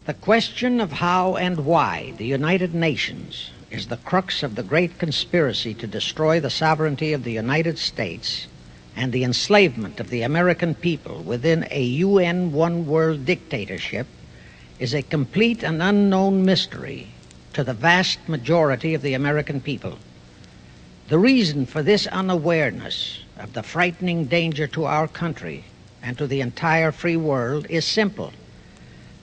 The question of how and why the United Nations is the crux of the great conspiracy to destroy the sovereignty of the United States and the enslavement of the American people within a UN one-world dictatorship is a complete and unknown mystery to the vast majority of the American people. The reason for this unawareness of the frightening danger to our country and to the entire free world is simple.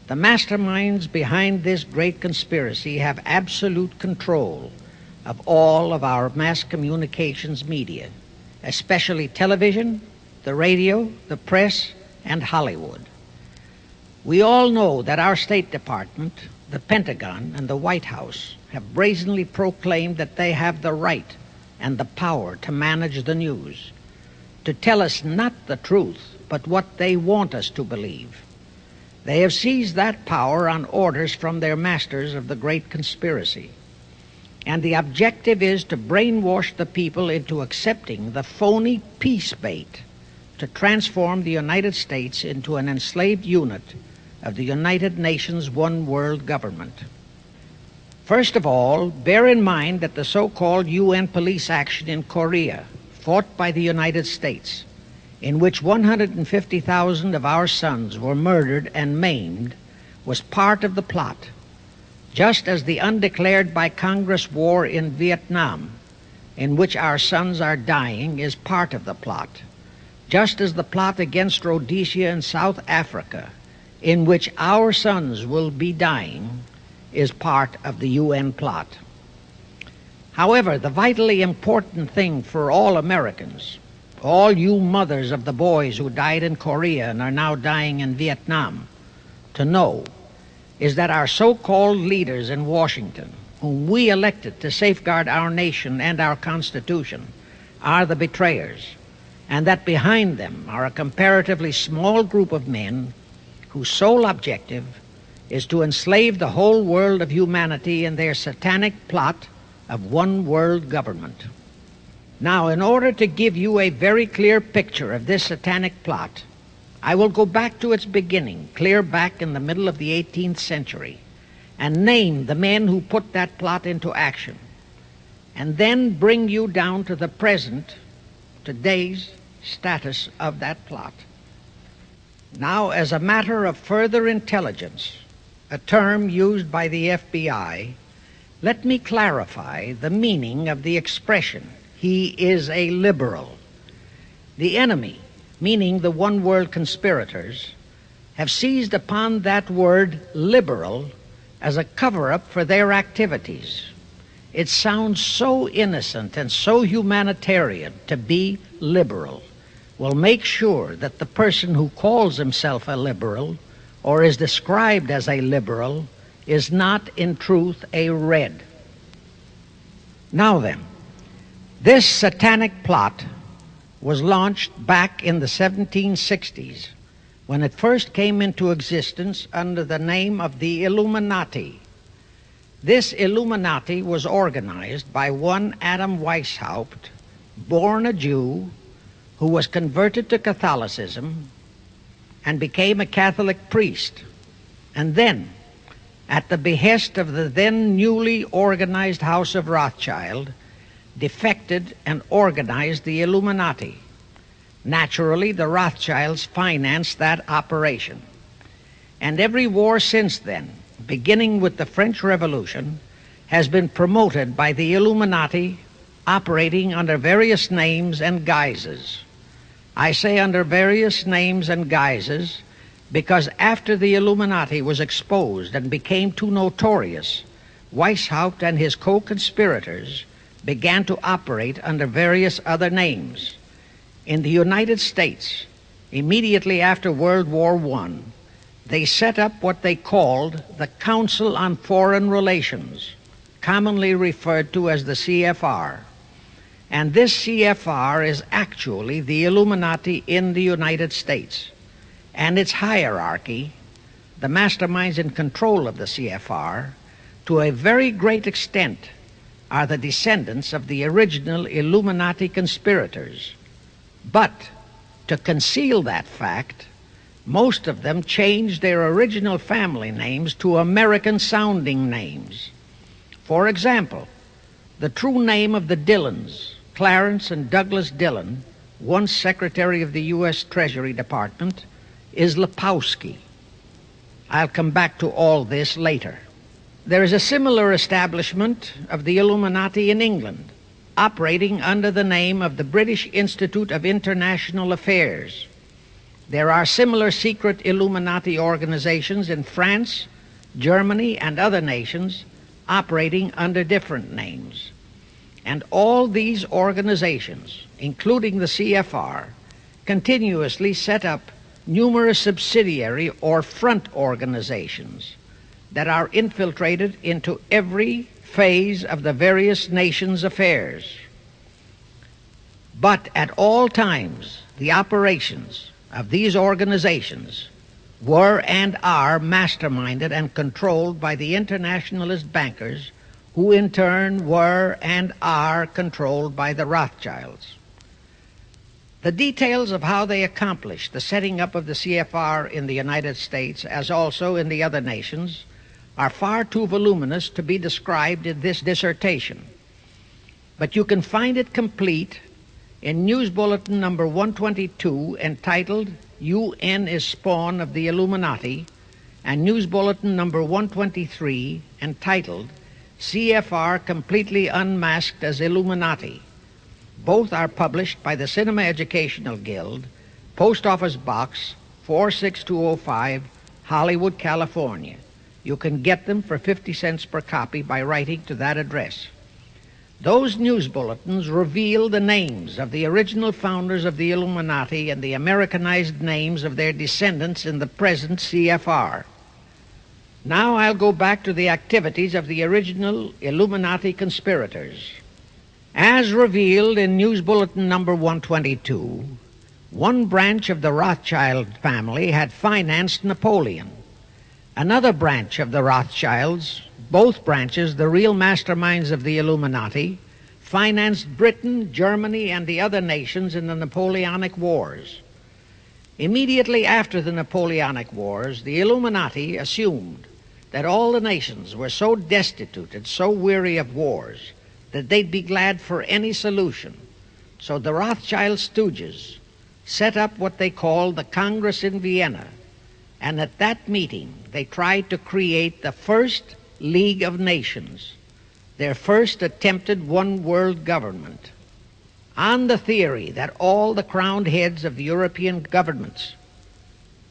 The masterminds behind this great conspiracy have absolute control of all of our mass communications media, especially television, the radio, the press, and Hollywood. We all know that our State Department, the Pentagon, and the White House have brazenly proclaimed that they have the right and the power to manage the news, to tell us not the truth, but what they want us to believe. They have seized that power on orders from their masters of the great conspiracy. And the objective is to brainwash the people into accepting the phony peace bait to transform the United States into an enslaved unit of the United Nations one-world government. First of all, bear in mind that the so-called UN police action in Korea, fought by the United States, in which 150,000 of our sons were murdered and maimed, was part of the plot, just as the undeclared by Congress war in Vietnam, in which our sons are dying, is part of the plot, just as the plot against Rhodesia and South Africa, in which our sons will be dying, is part of the UN plot. However, the vitally important thing for all Americans, all you mothers of the boys who died in Korea and are now dying in Vietnam, to know is that our so-called leaders in Washington, whom we elected to safeguard our nation and our Constitution, are the betrayers, and that behind them are a comparatively small group of men whose sole objective is to enslave the whole world of humanity in their satanic plot of one world government. Now, in order to give you a very clear picture of this satanic plot, I will go back to its beginning, clear back in the middle of the 18th century, and name the men who put that plot into action, and then bring you down to the present, today's status of that plot. Now, as a matter of further intelligence, a term used by the FBI, let me clarify the meaning of the expression, "He is a liberal." The enemy, meaning the one-world conspirators, have seized upon that word liberal as a cover-up for their activities. It sounds so innocent and so humanitarian to be liberal. Will make sure that the person who calls himself a liberal or is described as a liberal is not in truth a red. Now then, this satanic plot was launched back in the 1760s when it first came into existence under the name of the Illuminati. This Illuminati was organized by one Adam Weishaupt, born a Jew, who was converted to Catholicism and became a Catholic priest, and then, at the behest of the then newly organized House of Rothschild, defected and organized the Illuminati. Naturally, the Rothschilds financed that operation. And every war since then, beginning with the French Revolution, has been promoted by the Illuminati, operating under various names and guises. I say under various names and guises because after the Illuminati was exposed and became too notorious, Weishaupt and his co-conspirators began to operate under various other names. In the United States, immediately after World War I, they set up what they called the Council on Foreign Relations, commonly referred to as the CFR. And this CFR is actually the Illuminati in the United States. And its hierarchy, the masterminds in control of the CFR, to a very great extent are the descendants of the original Illuminati conspirators. But to conceal that fact, Most of them changed their original family names to American-sounding names. For example, the true name of the Dillons, Clarence and Douglas Dillon, once Secretary of the U.S. Treasury Department, is Lepowski. I'll come back to all this later. There is a similar establishment of the Illuminati in England, operating under the name of the British Institute of International Affairs. There are similar secret Illuminati organizations in France, Germany, and other nations operating under different names. And all these organizations, including the CFR, continuously set up numerous subsidiary or front organizations that are infiltrated into every phase of the various nations' affairs. But at all times, the operations of these organizations were and are masterminded and controlled by the internationalist bankers, who in turn were and are controlled by the Rothschilds. The details of how they accomplished the setting up of the CFR in the United States, as also in the other nations, are far too voluminous to be described in this dissertation. But you can find it complete in News Bulletin number 122, entitled UN is Spawn of the Illuminati, and News Bulletin number 123, entitled CFR Completely Unmasked as Illuminati. Both are published by the Cinema Educational Guild, Post Office Box 46205, Hollywood, California. You can get them for 50 cents per copy by writing to that address. Those news bulletins reveal the names of the original founders of the Illuminati and the Americanized names of their descendants in the present CFR. Now I'll go back to the activities of the original Illuminati conspirators. As revealed in News Bulletin number 122, one branch of the Rothschild family had financed Napoleon. Another branch of the Rothschilds, both branches the real masterminds of the Illuminati, financed Britain, Germany, and the other nations in the Napoleonic Wars. Immediately after the Napoleonic Wars, the Illuminati assumed that all the nations were so destitute and so weary of wars that they'd be glad for any solution. So the Rothschild stooges set up what they called the Congress in Vienna, and at that meeting they tried to create the first League of Nations, their first attempted one world government, on the theory that all the crowned heads of the European governments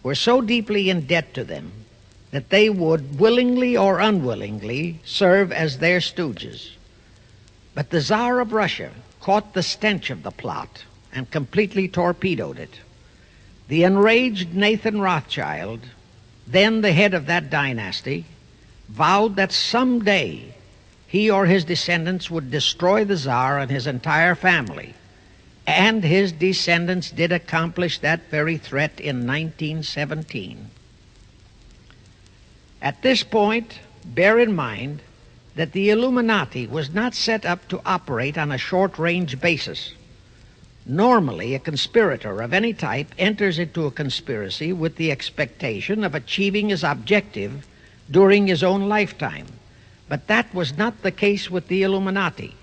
were so deeply in debt to them that they would willingly or unwillingly serve as their stooges. But the Tsar of Russia caught the stench of the plot and completely torpedoed it. The enraged Nathan Rothschild, then the head of that dynasty, vowed that someday he or his descendants would destroy the Tsar and his entire family. And his descendants did accomplish that very threat in 1917. At this point, bear in mind that the Illuminati was not set up to operate on a short-range basis. Normally, a conspirator of any type enters into a conspiracy with the expectation of achieving his objective during his own lifetime. But that was not the case with the Illuminati.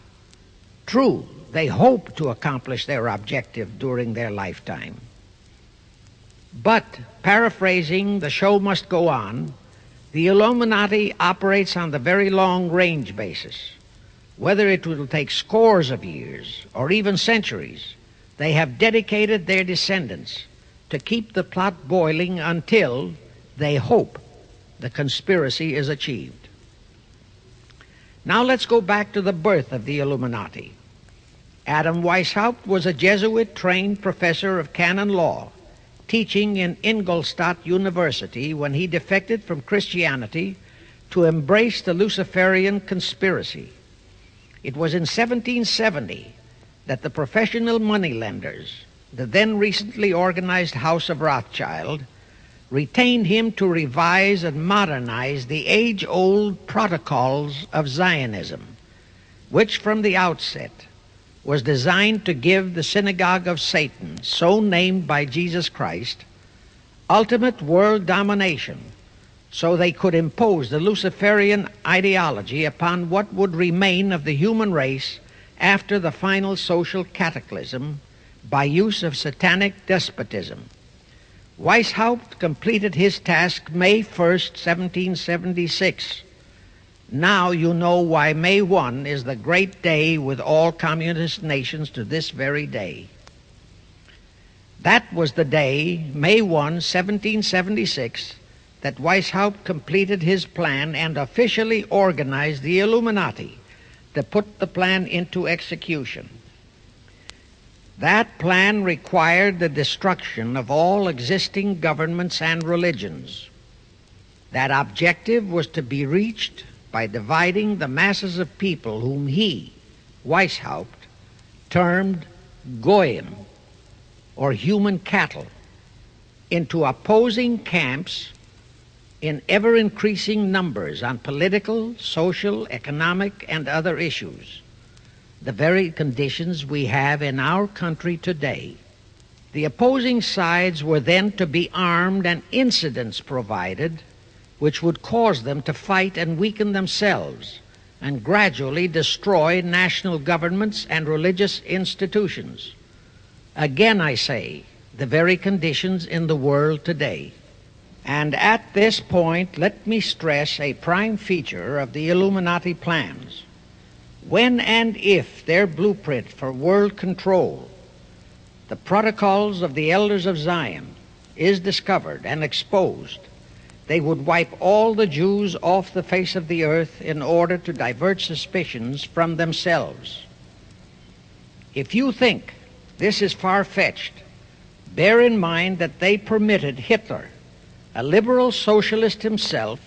True, they hoped to accomplish their objective during their lifetime. But, paraphrasing The Show Must Go On, the Illuminati operates on the very long-range basis. Whether it will take scores of years or even centuries, they have dedicated their descendants to keep the plot boiling until, they hope, the conspiracy is achieved. Now let's go back to the birth of the Illuminati. Adam Weishaupt was a Jesuit-trained professor of canon law, teaching in Ingolstadt University when he defected from Christianity to embrace the Luciferian conspiracy. It was in 1770 that the professional moneylenders, the then recently organized House of Rothschild, retained him to revise and modernize the age-old protocols of Zionism, which from the outset was designed to give the synagogue of Satan, so named by Jesus Christ, ultimate world domination, so they could impose the Luciferian ideology upon what would remain of the human race after the final social cataclysm by use of satanic despotism. Weishaupt completed his task May 1st, 1776. Now you know why May 1 is the great day with all communist nations to this very day. That was the day, May 1, 1776, that Weishaupt completed his plan and officially organized the Illuminati to put the plan into execution. That plan required the destruction of all existing governments and religions. That objective was to be reached by dividing the masses of people whom he, Weishaupt, termed Goyim, or human cattle, into opposing camps in ever-increasing numbers on political, social, economic, and other issues, the very conditions we have in our country today. The opposing sides were then to be armed and incidents provided which would cause them to fight and weaken themselves and gradually destroy national governments and religious institutions. Again, I say, the very conditions in the world today. And at this point, let me stress a prime feature of the Illuminati plans. When and if their blueprint for world control, the protocols of the elders of Zion, is discovered and exposed, they would wipe all the Jews off the face of the earth in order to divert suspicions from themselves. If you think this is far-fetched, bear in mind that they permitted Hitler, a liberal socialist himself,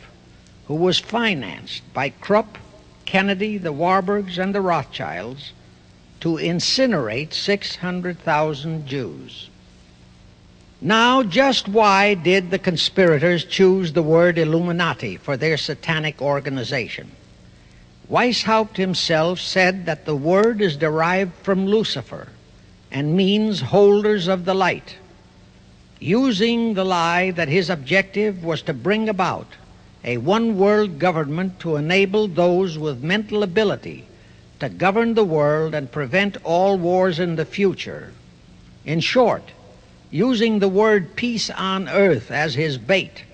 who was financed by Crypt, Kennedy, the Warburgs, and the Rothschilds, to incinerate 600,000 Jews. Now, just why did the conspirators choose the word Illuminati for their satanic organization? Weishaupt himself said that the word is derived from Lucifer and means holders of the light, using the lie that his objective was to bring about a one-world government to enable those with mental ability to govern the world and prevent all wars in the future. In short, using the word peace on earth as his bait,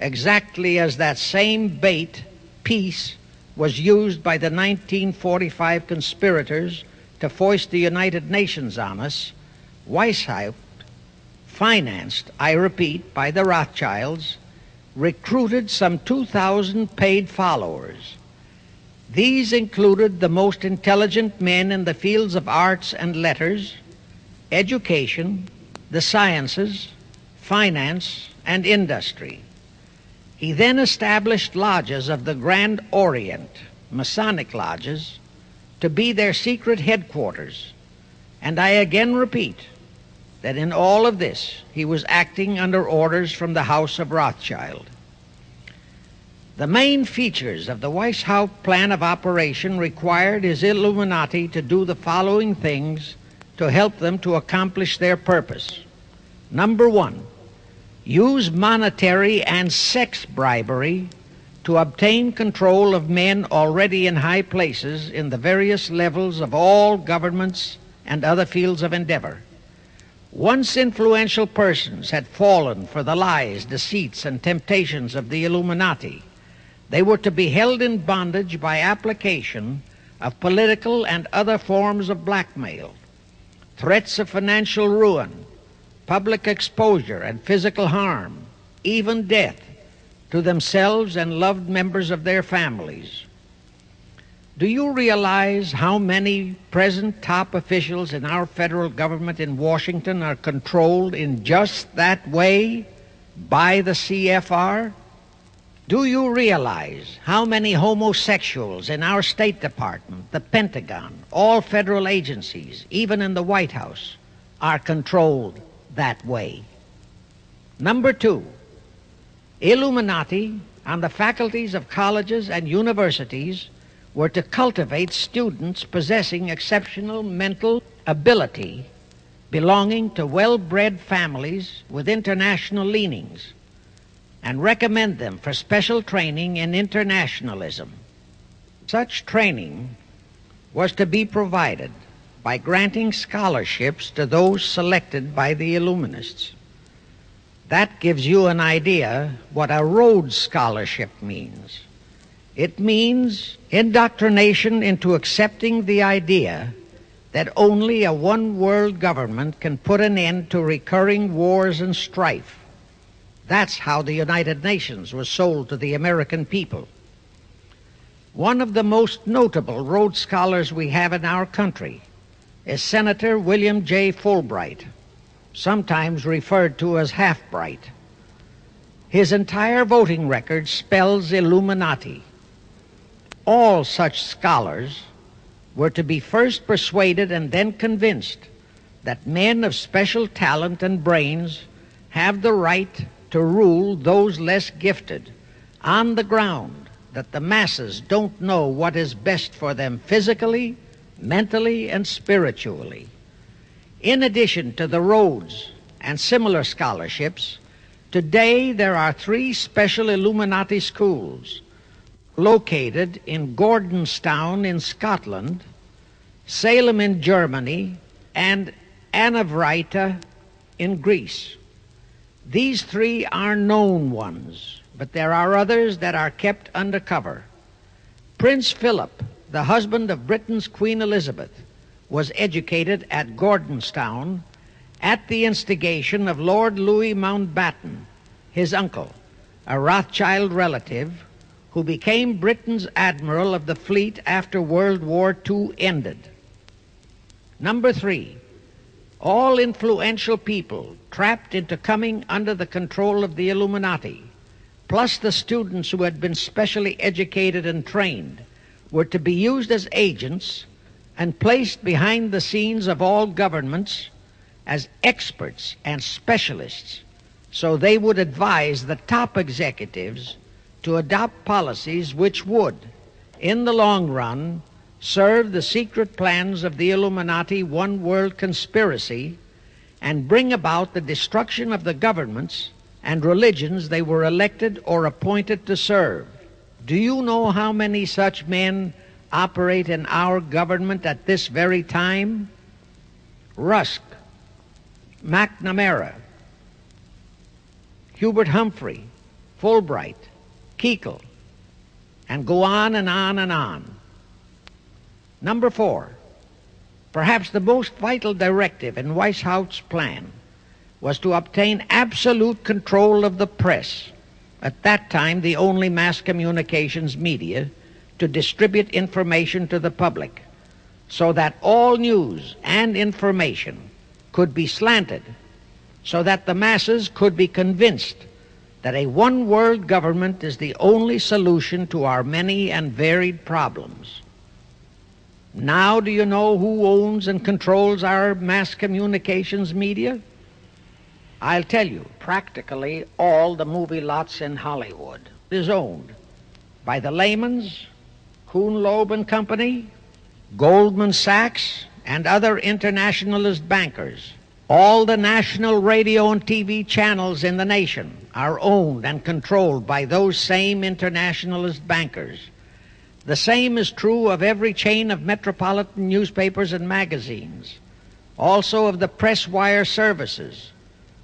exactly as that same bait, peace, was used by the 1945 conspirators to foist the United Nations on us. Weishaupt, financed, I repeat, by the Rothschilds, recruited some 2,000 paid followers. These included the most intelligent men in the fields of arts and letters, education, the sciences, finance, and industry. He then established lodges of the Grand Orient, Masonic lodges, to be their secret headquarters. And I again repeat that in all of this he was acting under orders from the House of Rothschild. The main features of the Weishaupt plan of operation required his Illuminati to do the following things to help them to accomplish their purpose. Number one, use monetary and sex bribery to obtain control of men already in high places in the various levels of all governments and other fields of endeavor. Once influential persons had fallen for the lies, deceits, and temptations of the Illuminati, they were to be held in bondage by application of political and other forms of blackmail, threats of financial ruin, public exposure and physical harm, even death, to themselves and loved members of their families. Do you realize how many present top officials in our federal government in Washington are controlled in just that way by the CFR? Do you realize how many homosexuals in our State Department, the Pentagon, all federal agencies, even in the White House, are controlled that way? Number two, Illuminati on the faculties of colleges and universities were to cultivate students possessing exceptional mental ability belonging to well-bred families with international leanings and recommend them for special training in internationalism. Such training was to be provided by granting scholarships to those selected by the Illuminists. That gives you an idea what a Rhodes Scholarship means. It means indoctrination into accepting the idea that only a one-world government can put an end to recurring wars and strife. That's how the United Nations was sold to the American people. One of the most notable Rhodes Scholars we have in our country is Senator William J. Fulbright, sometimes referred to as Half-Bright. His entire voting record spells Illuminati. All such scholars were to be first persuaded and then convinced that men of special talent and brains have the right to rule those less gifted on the ground that the masses don't know what is best for them physically, mentally, and spiritually. In addition to the Rhodes and similar scholarships, today there are 3 special Illuminati schools located in Gordonstown in Scotland, Salem in Germany, and Anavrita in Greece. These 3 are known ones, but there are others that are kept undercover. Prince Philip, the husband of Britain's Queen Elizabeth, was educated at Gordonstown at the instigation of Lord Louis Mountbatten, his uncle, a Rothschild relative, who became Britain's admiral of the fleet after World War II ended. Number 3, all influential people trapped into coming under the control of the Illuminati, plus the students who had been specially educated and trained, were to be used as agents and placed behind the scenes of all governments as experts and specialists, so they would advise the top executives to adopt policies which would, in the long run, serve the secret plans of the Illuminati one-world conspiracy and bring about the destruction of the governments and religions they were elected or appointed to serve. Do you know how many such men operate in our government at this very time? Rusk, McNamara, Hubert Humphrey, Fulbright, Kuchel, and go on and on and on. Number 4, perhaps the most vital directive in Weishaupt's plan was to obtain absolute control of the press, at that time the only mass communications media, to distribute information to the public, so that all news and information could be slanted, so that the masses could be convinced that a one-world government is the only solution to our many and varied problems. Now do you know who owns and controls our mass communications media? I'll tell you, practically all the movie lots in Hollywood is owned by the Lehmans, Kuhn, Loeb and Company, Goldman Sachs, and other internationalist bankers. All the national radio and TV channels in the nation are owned and controlled by those same internationalist bankers. The same is true of every chain of metropolitan newspapers and magazines, also of the press wire services,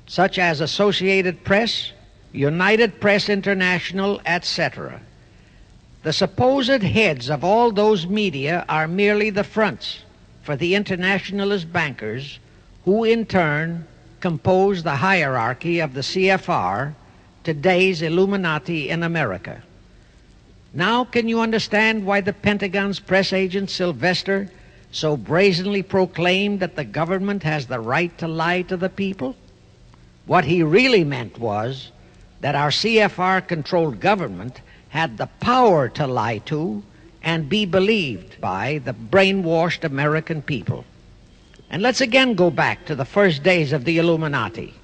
such as Associated Press, United Press International, etc. The supposed heads of all those media are merely the fronts for the internationalist bankers, who in turn compose the hierarchy of the CFR, today's Illuminati in America. Now can you understand why the Pentagon's press agent Sylvester so brazenly proclaimed that the government has the right to lie to the people? What he really meant was that our CFR-controlled government had the power to lie to and be believed by the brainwashed American people. And let's again go back to the first days of the Illuminati.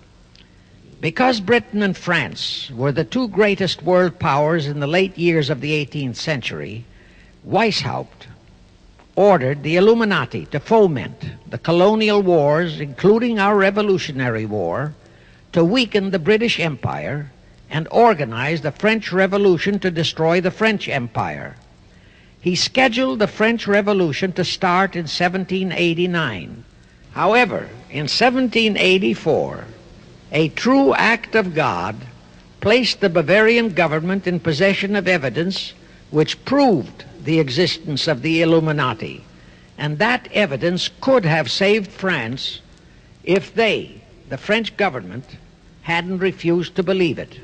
Because Britain and France were the 2 greatest world powers in the late years of the 18th century, Weishaupt ordered the Illuminati to foment the colonial wars, including our Revolutionary War, to weaken the British Empire, and organize the French Revolution to destroy the French Empire. He scheduled the French Revolution to start in 1789. However, in 1784, a true act of God placed the Bavarian government in possession of evidence which proved the existence of the Illuminati, and that evidence could have saved France if they, the French government, hadn't refused to believe it.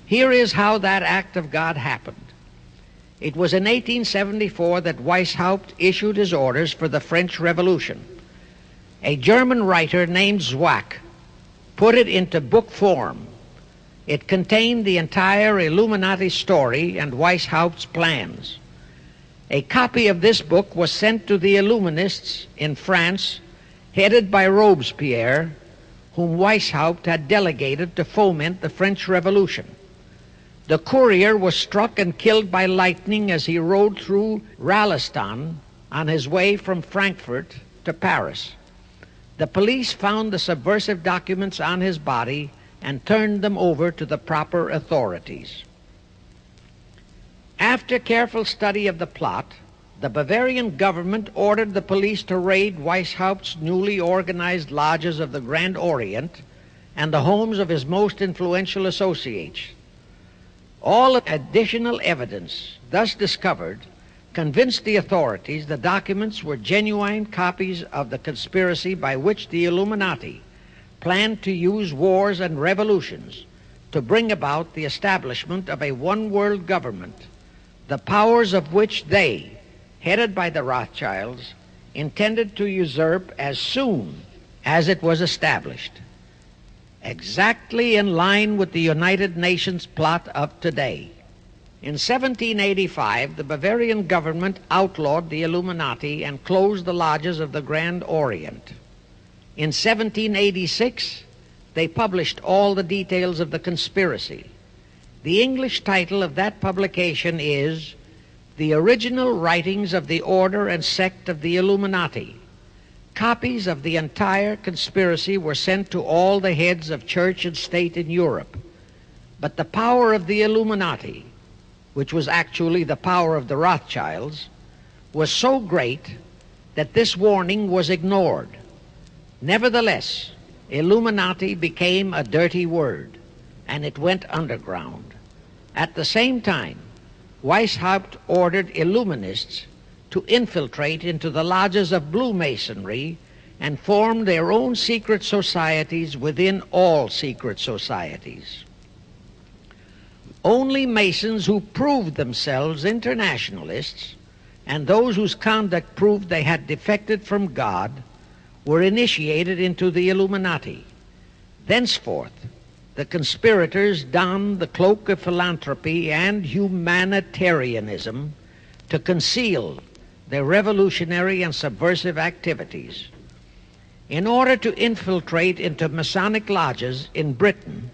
Here is how that act of God happened. It was in 1874 that Weishaupt issued his orders for the French Revolution. A German writer named Zwack put it into book form. It contained the entire Illuminati story and Weishaupt's plans. A copy of this book was sent to the Illuminists in France, headed by Robespierre, whom Weishaupt had delegated to foment the French Revolution. The courier was struck and killed by lightning as he rode through Raleston on his way from Frankfurt to Paris. The police found the subversive documents on his body and turned them over to the proper authorities. After careful study of the plot, the Bavarian government ordered the police to raid Weishaupt's newly organized lodges of the Grand Orient and the homes of his most influential associates. All additional evidence thus discovered convinced the authorities the documents were genuine copies of the conspiracy by which the Illuminati planned to use wars and revolutions to bring about the establishment of a one-world government, the powers of which they, headed by the Rothschilds, intended to usurp as soon as it was established, exactly in line with the United Nations plot of today. In 1785, the Bavarian government outlawed the Illuminati and closed the lodges of the Grand Orient. In 1786, they published all the details of the conspiracy. The English title of that publication is The Original Writings of the Order and Sect of the Illuminati. Copies of the entire conspiracy were sent to all the heads of church and state in Europe. But the power of the Illuminati, which was actually the power of the Rothschilds, was so great that this warning was ignored. Nevertheless, Illuminati became a dirty word, and it went underground. At the same time, Weishaupt ordered Illuminists to infiltrate into the lodges of Blue Masonry and form their own secret societies within all secret societies. Only Masons who proved themselves internationalists and those whose conduct proved they had defected from God were initiated into the Illuminati. Thenceforth, the conspirators donned the cloak of philanthropy and humanitarianism to conceal their revolutionary and subversive activities. In order to infiltrate into Masonic lodges in Britain,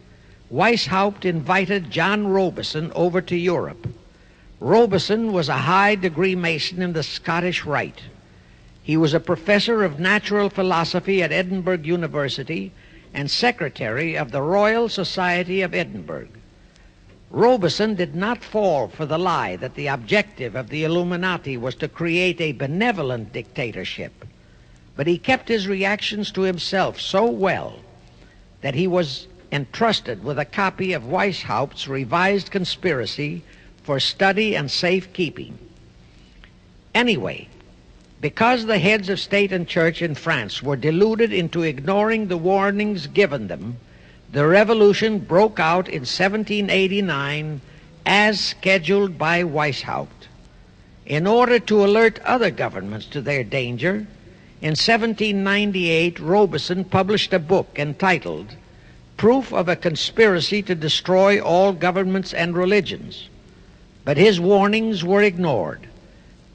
Weishaupt invited John Robison over to Europe. Robison was a high-degree Mason in the Scottish Rite. He was a professor of natural philosophy at Edinburgh University and secretary of the Royal Society of Edinburgh. Robison did not fall for the lie that the objective of the Illuminati was to create a benevolent dictatorship, but he kept his reactions to himself so well that he was entrusted with a copy of Weishaupt's revised conspiracy for study and safekeeping. Anyway, because the heads of state and church in France were deluded into ignoring the warnings given them, the revolution broke out in 1789 as scheduled by Weishaupt. In order to alert other governments to their danger, in 1798 Robison published a book entitled Proof of a Conspiracy to Destroy All Governments and Religions. But his warnings were ignored,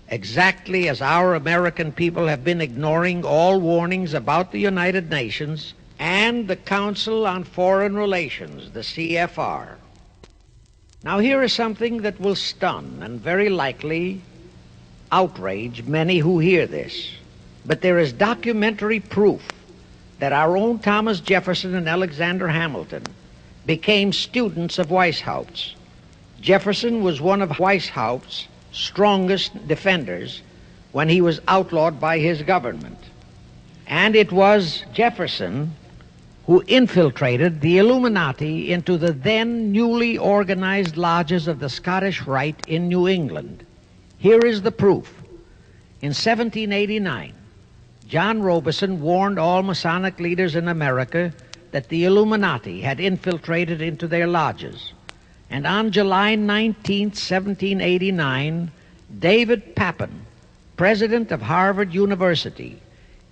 exactly as our American people have been ignoring all warnings about the United Nations and the Council on Foreign Relations, the CFR. Now here is something that will stun and very likely outrage many who hear this, but there is documentary proof that our own Thomas Jefferson and Alexander Hamilton became students of Weishaupt. Jefferson was one of Weishaupt's strongest defenders when he was outlawed by his government. And it was Jefferson who infiltrated the Illuminati into the then newly organized lodges of the Scottish Rite in New England. Here is the proof. In 1789, John Robeson warned all Masonic leaders in America that the Illuminati had infiltrated into their lodges. And on July 19, 1789, David Papin, president of Harvard University,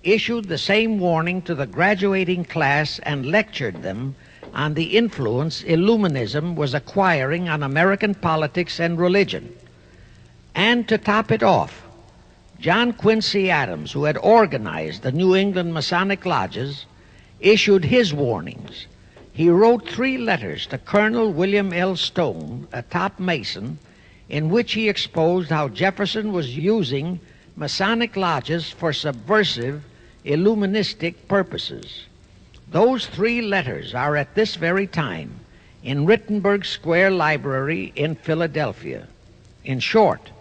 issued the same warning to the graduating class and lectured them on the influence Illuminism was acquiring on American politics and religion. And to top it off, John Quincy Adams, who had organized the New England Masonic lodges, issued his warnings. He wrote 3 letters to Colonel William L. Stone, a top Mason, in which he exposed how Jefferson was using Masonic lodges for subversive, Illuministic purposes. Those 3 letters are at this very time in Rittenberg Square Library in Philadelphia. In short,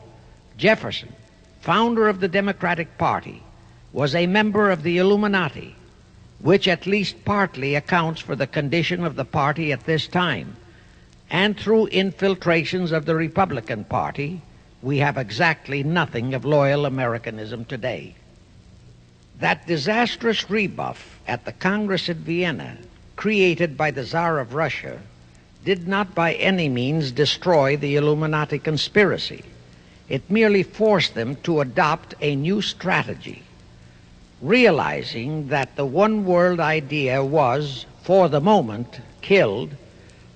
Jefferson, founder of the Democratic Party, was a member of the Illuminati, which at least partly accounts for the condition of the party at this time. And through infiltrations of the Republican Party, we have exactly nothing of loyal Americanism today. That disastrous rebuff at the Congress at Vienna, created by the Tsar of Russia, did not by any means destroy the Illuminati conspiracy. It merely forced them to adopt a new strategy. Realizing that the one world idea was, for the moment, killed,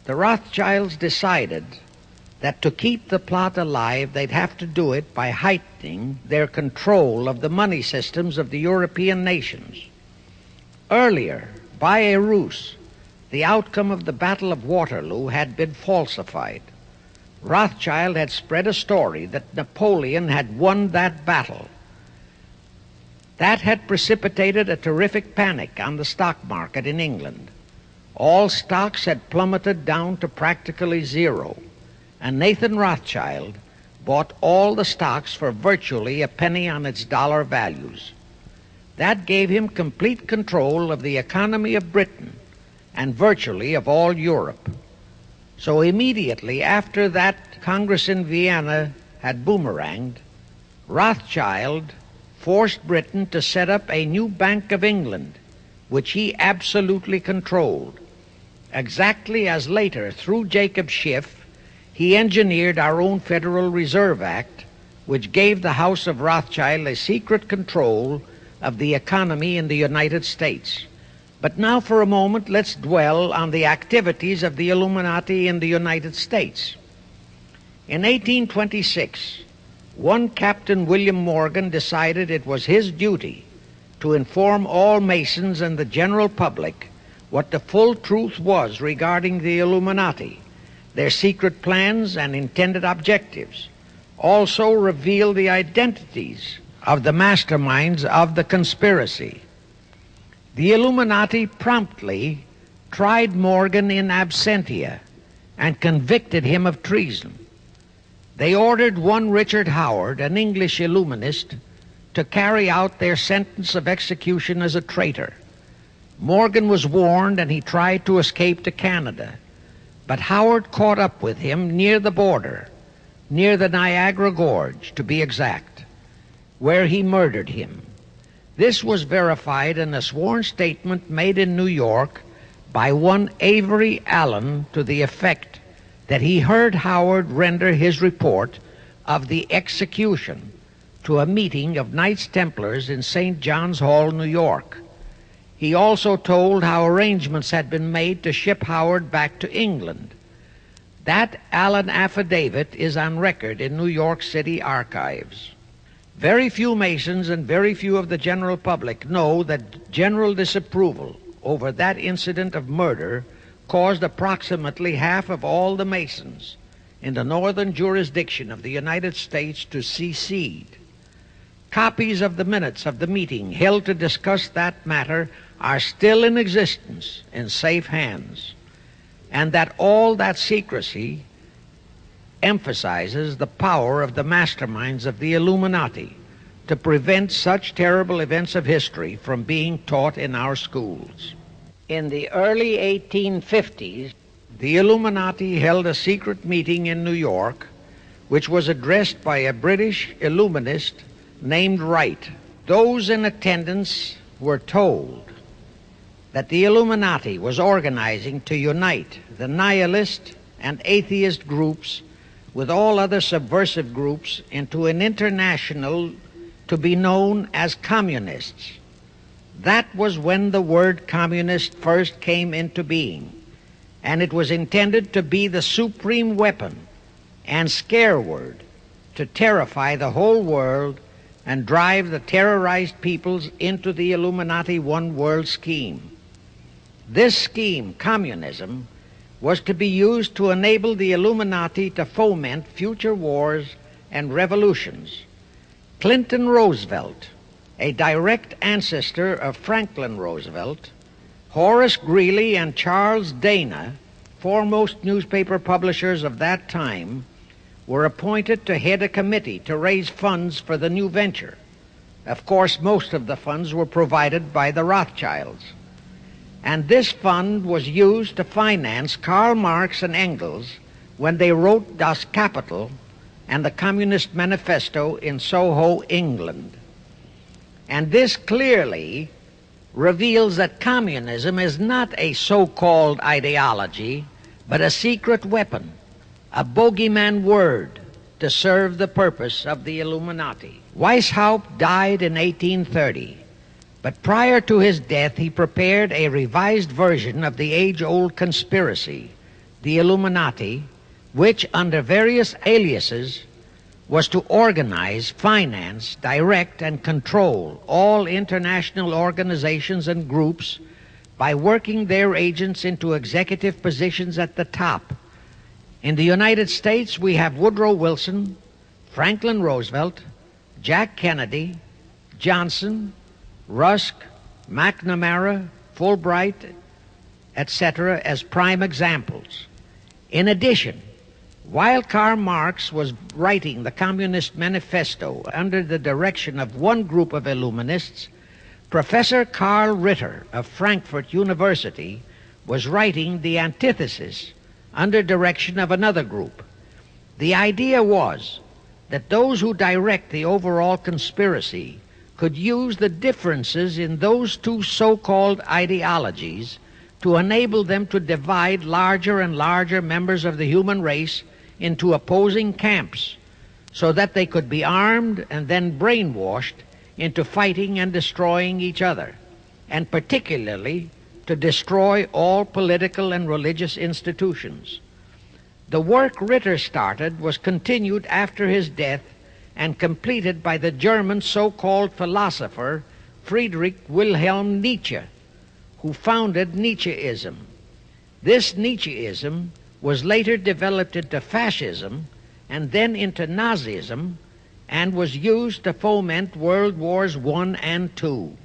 the Rothschilds decided that to keep the plot alive, they'd have to do it by heightening their control of the money systems of the European nations. Earlier, by a ruse, the outcome of the Battle of Waterloo had been falsified. Rothschild had spread a story that Napoleon had won that battle. That had precipitated a terrific panic on the stock market in England. All stocks had plummeted down to practically zero, and Nathan Rothschild bought all the stocks for virtually a penny on its dollar values. That gave him complete control of the economy of Britain and virtually of all Europe. So immediately after that Congress in Vienna had boomeranged, Rothschild forced Britain to set up a new Bank of England, which he absolutely controlled, exactly as later, through Jacob Schiff, he engineered our own Federal Reserve Act, which gave the House of Rothschild a secret control of the economy in the United States. But now for a moment, let's dwell on the activities of the Illuminati in the United States. In 1826, one Captain William Morgan decided it was his duty to inform all Masons and the general public what the full truth was regarding the Illuminati, their secret plans and intended objectives, also reveal the identities of the masterminds of the conspiracy. The Illuminati promptly tried Morgan in absentia and convicted him of treason. They ordered one Richard Howard, an English Illuminist, to carry out their sentence of execution as a traitor. Morgan was warned and he tried to escape to Canada, but Howard caught up with him near the border, near the Niagara Gorge to be exact, where he murdered him. This was verified in a sworn statement made in New York by one Avery Allen to the effect that he heard Howard render his report of the execution to a meeting of Knights Templars in St. John's Hall, New York. He also told how arrangements had been made to ship Howard back to England. That Allen affidavit is on record in New York City archives. Very few Masons and very few of the general public know that general disapproval over that incident of murder caused approximately half of all the Masons in the northern jurisdiction of the United States to secede. Copies of the minutes of the meeting held to discuss that matter are still in existence in safe hands, and that all that secrecy emphasizes the power of the masterminds of the Illuminati to prevent such terrible events of history from being taught in our schools. In the early 1850s, the Illuminati held a secret meeting in New York, which was addressed by a British Illuminist named Wright. Those in attendance were told that the Illuminati was organizing to unite the nihilist and atheist groups with all other subversive groups into an international to be known as communists. That was when the word communist first came into being, and it was intended to be the supreme weapon and scare word to terrify the whole world and drive the terrorized peoples into the Illuminati one world scheme. This scheme, communism, was to be used to enable the Illuminati to foment future wars and revolutions. Clinton Roosevelt, a direct ancestor of Franklin Roosevelt, Horace Greeley and Charles Dana, foremost newspaper publishers of that time, were appointed to head a committee to raise funds for the new venture. Of course, most of the funds were provided by the Rothschilds. And this fund was used to finance Karl Marx and Engels when they wrote Das Kapital and the Communist Manifesto in Soho, England. And this clearly reveals that communism is not a so-called ideology, but a secret weapon, a bogeyman word to serve the purpose of the Illuminati. Weishaupt died in 1830. But prior to his death, he prepared a revised version of the age-old conspiracy, the Illuminati, which, under various aliases, was to organize, finance, direct, and control all international organizations and groups by working their agents into executive positions at the top. In the United States, we have Woodrow Wilson, Franklin Roosevelt, Jack Kennedy, Johnson, Rusk, McNamara, Fulbright, etc. as prime examples. In addition, while Karl Marx was writing the Communist Manifesto under the direction of one group of Illuminists, Professor Karl Ritter of Frankfurt University was writing the antithesis under direction of another group. The idea was that those who direct the overall conspiracy could use the differences in those two so-called ideologies to enable them to divide larger and larger members of the human race into opposing camps so that they could be armed and then brainwashed into fighting and destroying each other, and particularly to destroy all political and religious institutions. The work Ritter started was continued after his death and completed by the German so-called philosopher Friedrich Wilhelm Nietzsche, who founded Nietzscheism. This Nietzscheism was later developed into fascism and then into Nazism and was used to foment World Wars I and II.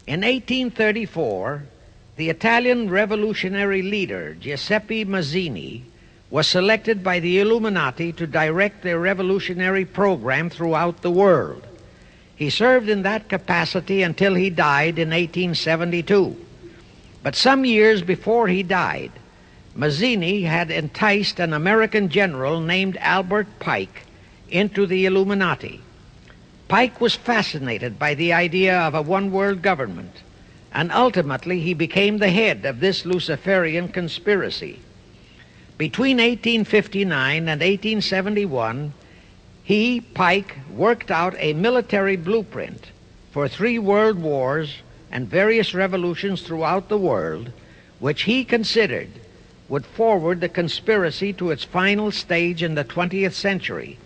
In 1834, the Italian revolutionary leader Giuseppe Mazzini was selected by the Illuminati to direct their revolutionary program throughout the world. He served in that capacity until he died in 1872. But some years before he died, Mazzini had enticed an American general named Albert Pike into the Illuminati. Pike was fascinated by the idea of a one-world government, and ultimately he became the head of this Luciferian conspiracy. Between 1859 and 1871, he, Pike, worked out a military blueprint for 3 world wars and various revolutions throughout the world, which he considered would forward the conspiracy to its final stage in the 20th century.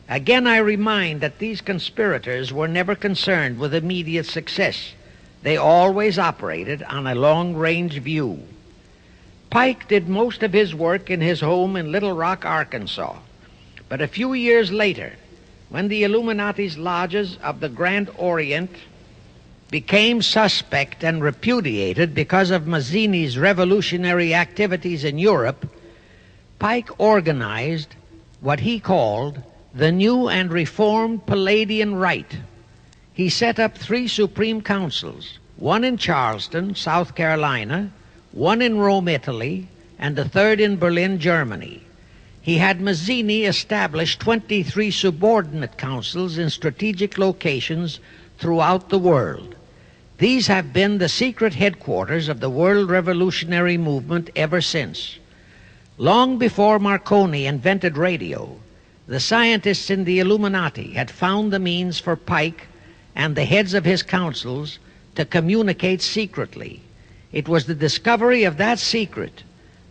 Again, I remind that these conspirators were never concerned with immediate success. They always operated on a long-range view. Pike did most of his work in his home in Little Rock, Arkansas. But a few years later, when the Illuminati's lodges of the Grand Orient became suspect and repudiated because of Mazzini's revolutionary activities in Europe, Pike organized what he called the New and Reformed Palladian Rite. He set up 3 supreme councils, one in Charleston, South Carolina, one in Rome, Italy, and the 3rd in Berlin, Germany. He had Mazzini establish 23 subordinate councils in strategic locations throughout the world. These have been the secret headquarters of the world revolutionary movement ever since. Long before Marconi invented radio, the scientists in the Illuminati had found the means for Pike and the heads of his councils to communicate secretly. It was the discovery of that secret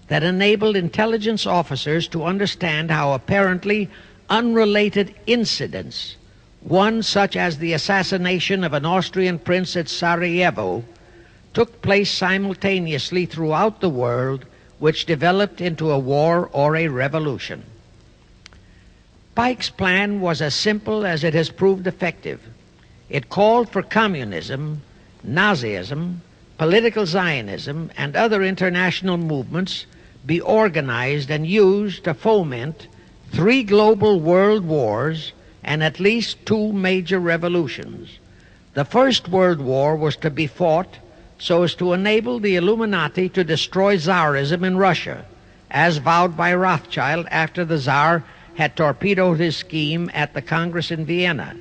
that enabled intelligence officers to understand how apparently unrelated incidents, one such as the assassination of an Austrian prince at Sarajevo, took place simultaneously throughout the world, which developed into a war or a revolution. Pike's plan was as simple as it has proved effective. It called for communism, Nazism, political Zionism, and other international movements be organized and used to foment 3 global world wars and at least 2 major revolutions. The First World War was to be fought so as to enable the Illuminati to destroy Tsarism in Russia, as vowed by Rothschild after the Tsar had torpedoed his scheme at the Congress in Vienna,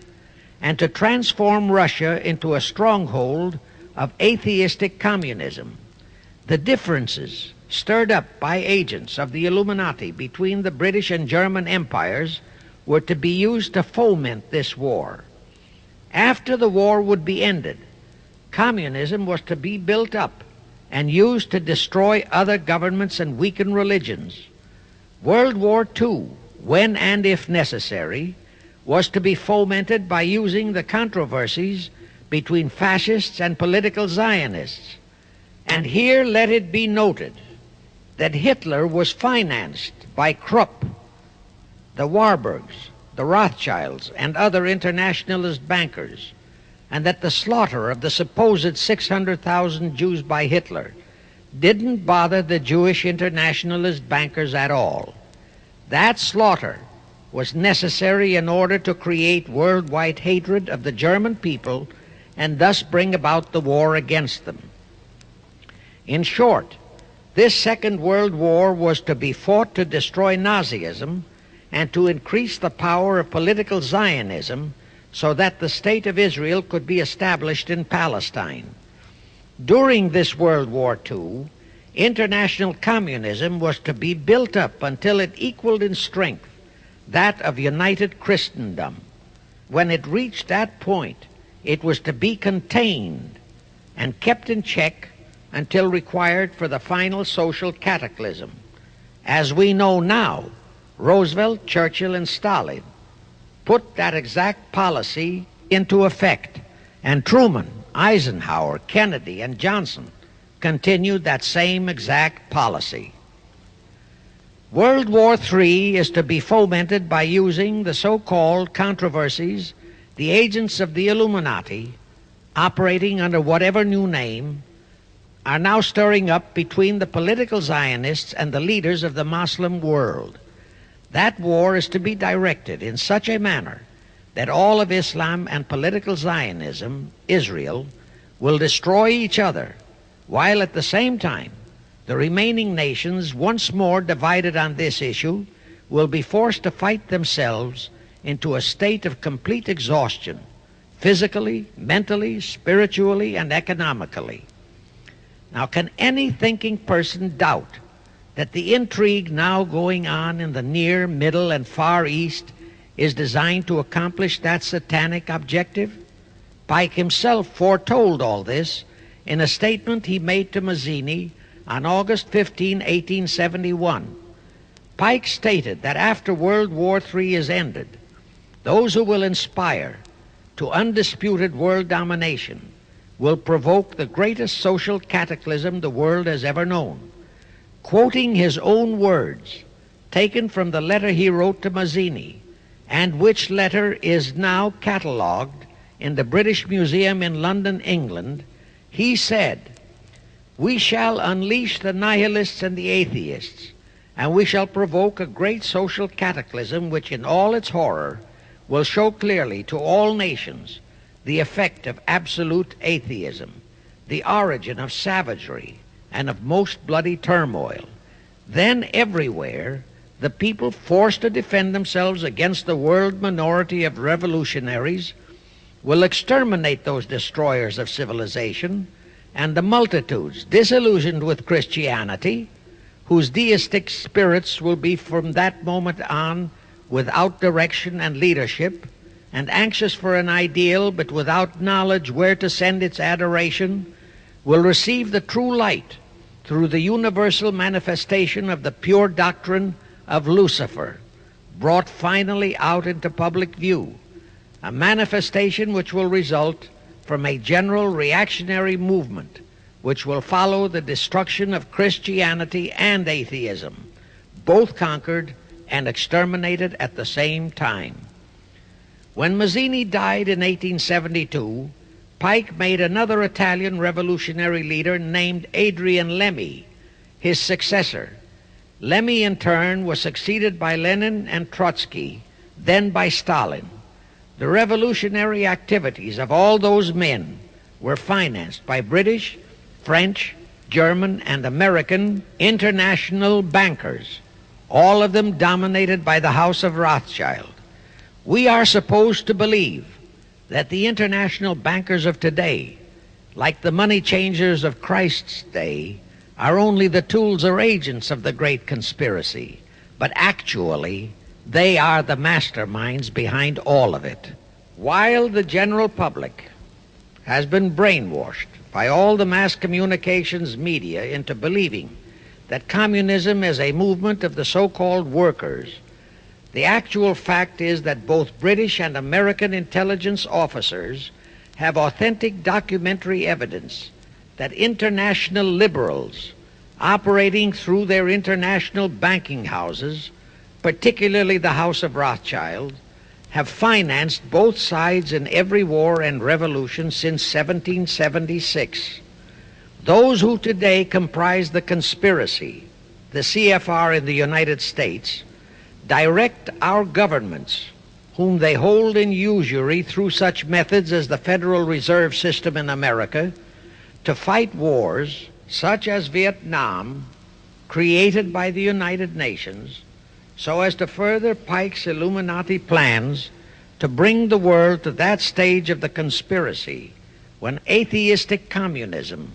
and to transform Russia into a stronghold of atheistic communism. The differences stirred up by agents of the Illuminati between the British and German empires were to be used to foment this war. After the war would be ended, communism was to be built up and used to destroy other governments and weaken religions. World War II, when and if necessary, was to be fomented by using the controversies between fascists and political Zionists. And here let it be noted that Hitler was financed by Crypt, the Warburgs, the Rothschilds, and other internationalist bankers, and that the slaughter of the supposed 600,000 Jews by Hitler didn't bother the Jewish internationalist bankers at all. That slaughter was necessary in order to create worldwide hatred of the German people and thus bring about the war against them. In short, this Second World War was to be fought to destroy Nazism and to increase the power of political Zionism so that the State of Israel could be established in Palestine. During this World War II, international communism was to be built up until it equaled in strength that of united Christendom. When it reached that point, it was to be contained and kept in check until required for the final social cataclysm. As we know now, Roosevelt, Churchill, and Stalin put that exact policy into effect, and Truman, Eisenhower, Kennedy, and Johnson continued that same exact policy. World War III is to be fomented by using the so-called controversies the agents of the Illuminati, operating under whatever new name, are now stirring up between the political Zionists and the leaders of the Muslim world. That war is to be directed in such a manner that all of Islam and political Zionism, Israel, will destroy each other, while at the same time the remaining nations, once more divided on this issue, will be forced to fight themselves into a state of complete exhaustion, physically, mentally, spiritually, and economically. Now, can any thinking person doubt that the intrigue now going on in the Near, Middle, and Far East is designed to accomplish that satanic objective? Pike himself foretold all this in a statement he made to Mazzini on August 15, 1871. Pike stated that after World War III is ended, those who will inspire to undisputed world domination will provoke the greatest social cataclysm the world has ever known. Quoting his own words, taken from the letter he wrote to Mazzini, and which letter is now catalogued in the British Museum in London, England, he said, "We shall unleash the nihilists and the atheists, and we shall provoke a great social cataclysm which in all its horror will show clearly to all nations the effect of absolute atheism, the origin of savagery and of most bloody turmoil. Then everywhere the people, forced to defend themselves against the world minority of revolutionaries, will exterminate those destroyers of civilization, and the multitudes disillusioned with Christianity, whose deistic spirits will be from that moment on without direction and leadership, and anxious for an ideal but without knowledge where to send its adoration, will receive the true light through the universal manifestation of the pure doctrine of Lucifer, brought finally out into public view, a manifestation which will result from a general reactionary movement which will follow the destruction of Christianity and atheism, both conquered and exterminated at the same time." When Mazzini died in 1872, Pike made another Italian revolutionary leader named Adrian Lemmy his successor. Lemmy, in turn, was succeeded by Lenin and Trotsky, then by Stalin. The revolutionary activities of all those men were financed by British, French, German, and American international bankers, all of them dominated by the House of Rothschild. We are supposed to believe that the international bankers of today, like the money changers of Christ's day, are only the tools or agents of the great conspiracy, but actually they are the masterminds behind all of it. While the general public has been brainwashed by all the mass communications media into believing that communism is a movement of the so-called workers, the actual fact is that both British and American intelligence officers have authentic documentary evidence that international liberals operating through their international banking houses, particularly the House of Rothschild, have financed both sides in every war and revolution since 1776. Those who today comprise the conspiracy, the CFR in the United States, direct our governments, whom they hold in usury through such methods as the Federal Reserve System in America, to fight wars such as Vietnam, created by the United Nations, so as to further Pike's Illuminati plans to bring the world to that stage of the conspiracy when atheistic communism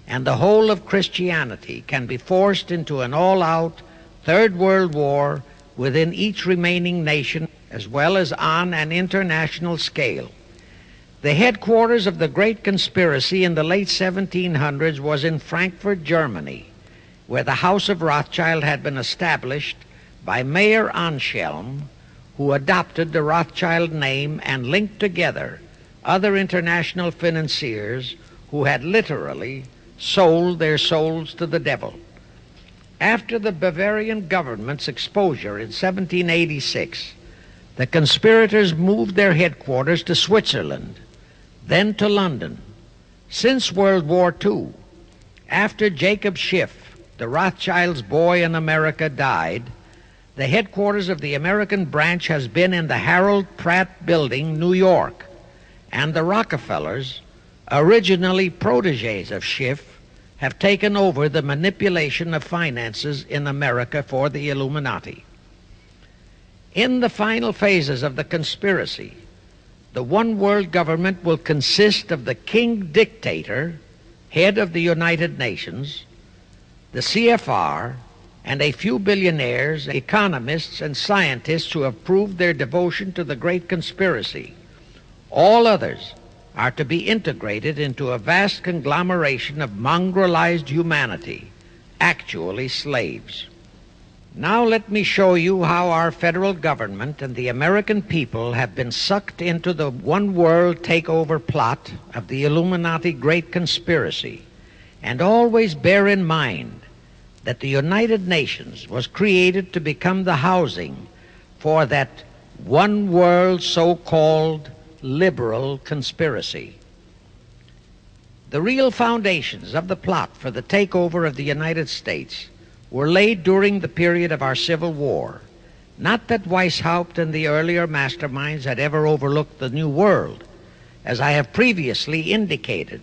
and the whole of Christianity can be forced into an all-out Third World War within each remaining nation, as well as on an international scale. The headquarters of the great conspiracy in the late 1700s was in Frankfurt, Germany, where the House of Rothschild had been established by Mayer Anschelm, who adopted the Rothschild name and linked together other international financiers who had literally sold their souls to the devil. After the Bavarian government's exposure in 1786, the conspirators moved their headquarters to Switzerland, then to London. Since World War II, after Jacob Schiff, the Rothschild's boy in America, died, the headquarters of the American branch has been in the Harold Pratt Building, New York, and the Rockefellers, originally protégés of Schiff, have taken over the manipulation of finances in America for the Illuminati. In the final phases of the conspiracy, the one world government will consist of the king dictator, head of the United Nations, the CFR, and a few billionaires, economists, and scientists who have proved their devotion to the great conspiracy. All others are to be integrated into a vast conglomeration of mongrelized humanity, actually slaves. Now let me show you how our federal government and the American people have been sucked into the one-world takeover plot of the Illuminati Great Conspiracy. And always bear in mind that the United Nations was created to become the housing for that one world so-called liberal conspiracy. The real foundations of the plot for the takeover of the United States were laid during the period of our Civil War. Not that Weishaupt and the earlier masterminds had ever overlooked the New World. As I have previously indicated,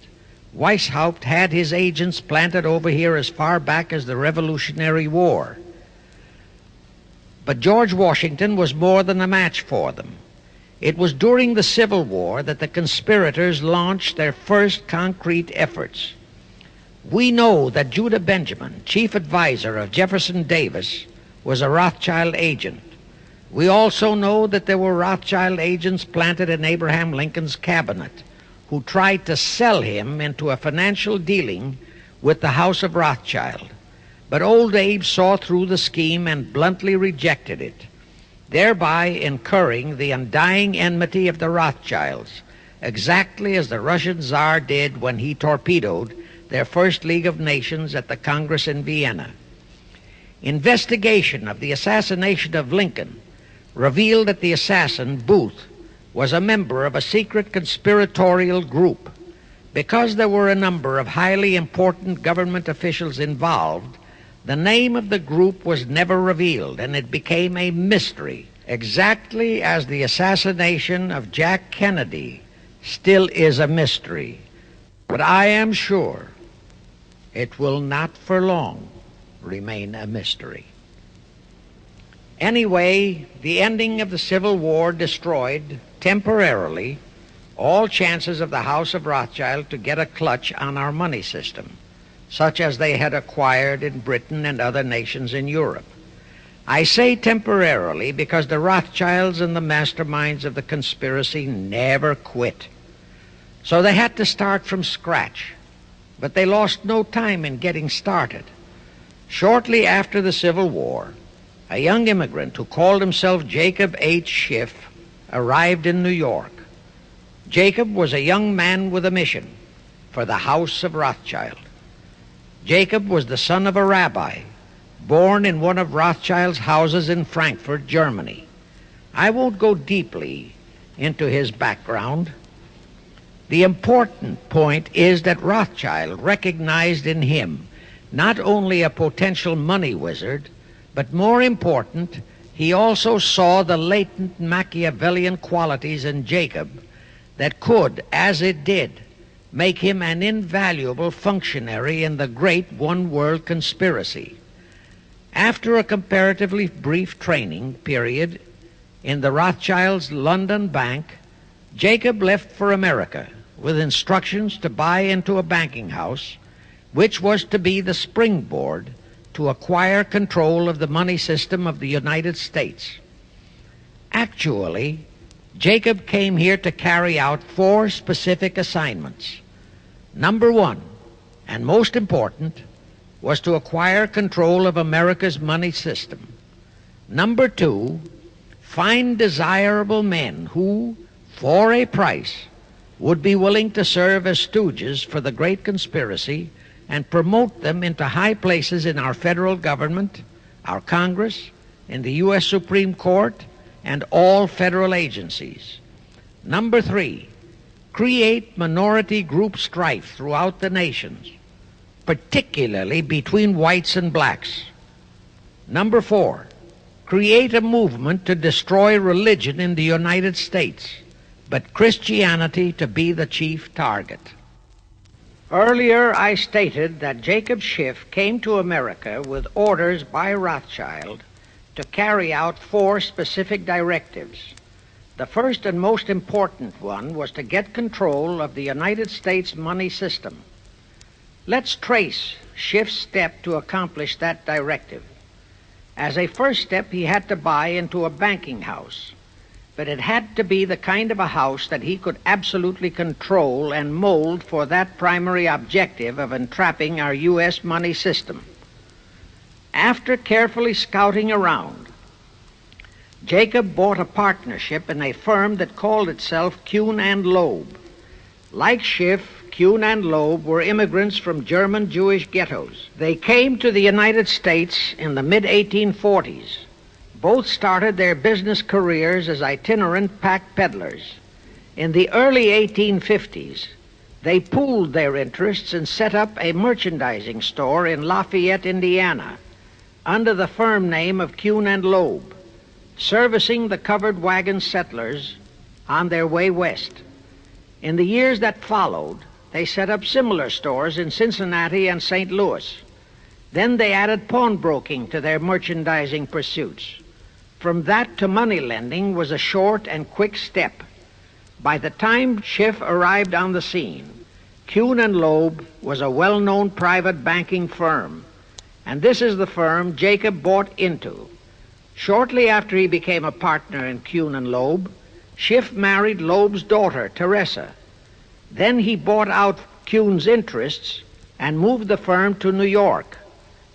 Weishaupt had his agents planted over here as far back as the Revolutionary War. But George Washington was more than a match for them. It was during the Civil War that the conspirators launched their first concrete efforts. We know that Judah Benjamin, chief advisor of Jefferson Davis, was a Rothschild agent. We also know that there were Rothschild agents planted in Abraham Lincoln's cabinet who tried to sell him into a financial dealing with the House of Rothschild. But old Abe saw through the scheme and bluntly rejected it, thereby incurring the undying enmity of the Rothschilds, exactly as the Russian Tsar did when he torpedoed their first League of Nations at the Congress in Vienna. Investigation of the assassination of Lincoln revealed that the assassin, Booth, was a member of a secret conspiratorial group. Because there were a number of highly important government officials involved, the name of the group was never revealed, and it became a mystery, exactly as the assassination of Jack Kennedy still is a mystery. But I am sure it will not for long remain a mystery. Anyway, the ending of the Civil War destroyed, temporarily, all chances of the House of Rothschild to get a clutch on our money system, such as they had acquired in Britain and other nations in Europe. I say temporarily because the Rothschilds and the masterminds of the conspiracy never quit. So they had to start from scratch, but they lost no time in getting started. Shortly after the Civil War, a young immigrant who called himself Jacob H. Schiff arrived in New York. Jacob was a young man with a mission for the House of Rothschild. Jacob was the son of a rabbi, born in one of Rothschild's houses in Frankfurt, Germany. I won't go deeply into his background. The important point is that Rothschild recognized in him not only a potential money wizard, but more important, he also saw the latent Machiavellian qualities in Jacob that could, as it did, make him an invaluable functionary in the great one-world conspiracy. After a comparatively brief training period in the Rothschilds' London bank, Jacob left for America with instructions to buy into a banking house, which was to be the springboard to acquire control of the money system of the United States. Actually, Jacob came here to carry out 4 specific assignments. Number 1, and most important, was to acquire control of America's money system. Number 2, find desirable men who, for a price, would be willing to serve as stooges for the great conspiracy and promote them into high places in our federal government, our Congress, in the U.S. Supreme Court, and all federal agencies. Number 3, create minority group strife throughout the nations, particularly between whites and blacks. Number 4, create a movement to destroy religion in the United States, but Christianity to be the chief target. Earlier, I stated that Jacob Schiff came to America with orders by Rothschild to carry out 4 specific directives. The first and most important one was to get control of the United States money system. Let's trace Schiff's step to accomplish that directive. As a first step, he had to buy into a banking house, but it had to be the kind of a house that he could absolutely control and mold for that primary objective of entrapping our U.S. money system. After carefully scouting around, Jacob bought a partnership in a firm that called itself Kuhn and Loeb. Like Schiff, Kuhn and Loeb were immigrants from German Jewish ghettos. They came to the United States in the mid-1840s, Both started their business careers as itinerant pack peddlers. In the early 1850s, they pooled their interests and set up a merchandising store in Lafayette, Indiana, under the firm name of Kuhn and Loeb, servicing the covered wagon settlers on their way west. In the years that followed, they set up similar stores in Cincinnati and St. Louis. Then they added pawnbroking to their merchandising pursuits. From that to money lending was a short and quick step. By the time Schiff arrived on the scene, Kuhn and Loeb was a well-known private banking firm, and this is the firm Jacob bought into. Shortly after he became a partner in Kuhn and Loeb, Schiff married Loeb's daughter, Teresa. Then he bought out Kuhn's interests and moved the firm to New York,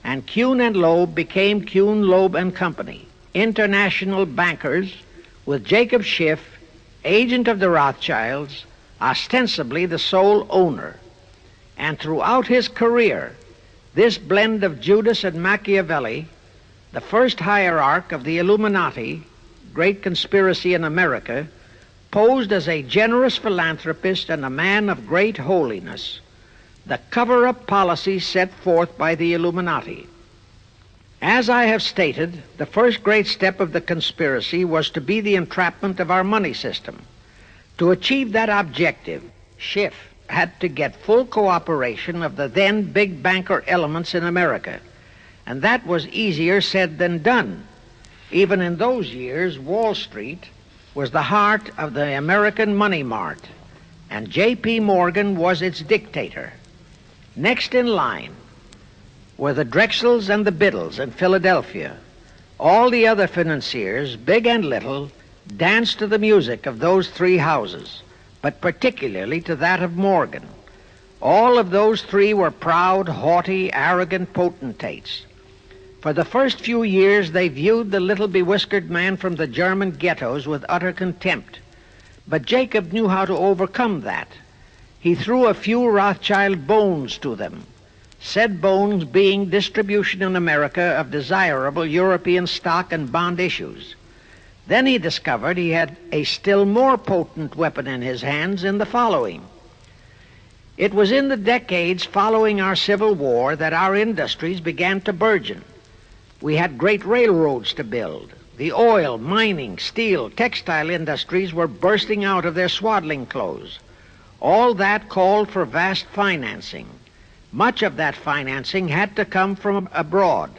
and Kuhn and Loeb became Kuhn, Loeb and Company, international bankers, with Jacob Schiff, agent of the Rothschilds, ostensibly the sole owner. And throughout his career, this blend of Judas and Machiavelli, the first hierarch of the Illuminati, great conspiracy in America, posed as a generous philanthropist and a man of great holiness, the cover-up policy set forth by the Illuminati. As I have stated, the first great step of the conspiracy was to be the entrapment of our money system. To achieve that objective, Schiff had to get full cooperation of the then big banker elements in America, and that was easier said than done. Even in those years, Wall Street was the heart of the American money mart, and J.P. Morgan was its dictator. Next in line were the Drexels and the Biddles in Philadelphia. All the other financiers, big and little, danced to the music of those three houses, but particularly to that of Morgan. All of those three were proud, haughty, arrogant potentates. For the first few years, they viewed the little bewhiskered man from the German ghettos with utter contempt. But Jacob knew how to overcome that. He threw a few Rothschild bones to them, said bones being distribution in America of desirable European stock and bond issues. Then he discovered he had a still more potent weapon in his hands in the following. It was in the decades following our Civil War that our industries began to burgeon. We had great railroads to build. The oil, mining, steel, textile industries were bursting out of their swaddling clothes. All that called for vast financing. Much of that financing had to come from abroad.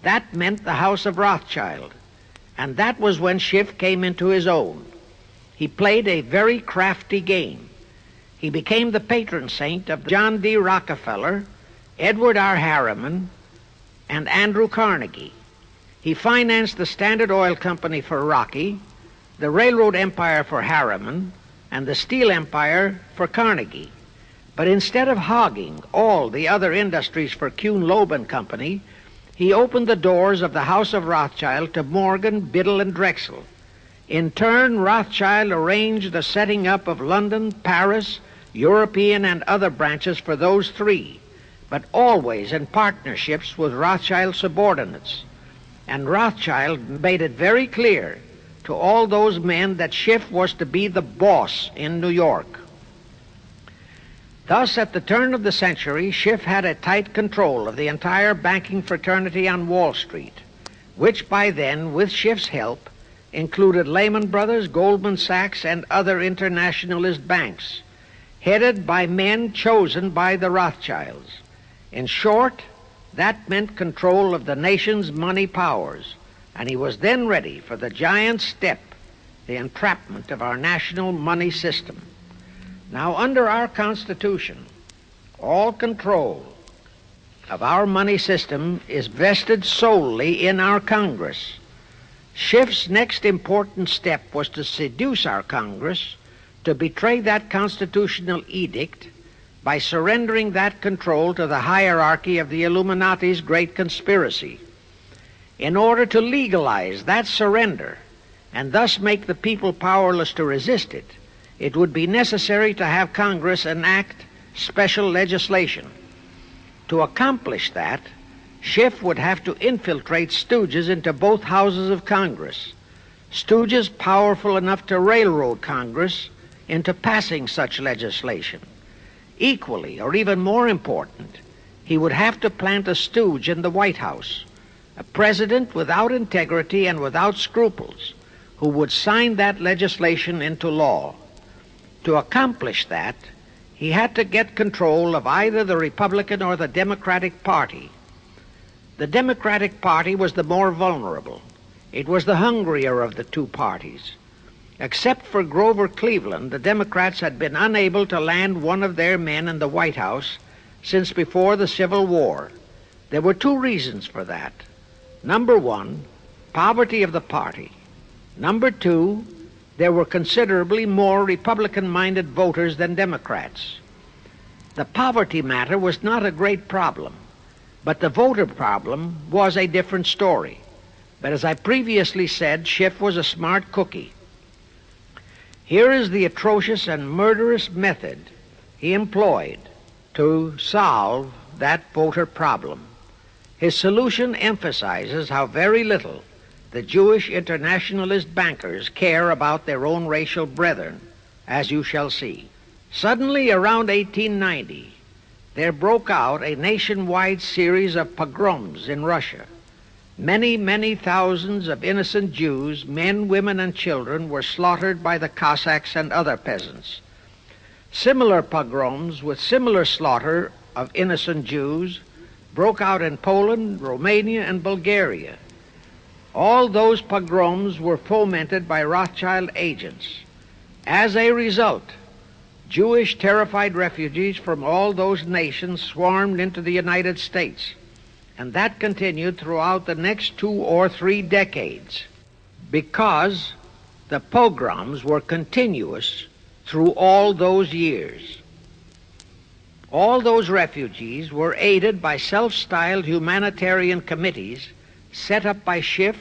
That meant the House of Rothschild, and that was when Schiff came into his own. He played a very crafty game. He became the patron saint of John D. Rockefeller, Edward R. Harriman, and Andrew Carnegie. He financed the Standard Oil Company for Rocky, the railroad empire for Harriman, and the steel empire for Carnegie. But instead of hogging all the other industries for Kuhn, Loeb and Company, he opened the doors of the House of Rothschild to Morgan, Biddle, and Drexel. In turn, Rothschild arranged the setting up of London, Paris, European, and other branches for those three, but always in partnerships with Rothschild subordinates. And Rothschild made it very clear to all those men that Schiff was to be the boss in New York. Thus, at the turn of the century, Schiff had a tight control of the entire banking fraternity on Wall Street, which by then, with Schiff's help, included Lehman Brothers, Goldman Sachs, and other internationalist banks, headed by men chosen by the Rothschilds. In short, that meant control of the nation's money powers, and he was then ready for the giant step, the entrapment of our national money system. Now, under our Constitution, all control of our money system is vested solely in our Congress. Schiff's next important step was to seduce our Congress to betray that constitutional edict by surrendering that control to the hierarchy of the Illuminati's great conspiracy. In order to legalize that surrender and thus make the people powerless to resist it, it would be necessary to have Congress enact special legislation. To accomplish that, Schiff would have to infiltrate stooges into both houses of Congress, stooges powerful enough to railroad Congress into passing such legislation. Equally, or even more important, he would have to plant a stooge in the White House, a president without integrity and without scruples, who would sign that legislation into law. To accomplish that, he had to get control of either the Republican or the Democratic Party. The Democratic Party was the more vulnerable. It was the hungrier of the two parties. Except for Grover Cleveland, the Democrats had been unable to land one of their men in the White House since before the Civil War. There were two reasons for that. Number one, poverty of the party. Number two, there were considerably more Republican-minded voters than Democrats. The poverty matter was not a great problem, but the voter problem was a different story. But as I previously said, Schiff was a smart cookie. Here is the atrocious and murderous method he employed to solve that voter problem. His solution emphasizes how very little the Jewish internationalist bankers care about their own racial brethren, as you shall see. Suddenly, around 1890, there broke out a nationwide series of pogroms in Russia. Many, many thousands of innocent Jews, men, women, and children, were slaughtered by the Cossacks and other peasants. Similar pogroms with similar slaughter of innocent Jews broke out in Poland, Romania, and Bulgaria. All those pogroms were fomented by Rothschild agents. As a result, Jewish terrified refugees from all those nations swarmed into the United States, and that continued throughout the next 2 or 3 decades because the pogroms were continuous through all those years. All those refugees were aided by self-styled humanitarian committees set up by Schiff,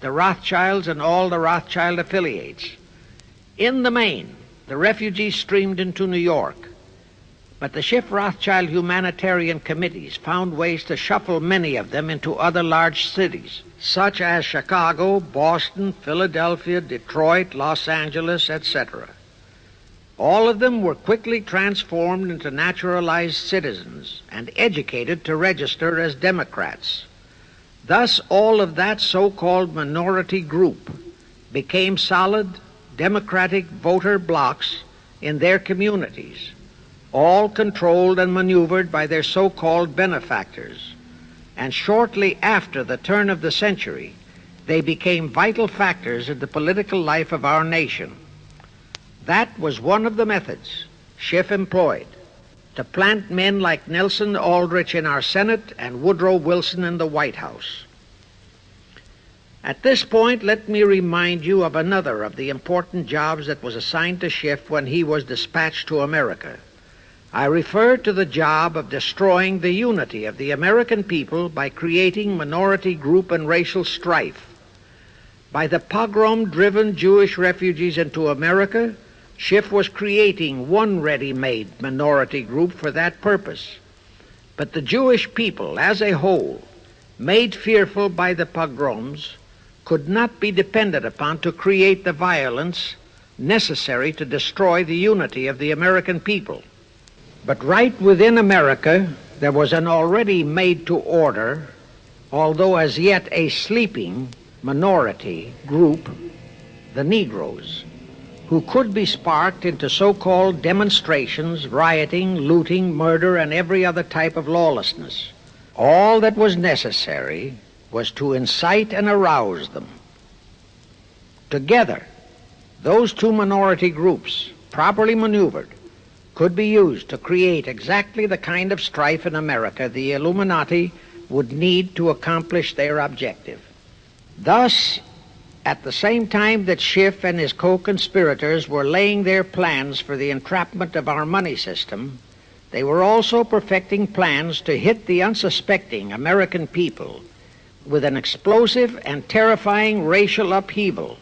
the Rothschilds, and all the Rothschild affiliates. In the main, the refugees streamed into New York, but the Schiff-Rothschild humanitarian committees found ways to shuffle many of them into other large cities, such as Chicago, Boston, Philadelphia, Detroit, Los Angeles, etc. All of them were quickly transformed into naturalized citizens and educated to register as Democrats. Thus, all of that so-called minority group became solid Democratic voter blocs in their communities, all controlled and maneuvered by their so-called benefactors. And shortly after the turn of the century, they became vital factors in the political life of our nation. That was one of the methods Schiff employed to plant men like Nelson Aldrich in our Senate and Woodrow Wilson in the White House. At this point, let me remind you of another of the important jobs that was assigned to Schiff when he was dispatched to America. I refer to the job of destroying the unity of the American people by creating minority group and racial strife. By the pogrom-driven Jewish refugees into America, Schiff was creating one ready-made minority group for that purpose. But the Jewish people as a whole, made fearful by the pogroms, could not be depended upon to create the violence necessary to destroy the unity of the American people. But right within America, there was an already made-to-order, although as yet a sleeping minority group, the Negroes, who could be sparked into so-called demonstrations, rioting, looting, murder, and every other type of lawlessness. All that was necessary was to incite and arouse them. Together, those two minority groups, properly maneuvered, could be used to create exactly the kind of strife in America the Illuminati would need to accomplish their objective. Thus, at the same time that Schiff and his co-conspirators were laying their plans for the entrapment of our money system, they were also perfecting plans to hit the unsuspecting American people with an explosive and terrifying racial upheaval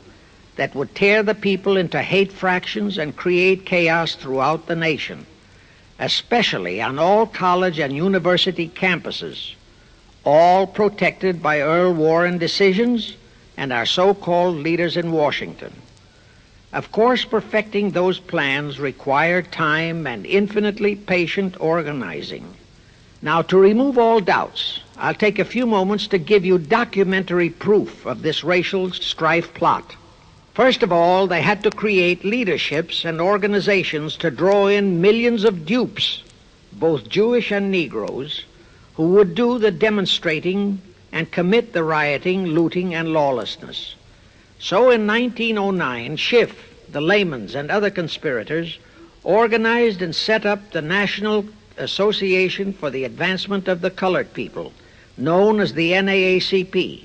that would tear the people into hate fractions and create chaos throughout the nation, especially on all college and university campuses. all protected by Earl Warren decisions and our so-called leaders in Washington. Of course, perfecting those plans required time and infinitely patient organizing. Now, to remove all doubts, I'll take a few moments to give you documentary proof of this racial strife plot. First of all, they had to create leaderships and organizations to draw in millions of dupes, both Jewish and Negroes, who would do the demonstrating and commit the rioting, looting, and lawlessness. So in 1909, Schiff, the Laymans, and other conspirators organized and set up the National Association for the Advancement of the Colored People, known as the NAACP.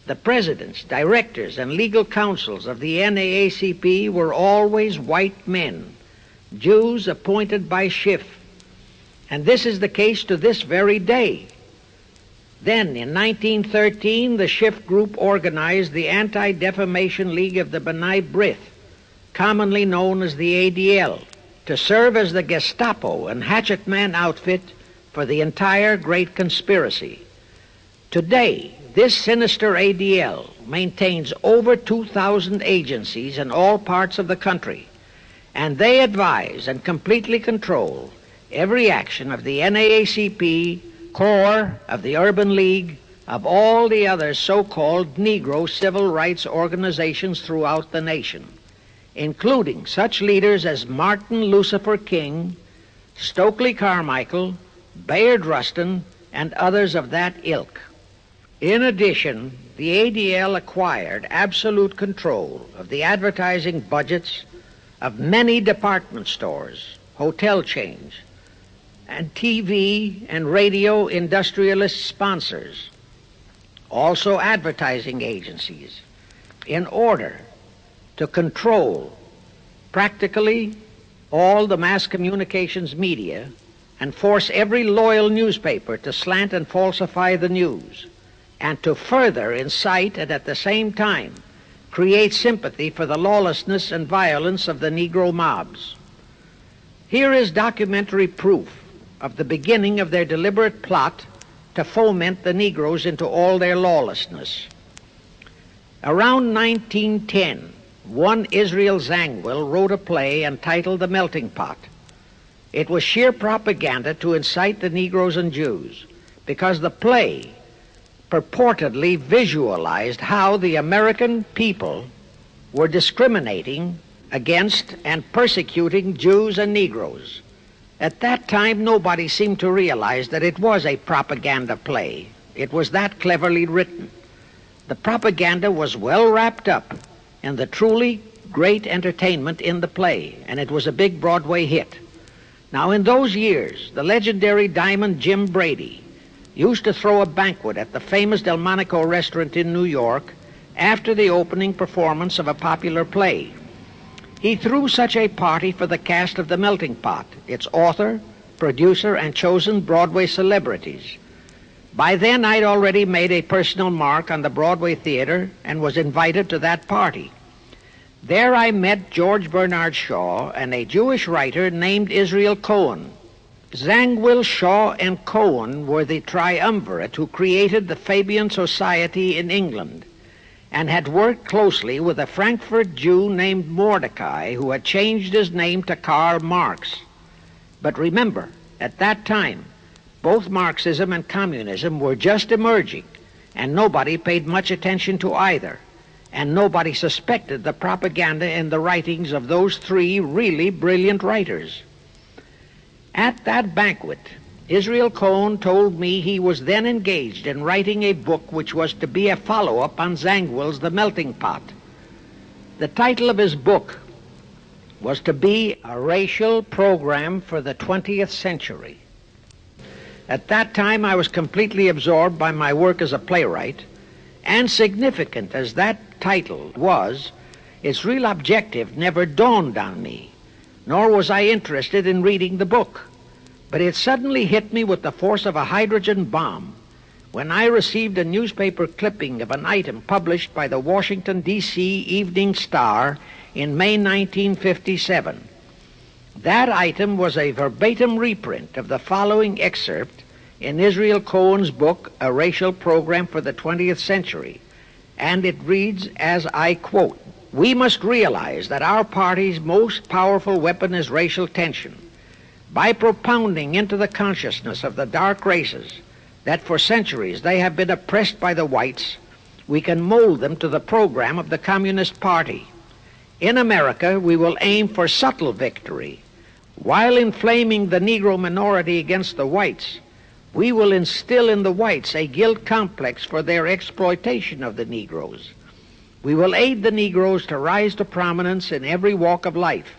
The presidents, directors, and legal counsels of the NAACP were always white men, Jews appointed by Schiff. And this is the case to this very day. Then, in 1913, the Schiff Group organized the Anti-Defamation League of the B'nai B'rith, commonly known as the ADL, to serve as the Gestapo and hatchet man outfit for the entire great conspiracy. Today, this sinister ADL maintains over 2,000 agencies in all parts of the country, and they advise and completely control every action of the NAACP, CORE, of the Urban League, of all the other so-called Negro civil rights organizations throughout the nation, including such leaders as Martin Lucifer King, Stokely Carmichael, Bayard Rustin, and others of that ilk. In addition, the ADL acquired absolute control of the advertising budgets of many department stores, hotel chains, and TV and radio industrialist sponsors, also advertising agencies, in order to control practically all the mass communications media and force every loyal newspaper to slant and falsify the news, and to further incite and at the same time create sympathy for the lawlessness and violence of the Negro mobs. Here is documentary proof of the beginning of their deliberate plot to foment the Negroes into all their lawlessness. Around 1910, one Israel Zangwill wrote a play entitled The Melting Pot. It was sheer propaganda to incite the Negroes and Jews, because the play purportedly visualized how the American people were discriminating against and persecuting Jews and Negroes. At that time, nobody seemed to realize that it was a propaganda play. It was that cleverly written. The propaganda was well wrapped up in the truly great entertainment in the play, and it was a big Broadway hit. Now, in those years, the legendary Diamond Jim Brady used to throw a banquet at the famous Delmonico restaurant in New York after the opening performance of a popular play. He threw such a party for the cast of The Melting Pot, its author, producer, and chosen Broadway celebrities. By then, I'd already made a personal mark on the Broadway theater and was invited to that party. There I met George Bernard Shaw and a Jewish writer named Israel Cohen. Zangwill, Shaw, and Cohen were the triumvirate who created the Fabian Society in England and had worked closely with a Frankfurt Jew named Mordecai, who had changed his name to Karl Marx. But remember, at that time, both Marxism and communism were just emerging, and nobody paid much attention to either, and nobody suspected the propaganda in the writings of those three really brilliant writers. At that banquet, Israel Cohen told me he was then engaged in writing a book which was to be a follow-up on Zangwill's The Melting Pot. The title of his book was to be A Racial Program for the 20th Century. At that time, I was completely absorbed by my work as a playwright, and significant as that title was, its real objective never dawned on me, nor was I interested in reading the book. But it suddenly hit me with the force of a hydrogen bomb when I received a newspaper clipping of an item published by the Washington, D.C. Evening Star in May 1957. That item was a verbatim reprint of the following excerpt in Israel Cohen's book, A Racial Program for the 20th Century, and it reads, as I quote, "We must realize that our party's most powerful weapon is racial tension. By propounding into the consciousness of the dark races that for centuries they have been oppressed by the whites, we can mold them to the program of the Communist Party. In America, we will aim for subtle victory. While inflaming the Negro minority against the whites, we will instill in the whites a guilt complex for their exploitation of the Negroes. We will aid the Negroes to rise to prominence in every walk of life,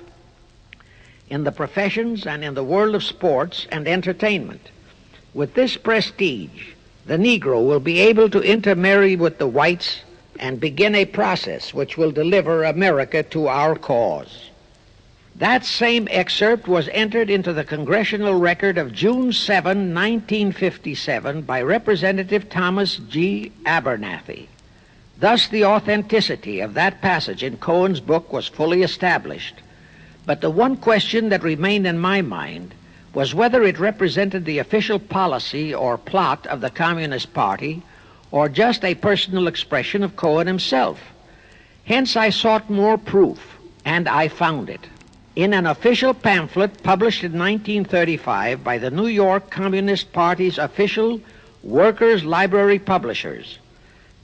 in the professions and in the world of sports and entertainment. With this prestige, the Negro will be able to intermarry with the whites and begin a process which will deliver America to our cause." That same excerpt was entered into the Congressional Record of June 7, 1957 by Representative Thomas G. Abernathy. Thus the authenticity of that passage in Cohen's book was fully established. But the one question that remained in my mind was whether it represented the official policy or plot of the Communist Party or just a personal expression of Cohen himself. Hence I sought more proof, and I found it. In an official pamphlet published in 1935 by the New York Communist Party's official Workers' Library Publishers.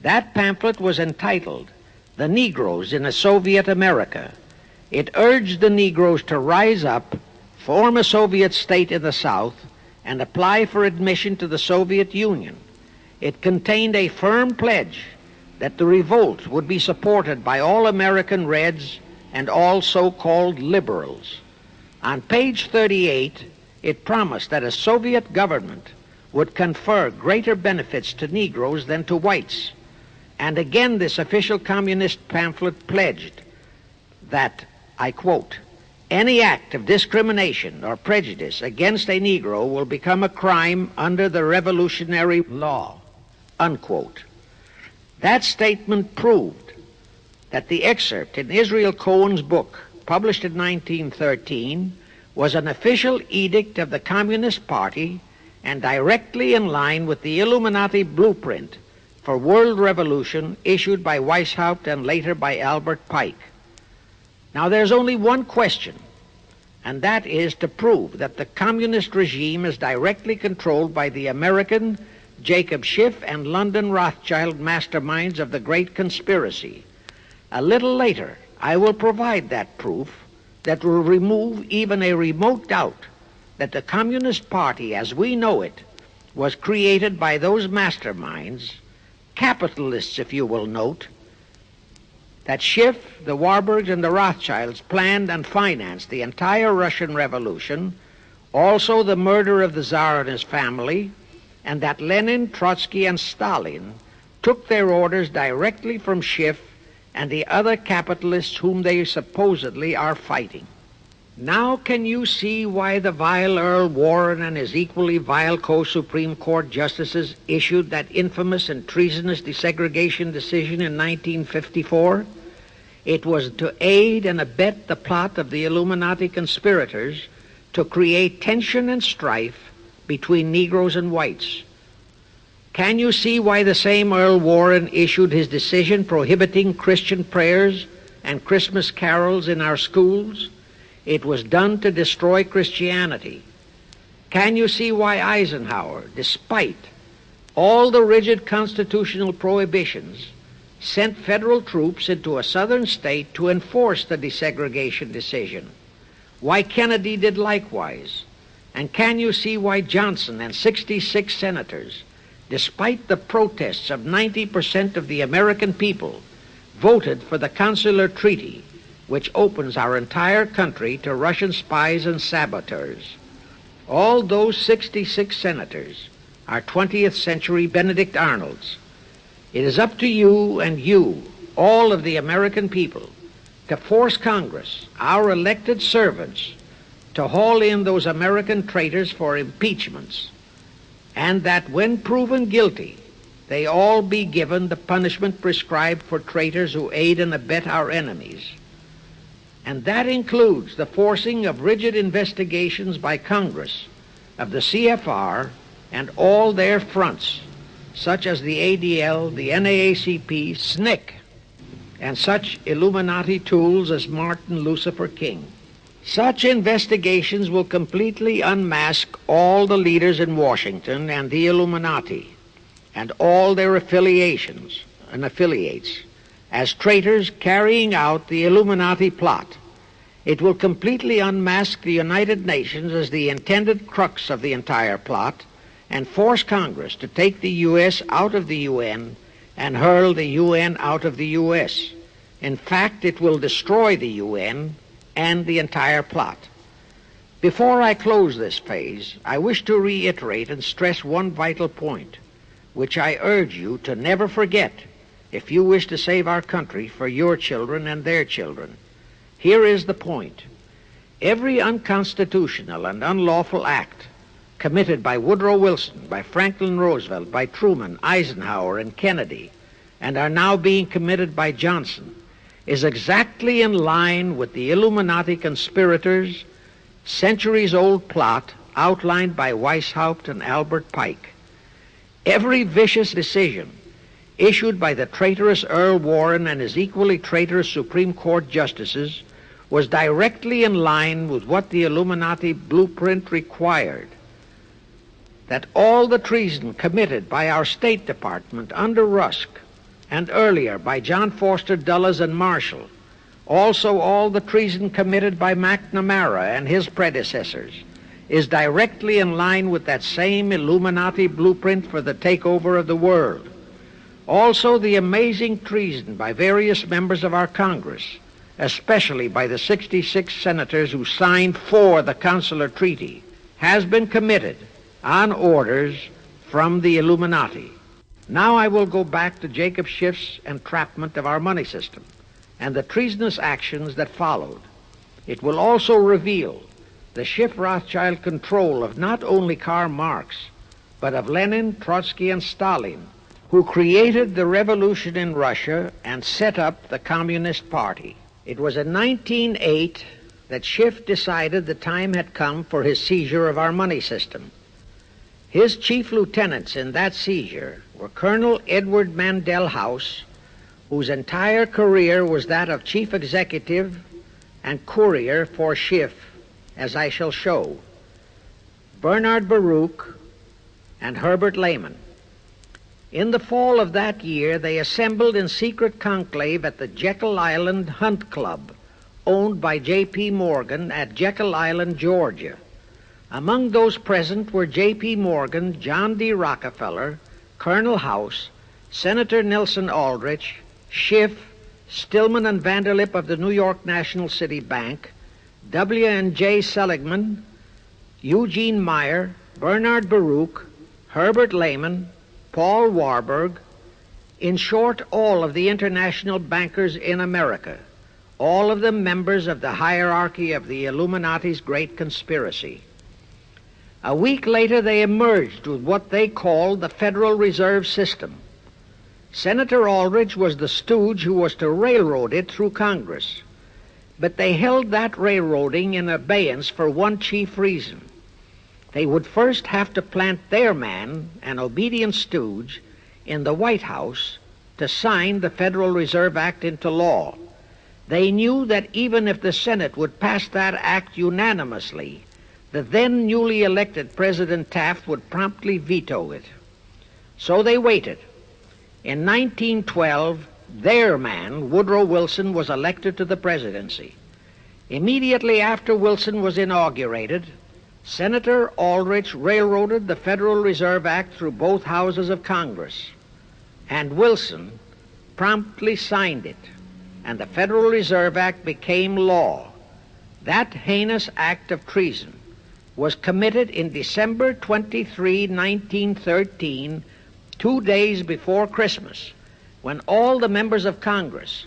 That pamphlet was entitled "The Negroes in a Soviet America." It urged the Negroes to rise up, form a Soviet state in the South, and apply for admission to the Soviet Union. It contained a firm pledge that the revolt would be supported by all American Reds and all so-called liberals. On page 38, it promised that a Soviet government would confer greater benefits to Negroes than to whites. And again this official communist pamphlet pledged that, I quote, "Any act of discrimination or prejudice against a Negro will become a crime under the revolutionary law," unquote. That statement proved that the excerpt in Israel Cohen's book, published in 1913, was an official edict of the Communist Party and directly in line with the Illuminati blueprint for world revolution issued by Weishaupt and later by Albert Pike. Now there's only one question, and that is to prove that the communist regime is directly controlled by the American Jacob Schiff and London Rothschild masterminds of the Great Conspiracy. A little later, I will provide that proof that will remove even a remote doubt that the Communist Party, as we know it, was created by those masterminds, capitalists, if you will note, that Schiff, the Warburgs, and the Rothschilds planned and financed the entire Russian Revolution, also the murder of the Tsar and his family, and that Lenin, Trotsky, and Stalin took their orders directly from Schiff and the other capitalists whom they supposedly are fighting. Now can you see why the vile Earl Warren and his equally vile co-Supreme Court justices issued that infamous and treasonous desegregation decision in 1954? It was to aid and abet the plot of the Illuminati conspirators to create tension and strife between Negroes and whites. Can you see why the same Earl Warren issued his decision prohibiting Christian prayers and Christmas carols in our schools? It was done to destroy Christianity. Can you see why Eisenhower, despite all the rigid constitutional prohibitions, sent federal troops into a southern state to enforce the desegregation decision? Why Kennedy did likewise? And can you see why Johnson and 66 senators, despite the protests of 90% of the American people, voted for the Consular Treaty, which opens our entire country to Russian spies and saboteurs? All those 66 senators are 20th century Benedict Arnolds. It is up to you and you, all of the American people, to force Congress, our elected servants, to haul in those American traitors for impeachments, and that when proven guilty, they all be given the punishment prescribed for traitors who aid and abet our enemies. And that includes the forcing of rigid investigations by Congress of the CFR and all their fronts, such as the ADL, the NAACP, SNCC, and such Illuminati tools as Martin Lucifer King. Such investigations will completely unmask all the leaders in Washington and the Illuminati and all their affiliations and affiliates as traitors carrying out the Illuminati plot. It will completely unmask the United Nations as the intended crux of the entire plot and force Congress to take the U.S. out of the UN and hurl the UN out of the U.S. In fact, it will destroy the UN and the entire plot. Before I close this phase, I wish to reiterate and stress one vital point, which I urge you to never forget if you wish to save our country for your children and their children. Here is the point. Every unconstitutional and unlawful act committed by Woodrow Wilson, by Franklin Roosevelt, by Truman, Eisenhower, and Kennedy, and are now being committed by Johnson, is exactly in line with the Illuminati conspirators' centuries-old plot outlined by Weishaupt and Albert Pike. Every vicious decision issued by the traitorous Earl Warren and his equally traitorous Supreme Court justices was directly in line with what the Illuminati blueprint required. That all the treason committed by our State Department under Rusk, and earlier by John Foster Dulles and Marshall, also all the treason committed by McNamara and his predecessors, is directly in line with that same Illuminati blueprint for the takeover of the world. Also the amazing treason by various members of our Congress, especially by the 66 senators who signed for the Consular Treaty, has been committed on orders from the Illuminati. Now I will go back to Jacob Schiff's entrapment of our money system and the treasonous actions that followed. It will also reveal the Schiff-Rothschild control of not only Karl Marx, but of Lenin, Trotsky, and Stalin, who created the revolution in Russia and set up the Communist Party. It was in 1908 that Schiff decided the time had come for his seizure of our money system. His chief lieutenants in that seizure were Colonel Edward Mandell House, whose entire career was that of chief executive and courier for Schiff, as I shall show, Bernard Baruch, and Herbert Lehman. In the fall of that year, they assembled in secret conclave at the Jekyll Island Hunt Club, owned by J.P. Morgan at Jekyll Island, Georgia. Among those present were J.P. Morgan, John D. Rockefeller, Colonel House, Senator Nelson Aldrich, Schiff, Stillman and Vanderlip of the New York National City Bank, W. and J. Seligman, Eugene Meyer, Bernard Baruch, Herbert Lehman, Paul Warburg, in short, all of the international bankers in America, all of them members of the hierarchy of the Illuminati's great conspiracy. A week later, they emerged with what they called the Federal Reserve System. Senator Aldrich was the stooge who was to railroad it through Congress. But they held that railroading in abeyance for one chief reason. They would first have to plant their man, an obedient stooge, in the White House to sign the Federal Reserve Act into law. They knew that even if the Senate would pass that act unanimously, the then newly elected President Taft would promptly veto it. So they waited. In 1912, their man, Woodrow Wilson, was elected to the presidency. Immediately after Wilson was inaugurated, Senator Aldrich railroaded the Federal Reserve Act through both houses of Congress, and Wilson promptly signed it, and the Federal Reserve Act became law. That heinous act of treason was committed in December 23, 1913, 2 days before Christmas, when all the members of Congress,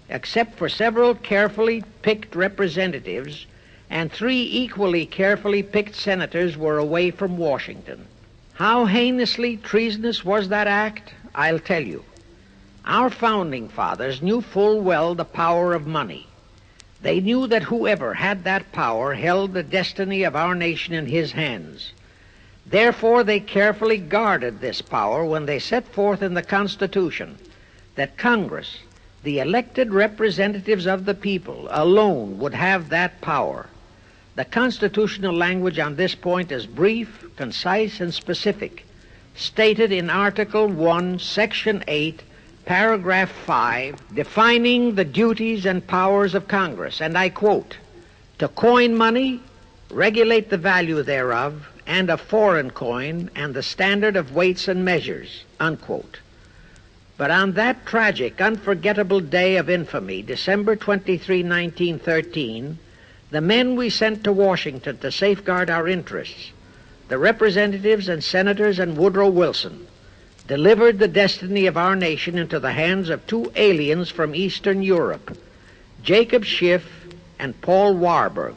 except for several carefully picked representatives and 3 equally carefully picked senators, were away from Washington. How heinously treasonous was that act? I'll tell you. Our founding fathers knew full well the power of money. They knew that whoever had that power held the destiny of our nation in his hands. Therefore, they carefully guarded this power when they set forth in the Constitution that Congress, the elected representatives of the people, alone would have that power. The constitutional language on this point is brief, concise, and specific, stated in Article 1, Section 8, Paragraph 5, defining the duties and powers of Congress, and I quote, "To coin money, regulate the value thereof, and of foreign coin, and the standard of weights and measures," unquote. But on that tragic, unforgettable day of infamy, December 23, 1913, the men we sent to Washington to safeguard our interests, the representatives and senators and Woodrow Wilson, delivered the destiny of our nation into the hands of two aliens from Eastern Europe, Jacob Schiff and Paul Warburg.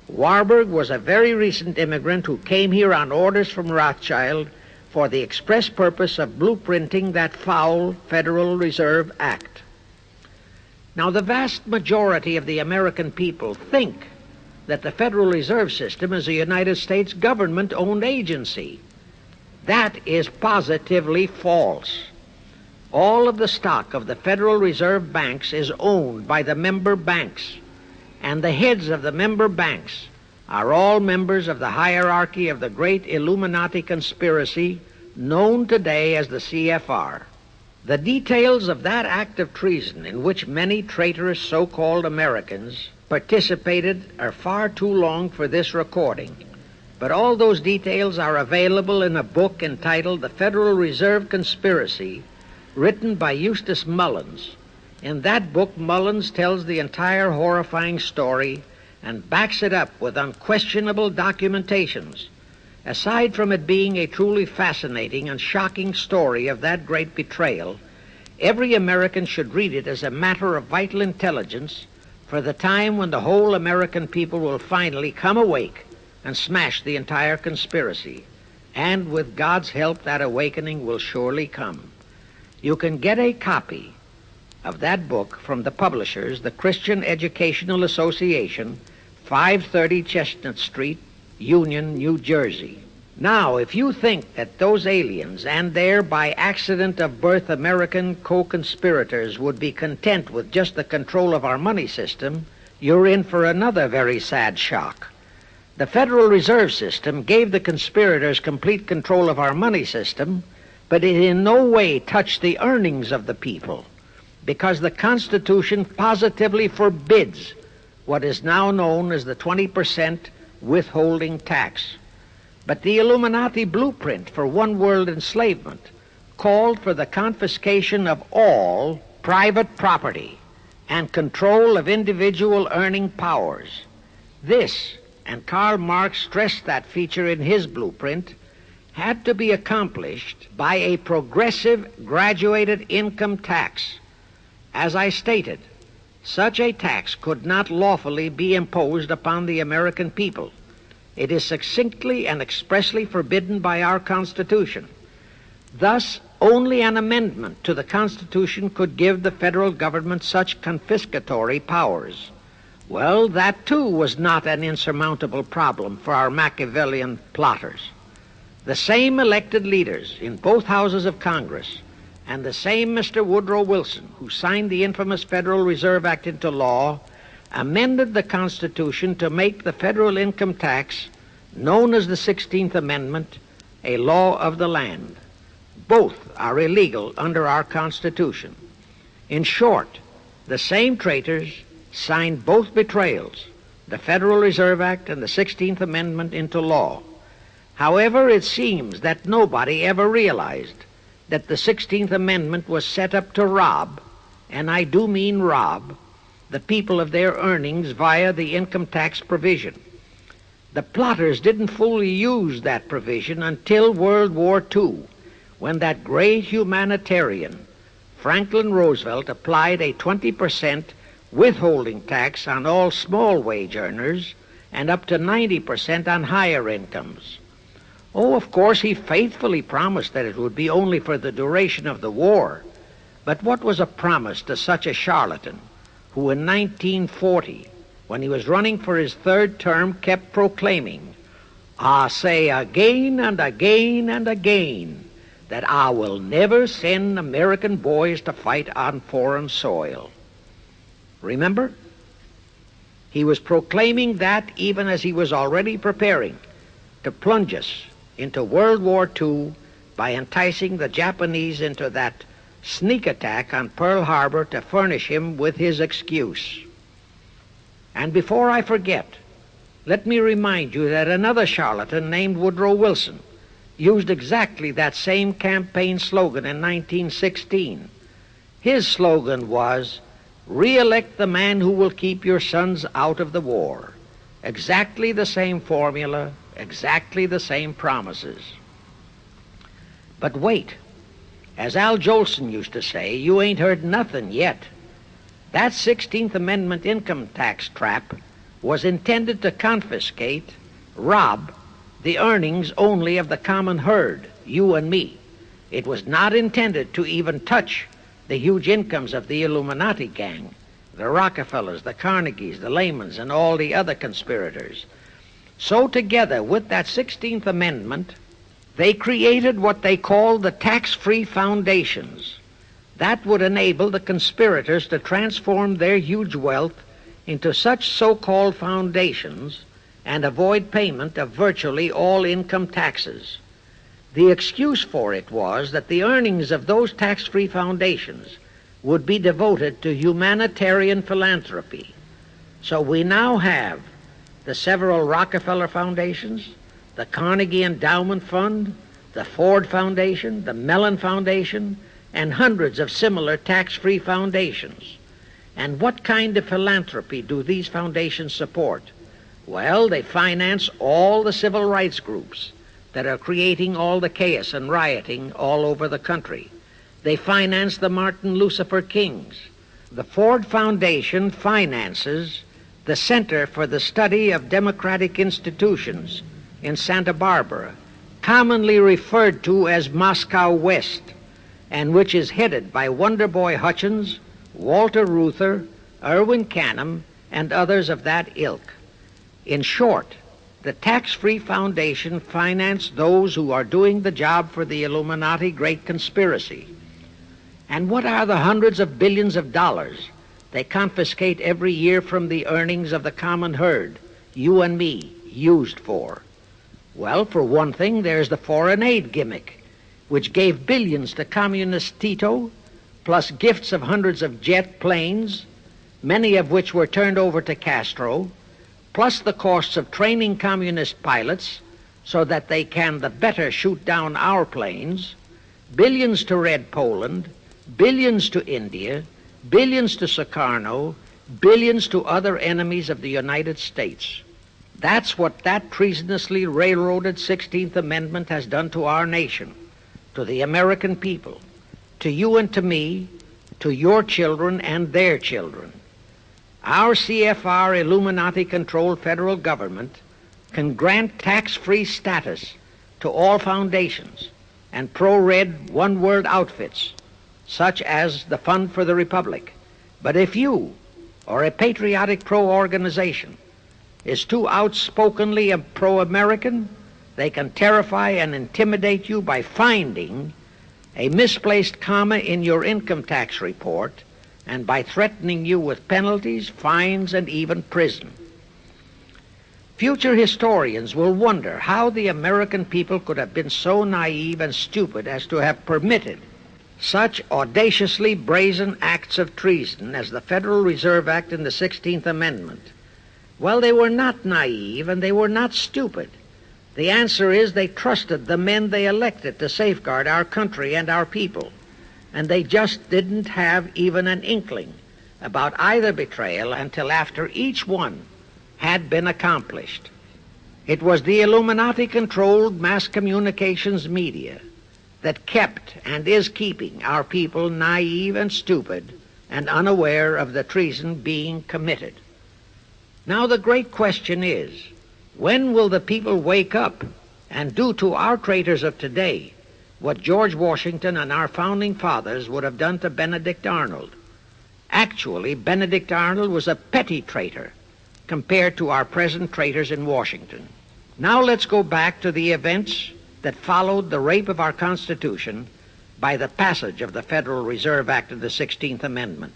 Warburg was a very recent immigrant who came here on orders from Rothschild for the express purpose of blueprinting that foul Federal Reserve Act. Now, the vast majority of the American people think that the Federal Reserve System is a United States government-owned agency. That is positively false. All of the stock of the Federal Reserve banks is owned by the member banks, and the heads of the member banks are all members of the hierarchy of the great Illuminati conspiracy known today as the CFR. The details of that act of treason in which many traitorous so-called Americans participated are far too long for this recording, but all those details are available in a book entitled The Federal Reserve Conspiracy, written by Eustace Mullins. In that book, Mullins tells the entire horrifying story and backs it up with unquestionable documentations. Aside from it being a truly fascinating and shocking story of that great betrayal, every American should read it as a matter of vital intelligence for the time when the whole American people will finally come awake and smash the entire conspiracy. And with God's help, that awakening will surely come. You can get a copy of that book from the publishers, the Christian Educational Association, 530 Chestnut Street, Union, New Jersey. Now, if you think that those aliens and their by accident of birth American co-conspirators would be content with just the control of our money system, you're in for another very sad shock. The Federal Reserve System gave the conspirators complete control of our money system, but it in no way touched the earnings of the people, because the Constitution positively forbids what is now known as the 20% withholding tax. But the Illuminati blueprint for one-world enslavement called for the confiscation of all private property and control of individual earning powers. This, and Karl Marx stressed that feature in his blueprint, had to be accomplished by a progressive graduated income tax. As I stated, such a tax could not lawfully be imposed upon the American people. It is succinctly and expressly forbidden by our Constitution. Thus, only an amendment to the Constitution could give the federal government such confiscatory powers. Well, that too was not an insurmountable problem for our Machiavellian plotters. The same elected leaders in both houses of Congress and the same Mr. Woodrow Wilson, who signed the infamous Federal Reserve Act into law, amended the Constitution to make the federal income tax, known as the 16th Amendment, a law of the land. Both are illegal under our Constitution. In short, the same traitors signed both betrayals, the Federal Reserve Act and the 16th Amendment, into law. However, it seems that nobody ever realized that the 16th Amendment was set up to rob, and I do mean rob, the people of their earnings via the income tax provision. The plotters didn't fully use that provision until World War II, when that great humanitarian, Franklin Roosevelt, applied a 20% withholding tax on all small wage earners and up to 90% on higher incomes. Oh, of course, he faithfully promised that it would be only for the duration of the war. But what was a promise to such a charlatan who in 1940, when he was running for his third term, kept proclaiming, I say again and again and again that I will never send American boys to fight on foreign soil. Remember? He was proclaiming that even as he was already preparing to plunge us into World War II by enticing the Japanese into that sneak attack on Pearl Harbor to furnish him with his excuse. And before I forget, let me remind you that another charlatan named Woodrow Wilson used exactly that same campaign slogan in 1916. His slogan was, "Re-elect the man who will keep your sons out of the war." Exactly the same formula, exactly the same promises. But wait, as Al Jolson used to say, you ain't heard nothing yet. That 16th Amendment income tax trap was intended to confiscate, rob, the earnings only of the common herd, you and me. It was not intended to even touch the huge incomes of the Illuminati gang, the Rockefellers, the Carnegies, the Lehmans, and all the other conspirators. So together with that 16th Amendment, they created what they called the tax-free foundations. That would enable the conspirators to transform their huge wealth into such so-called foundations and avoid payment of virtually all income taxes. The excuse for it was that the earnings of those tax-free foundations would be devoted to humanitarian philanthropy. So we now have the several Rockefeller foundations, the Carnegie Endowment Fund, the Ford Foundation, the Mellon Foundation, and hundreds of similar tax-free foundations. And what kind of philanthropy do these foundations support? Well, they finance all the civil rights groups that are creating all the chaos and rioting all over the country. They finance the Martin Lucifer Kings. The Ford Foundation finances the Center for the Study of Democratic Institutions in Santa Barbara, commonly referred to as Moscow West, and which is headed by Wonderboy Hutchins, Walter Reuther, Irwin Canham, and others of that ilk. In short, the tax-free foundation financed those who are doing the job for the Illuminati Great Conspiracy. And what are the hundreds of billions of dollars they confiscate every year from the earnings of the common herd, you and me, used for? Well, for one thing, there's the foreign aid gimmick, which gave billions to communist Tito, plus gifts of hundreds of jet planes, many of which were turned over to Castro, plus the costs of training communist pilots so that they can the better shoot down our planes, billions to Red Poland, billions to India, billions to Sukarno, billions to other enemies of the United States. That's what that treasonously railroaded 16th Amendment has done to our nation, to the American people, to you and to me, to your children and their children. Our CFR Illuminati-controlled federal government can grant tax-free status to all foundations and pro-red one-world outfits, such as the Fund for the Republic. But if you, or a patriotic pro-organization, is too outspokenly pro-American, they can terrify and intimidate you by finding a misplaced comma in your income tax report and by threatening you with penalties, fines, and even prison. Future historians will wonder how the American people could have been so naive and stupid as to have permitted such audaciously brazen acts of treason as the Federal Reserve Act and the 16th Amendment. Well, they were not naive and they were not stupid. The answer is they trusted the men they elected to safeguard our country and our people, and they just didn't have even an inkling about either betrayal until after each one had been accomplished. It was the Illuminati-controlled mass communications media that kept and is keeping our people naive and stupid and unaware of the treason being committed. Now the great question is, when will the people wake up and do to our traitors of today what George Washington and our founding fathers would have done to Benedict Arnold? Actually, Benedict Arnold was a petty traitor compared to our present traitors in Washington. Now let's go back to the events that followed the rape of our Constitution by the passage of the Federal Reserve Act of the 16th Amendment.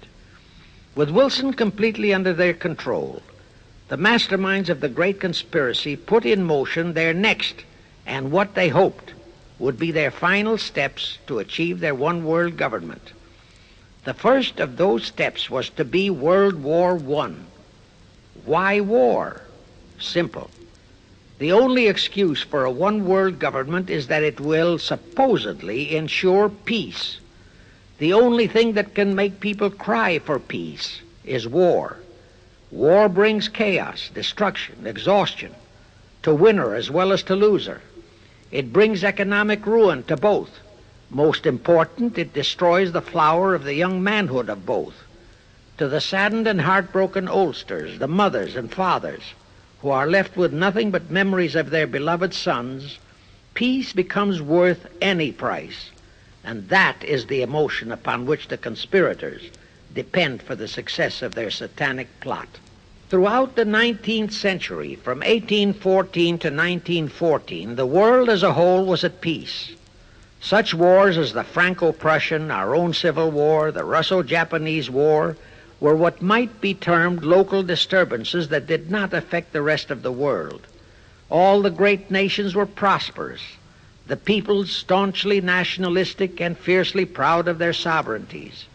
With Wilson completely under their control, the masterminds of the great conspiracy put in motion their next and what they hoped would be their final steps to achieve their one world government. The first of those steps was to be World War I. Why war? Simple. The only excuse for a one world government is that it will supposedly ensure peace. The only thing that can make people cry for peace is war. War brings chaos, destruction, exhaustion, to winner as well as to loser. It brings economic ruin to both. Most important, it destroys the flower of the young manhood of both. To the saddened and heartbroken oldsters, the mothers and fathers, who are left with nothing but memories of their beloved sons, peace becomes worth any price. And that is the emotion upon which the conspirators depend for the success of their satanic plot. Throughout the 19th century, from 1814 to 1914, the world as a whole was at peace. Such wars as the Franco-Prussian, our own Civil War, the Russo-Japanese War, were what might be termed local disturbances that did not affect the rest of the world. All the great nations were prosperous, the peoples staunchly nationalistic and fiercely proud of their sovereignties.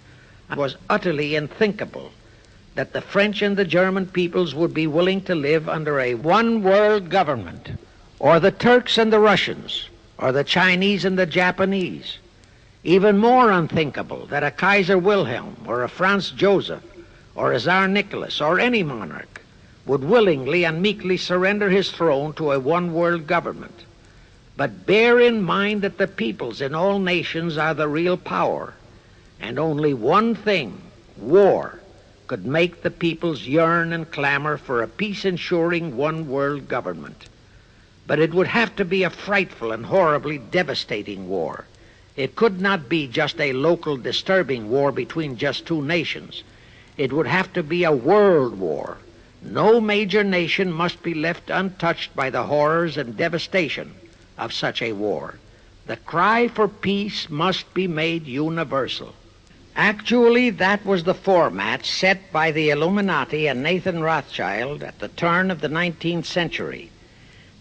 It was utterly unthinkable that the French and the German peoples would be willing to live under a one-world government, or the Turks and the Russians, or the Chinese and the Japanese. Even more unthinkable that a Kaiser Wilhelm or a Franz Joseph or a Tsar Nicholas or any monarch would willingly and meekly surrender his throne to a one-world government. But bear in mind that the peoples in all nations are the real power, and only one thing, war, could make the peoples yearn and clamor for a peace-ensuring one-world government. But it would have to be a frightful and horribly devastating war. It could not be just a local disturbing war between just two nations. It would have to be a world war. No major nation must be left untouched by the horrors and devastation of such a war. The cry for peace must be made universal. Actually, that was the format set by the Illuminati and Nathan Rothschild at the turn of the 19th century.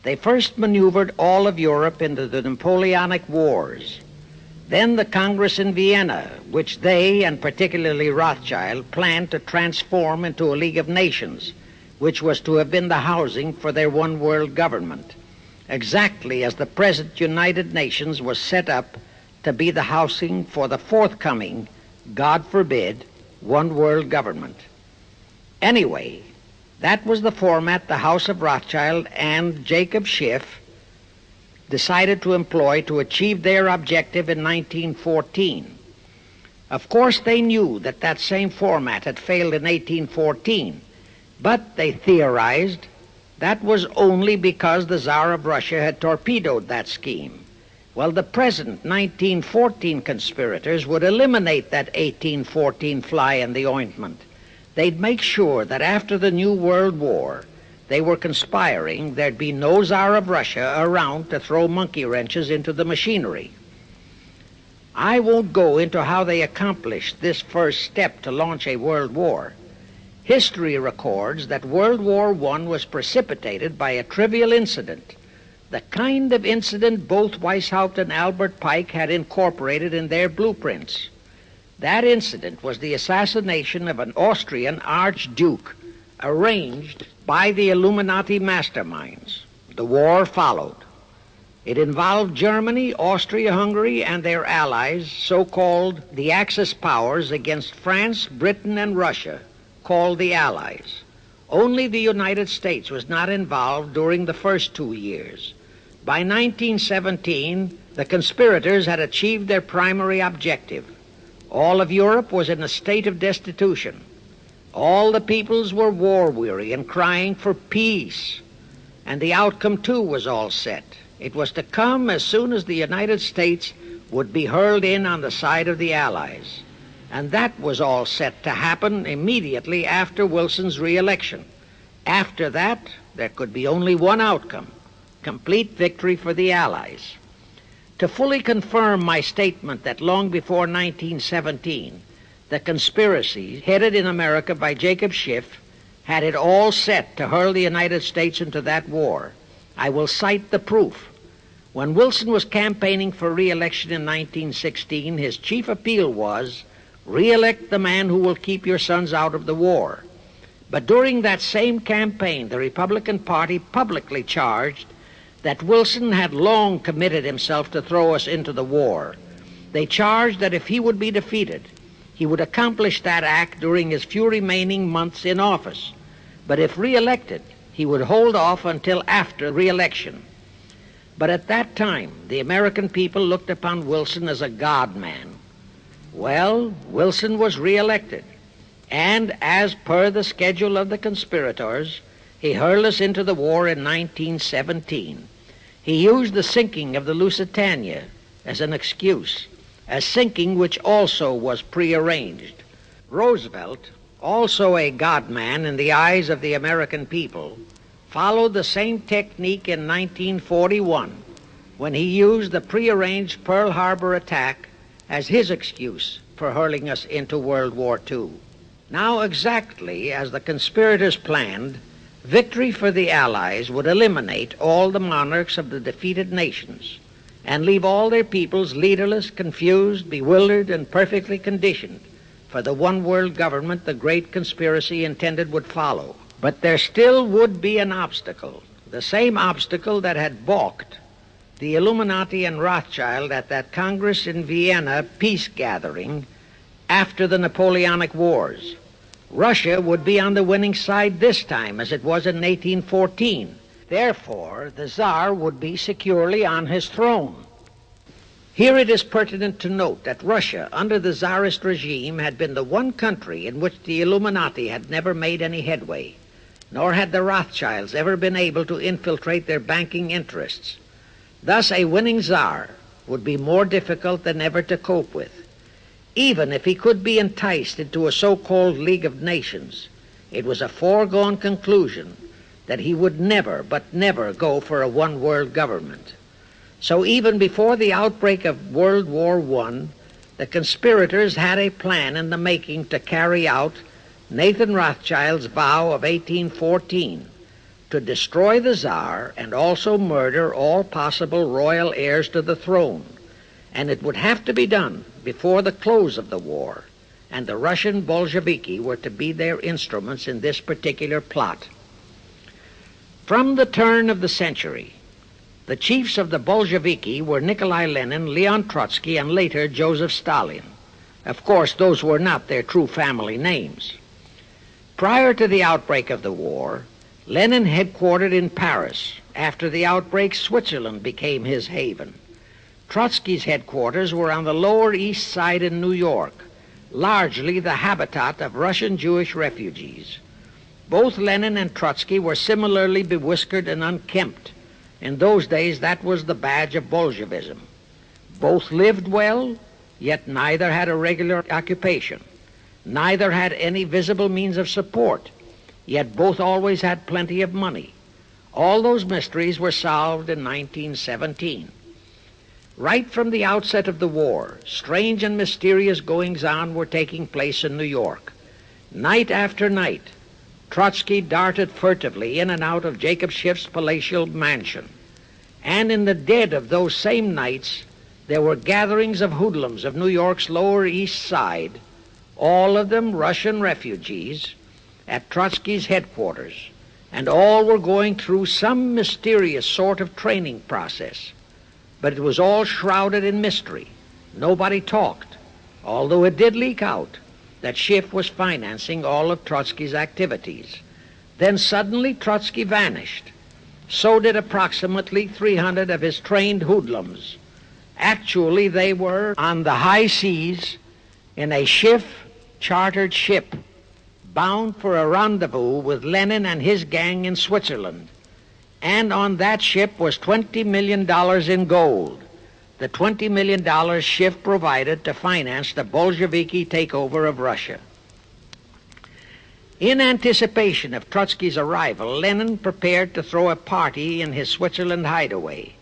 They first maneuvered all of Europe into the Napoleonic Wars. Then the Congress in Vienna, which they, and particularly Rothschild, planned to transform into a League of Nations, which was to have been the housing for their one-world government, exactly as the present United Nations was set up to be the housing for the forthcoming, God forbid, one-world government. Anyway, that was the format the House of Rothschild and Jacob Schiff decided to employ to achieve their objective in 1914. Of course, they knew that that same format had failed in 1814, but they theorized that was only because the Tsar of Russia had torpedoed that scheme. Well, the present 1914 conspirators would eliminate that 1814 fly in the ointment. They'd make sure that after the New World War, they were conspiring there'd be no Tsar of Russia around to throw monkey wrenches into the machinery. I won't go into how they accomplished this first step to launch a world war. History records that World War I was precipitated by a trivial incident, the kind of incident both Weishaupt and Albert Pike had incorporated in their blueprints. That incident was the assassination of an Austrian archduke, arranged by the Illuminati masterminds. The war followed. It involved Germany, Austria-Hungary, and their allies, so-called the Axis powers, against France, Britain, and Russia, called the Allies. Only the United States was not involved during the first 2 years. By 1917, the conspirators had achieved their primary objective. All of Europe was in a state of destitution. All the peoples were war-weary and crying for peace. And the outcome, too, was all set. It was to come as soon as the United States would be hurled in on the side of the Allies. And that was all set to happen immediately after Wilson's re-election. After that, there could be only one outcome: complete victory for the Allies. To fully confirm my statement that long before 1917, the conspiracy, headed in America by Jacob Schiff, had it all set to hurl the United States into that war, I will cite the proof. When Wilson was campaigning for re-election in 1916, his chief appeal was, "Re-elect the man who will keep your sons out of the war." But during that same campaign, the Republican Party publicly charged that Wilson had long committed himself to throw us into the war. They charged that if he would be defeated, he would accomplish that act during his few remaining months in office. But if re-elected, he would hold off until after re-election. But at that time, the American people looked upon Wilson as a God-man. Well, Wilson was re-elected, and as per the schedule of the conspirators, he hurled us into the war in 1917. He used the sinking of the Lusitania as an excuse, a sinking which also was prearranged. Roosevelt, also a God-man in the eyes of the American people, followed the same technique in 1941 when he used the prearranged Pearl Harbor attack as his excuse for hurling us into World War II. Now, exactly as the conspirators planned, victory for the Allies would eliminate all the monarchs of the defeated nations and leave all their peoples leaderless, confused, bewildered, and perfectly conditioned for the one-world government the great conspiracy intended would follow. But there still would be an obstacle, the same obstacle that had balked the Illuminati and Rothschild at that Congress in Vienna peace gathering after the Napoleonic Wars. Russia would be on the winning side this time, as it was in 1814. Therefore, the Tsar would be securely on his throne. Here it is pertinent to note that Russia, under the Tsarist regime, had been the one country in which the Illuminati had never made any headway, nor had the Rothschilds ever been able to infiltrate their banking interests. Thus, a winning Tsar would be more difficult than ever to cope with. Even if he could be enticed into a so-called League of Nations, it was a foregone conclusion that he would never, but never go for a one-world government. So even before the outbreak of World War I, the conspirators had a plan in the making to carry out Nathan Rothschild's vow of 1814, to destroy the Tsar and also murder all possible royal heirs to the throne. And it would have to be done before the close of the war, and the Russian Bolsheviki were to be their instruments in this particular plot. From the turn of the century, the chiefs of the Bolsheviki were Nikolai Lenin, Leon Trotsky, and later Joseph Stalin. Of course, those were not their true family names. Prior to the outbreak of the war, Lenin headquartered in Paris. After the outbreak, Switzerland became his haven. Trotsky's headquarters were on the Lower East Side in New York, largely the habitat of Russian Jewish refugees. Both Lenin and Trotsky were similarly bewhiskered and unkempt. In those days, that was the badge of Bolshevism. Both lived well, yet neither had a regular occupation. Neither had any visible means of support, yet both always had plenty of money. All those mysteries were solved in 1917. Right from the outset of the war, strange and mysterious goings-on were taking place in New York. Night after night, Trotsky darted furtively in and out of Jacob Schiff's palatial mansion. And in the dead of those same nights, there were gatherings of hoodlums of New York's Lower East Side, all of them Russian refugees, at Trotsky's headquarters, and all were going through some mysterious sort of training process. But it was all shrouded in mystery. Nobody talked, although it did leak out that Schiff was financing all of Trotsky's activities. Then suddenly Trotsky vanished. So did approximately 300 of his trained hoodlums. Actually, they were on the high seas in a Schiff-chartered ship bound for a rendezvous with Lenin and his gang in Switzerland. And on that ship was $20 million in gold, the $20 million Schiff provided to finance the Bolsheviki takeover of Russia. In anticipation of Trotsky's arrival, Lenin prepared to throw a party in his Switzerland hideaway.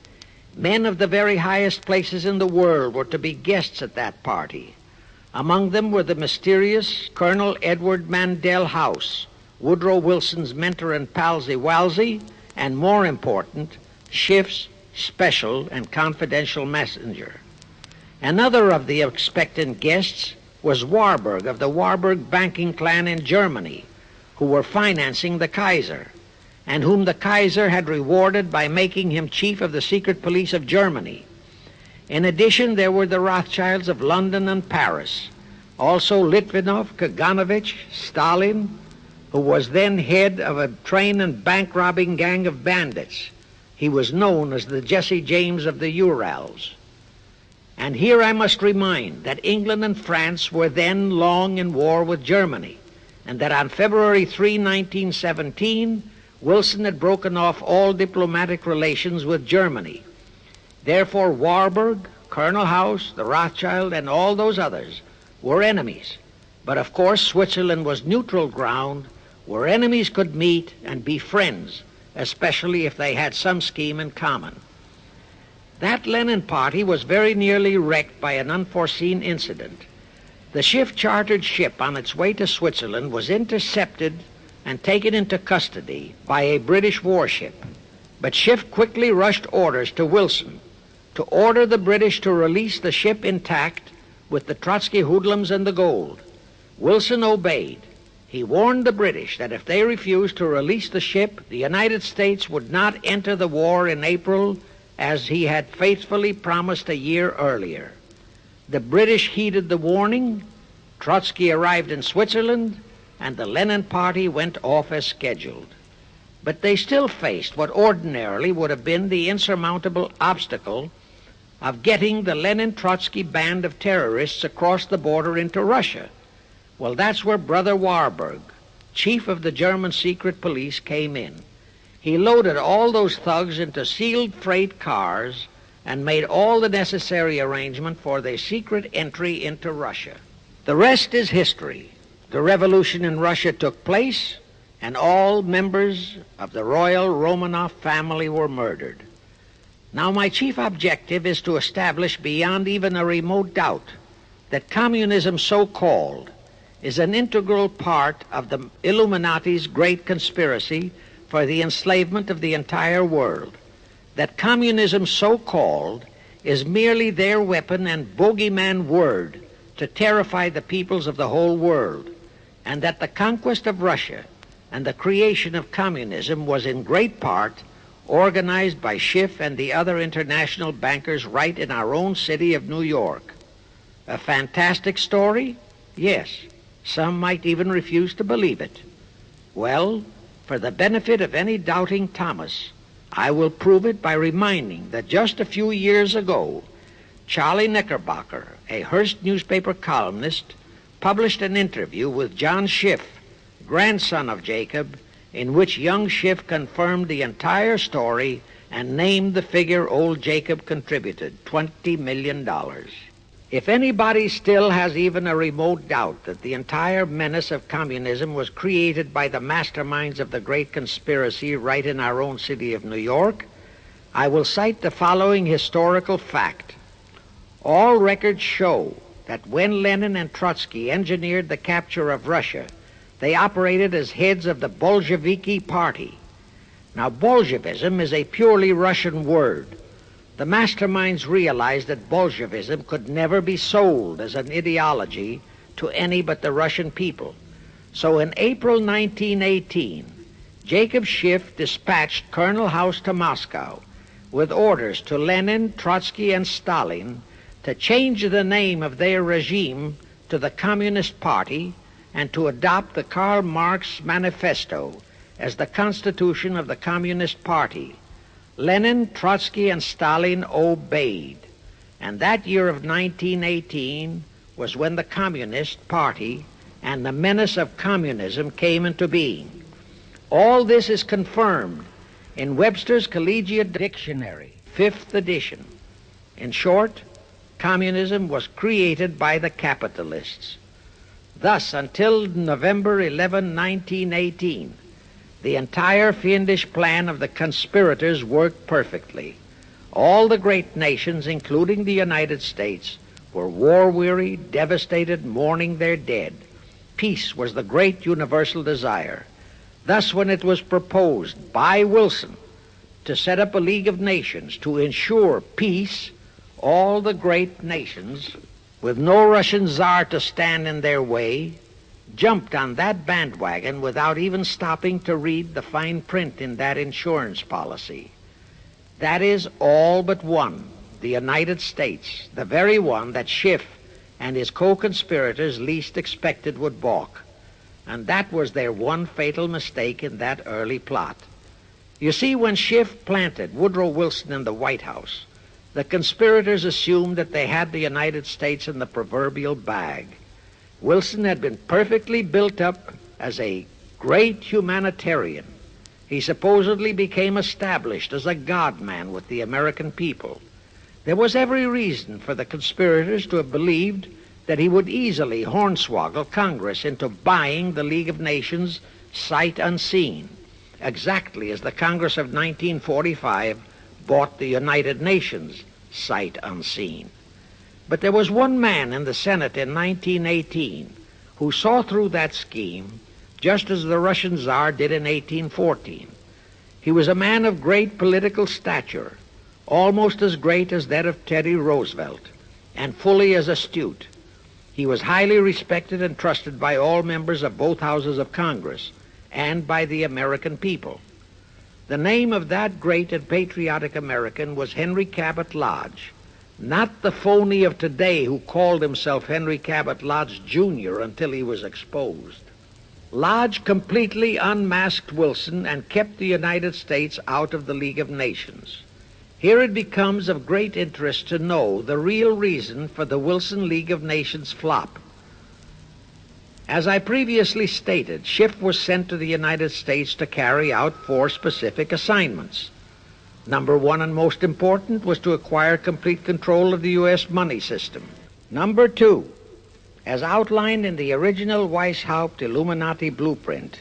Men of the very highest places in the world were to be guests at that party. Among them were the mysterious Colonel Edward Mandell House, Woodrow Wilson's mentor and palsy-walsy, and more important, Schiff's special and confidential messenger. Another of the expectant guests was Warburg of the Warburg banking clan in Germany, who were financing the Kaiser, and whom the Kaiser had rewarded by making him chief of the secret police of Germany. In addition, there were the Rothschilds of London and Paris, also Litvinov, Kaganovich, Stalin, who was then head of a train and bank-robbing gang of bandits. He was known as the Jesse James of the Urals. And here I must remind that England and France were then long in war with Germany, and that on February 3, 1917, Wilson had broken off all diplomatic relations with Germany. Therefore, Warburg, Colonel House, the Rothschild, and all those others were enemies. But of course, Switzerland was neutral ground where enemies could meet and be friends, especially if they had some scheme in common. That Lenin party was very nearly wrecked by an unforeseen incident. The Schiff-chartered ship on its way to Switzerland was intercepted and taken into custody by a British warship. But Schiff quickly rushed orders to Wilson to order the British to release the ship intact with the Trotsky hoodlums and the gold. Wilson obeyed. He warned the British that if they refused to release the ship, the United States would not enter the war in April as he had faithfully promised a year earlier. The British heeded the warning. Trotsky arrived in Switzerland, and the Lenin party went off as scheduled. But they still faced what ordinarily would have been the insurmountable obstacle of getting the Lenin-Trotsky band of terrorists across the border into Russia. Well, that's where Brother Warburg, chief of the German secret police, came in. He loaded all those thugs into sealed freight cars and made all the necessary arrangement for their secret entry into Russia. The rest is history. The revolution in Russia took place, and all members of the royal Romanov family were murdered. Now, my chief objective is to establish beyond even a remote doubt that communism, so-called, is an integral part of the Illuminati's great conspiracy for the enslavement of the entire world, that communism, so-called, is merely their weapon and bogeyman word to terrify the peoples of the whole world, and that the conquest of Russia and the creation of communism was in great part organized by Schiff and the other international bankers right in our own city of New York. A fantastic story? Yes. Some might even refuse to believe it. Well, for the benefit of any doubting Thomas, I will prove it by reminding that just a few years ago, Charlie Knickerbocker, a Hearst newspaper columnist, published an interview with John Schiff, grandson of Jacob, in which young Schiff confirmed the entire story and named the figure old Jacob contributed, $20 million. If anybody still has even a remote doubt that the entire menace of communism was created by the masterminds of the great conspiracy right in our own city of New York, I will cite the following historical fact. All records show that when Lenin and Trotsky engineered the capture of Russia, they operated as heads of the Bolsheviki party. Now, Bolshevism is a purely Russian word. The masterminds realized that Bolshevism could never be sold as an ideology to any but the Russian people. So in April 1918, Jacob Schiff dispatched Colonel House to Moscow with orders to Lenin, Trotsky, and Stalin to change the name of their regime to the Communist Party and to adopt the Karl Marx Manifesto as the constitution of the Communist Party. Lenin, Trotsky, and Stalin obeyed. And that year of 1918 was when the Communist Party and the menace of communism came into being. All this is confirmed in Webster's Collegiate Dictionary, 5th edition. In short, communism was created by the capitalists. Thus, until November 11, 1918, the entire fiendish plan of the conspirators worked perfectly. All the great nations, including the United States, were war-weary, devastated, mourning their dead. Peace was the great universal desire. Thus, when it was proposed by Wilson to set up a League of Nations to ensure peace, all the great nations, with no Russian Tsar to stand in their way, jumped on that bandwagon without even stopping to read the fine print in that insurance policy. That is, all but one, the United States, the very one that Schiff and his co-conspirators least expected would balk. And that was their one fatal mistake in that early plot. You see, when Schiff planted Woodrow Wilson in the White House, the conspirators assumed that they had the United States in the proverbial bag. Wilson had been perfectly built up as a great humanitarian. He supposedly became established as a God-man with the American people. There was every reason for the conspirators to have believed that he would easily hornswoggle Congress into buying the League of Nations sight unseen, exactly as the Congress of 1945 bought the United Nations sight unseen. But there was one man in the Senate in 1918 who saw through that scheme just as the Russian Tsar did in 1814. He was a man of great political stature, almost as great as that of Teddy Roosevelt, and fully as astute. He was highly respected and trusted by all members of both houses of Congress and by the American people. The name of that great and patriotic American was Henry Cabot Lodge, not the phony of today who called himself Henry Cabot Lodge, Jr. until he was exposed. Lodge completely unmasked Wilson and kept the United States out of the League of Nations. Here it becomes of great interest to know the real reason for the Wilson League of Nations flop. As I previously stated, Schiff was sent to the United States to carry out 4 specific assignments. Number 1, and most important, was to acquire complete control of the U.S. money system. Number 2, as outlined in the original Weishaupt Illuminati blueprint,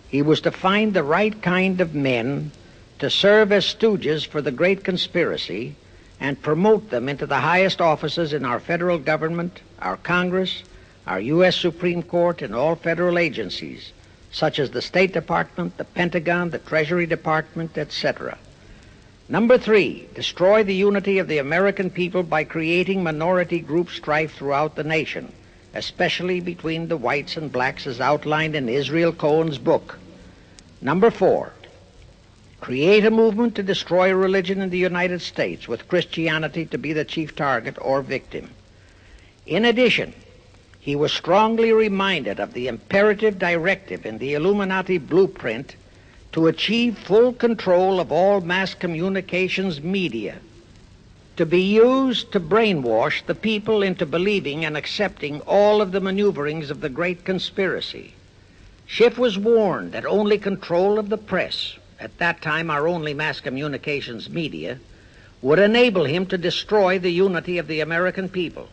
he was to find the right kind of men to serve as stooges for the great conspiracy and promote them into the highest offices in our federal government, our Congress, our U.S. Supreme Court, and all federal agencies, such as the State Department, the Pentagon, the Treasury Department, etc. Number 3, destroy the unity of the American people by creating minority group strife throughout the nation, especially between the whites and blacks as outlined in Israel Cohen's book. Number 4, create a movement to destroy religion in the United States, with Christianity to be the chief target or victim. In addition, he was strongly reminded of the imperative directive in the Illuminati blueprint to achieve full control of all mass communications media, to be used to brainwash the people into believing and accepting all of the maneuverings of the great conspiracy. Schiff was warned that only control of the press, at that time our only mass communications media, would enable him to destroy the unity of the American people.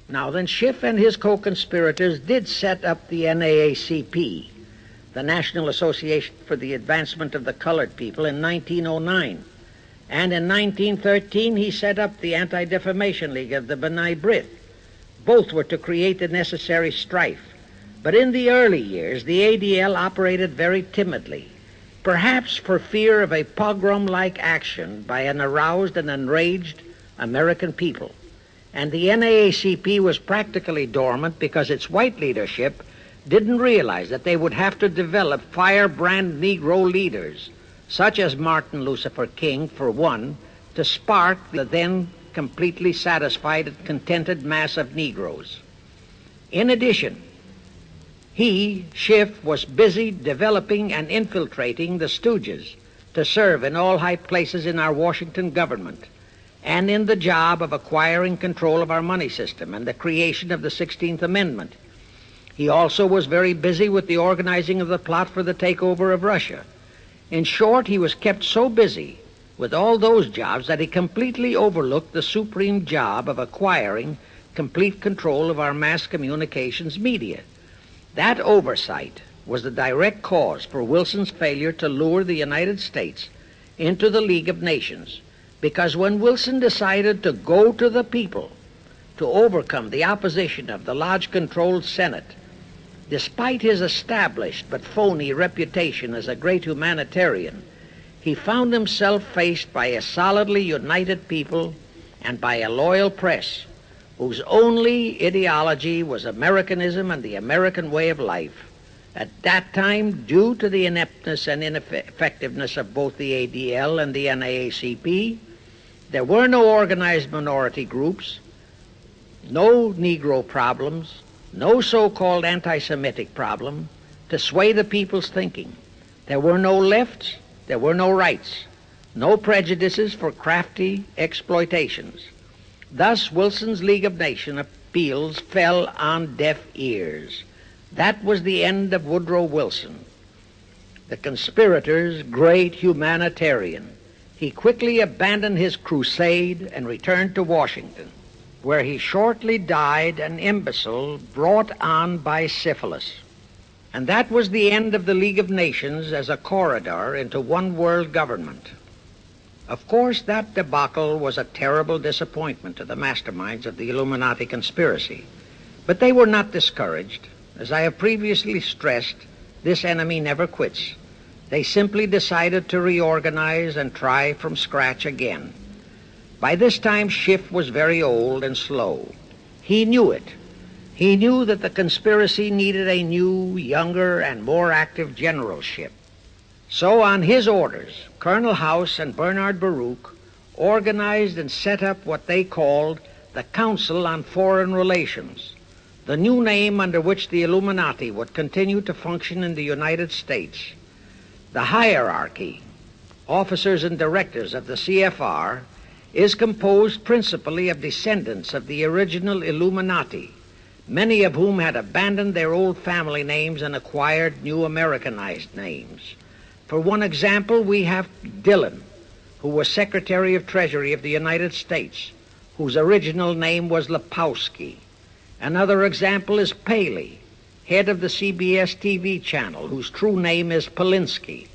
Now then, Schiff and his co-conspirators did set up the NAACP, the National Association for the Advancement of the Colored People, in 1909. And in 1913 he set up the Anti-Defamation League of the B'nai B'rith. Both were to create the necessary strife. But in the early years, the ADL operated very timidly, perhaps for fear of a pogrom-like action by an aroused and enraged American people. And the NAACP was practically dormant because its white leadership didn't realize that they would have to develop firebrand Negro leaders, such as Martin Lucifer King, for one, to spark the then completely satisfied and contented mass of Negroes. In addition, he, Schiff, was busy developing and infiltrating the stooges to serve in all high places in our Washington government and in the job of acquiring control of our money system and the creation of the 16th Amendment. He also was very busy with the organizing of the plot for the takeover of Russia. In short, he was kept so busy with all those jobs that he completely overlooked the supreme job of acquiring complete control of our mass communications media, That oversight was the direct cause for Wilson's failure to lure the United States into the League of Nations, because when Wilson decided to go to the people to overcome the opposition of the Lodge-controlled Senate, despite his established but phony reputation as a great humanitarian, he found himself faced by a solidly united people and by a loyal press whose only ideology was Americanism and the American way of life. At that time, due to the ineptness and ineffectiveness of both the ADL and the NAACP, there were no organized minority groups, no Negro problems, no so-called anti-Semitic problem to sway the people's thinking. There were no lefts, there were no rights, no prejudices for crafty exploitations. Thus, Wilson's League of Nations appeals fell on deaf ears. That was the end of Woodrow Wilson, the conspirator's great humanitarian. He quickly abandoned his crusade and returned to Washington, where he shortly died an imbecile brought on by syphilis. And that was the end of the League of Nations as a corridor into one world government. Of course, that debacle was a terrible disappointment to the masterminds of the Illuminati conspiracy. But they were not discouraged. As I have previously stressed, this enemy never quits. They simply decided to reorganize and try from scratch again. By this time, Schiff was very old and slow. He knew it. He knew that the conspiracy needed a new, younger, and more active generalship. So, on his orders, Colonel House and Bernard Baruch organized and set up what they called the Council on Foreign Relations, the new name under which the Illuminati would continue to function in the United States. The hierarchy, officers and directors of the CFR, is composed principally of descendants of the original Illuminati, many of whom had abandoned their old family names and acquired new Americanized names. For one example, we have Dillon, who was Secretary of Treasury of the United States, whose original name was Lepowski. Another example is Paley, head of the CBS TV channel, whose true name is Polinsky.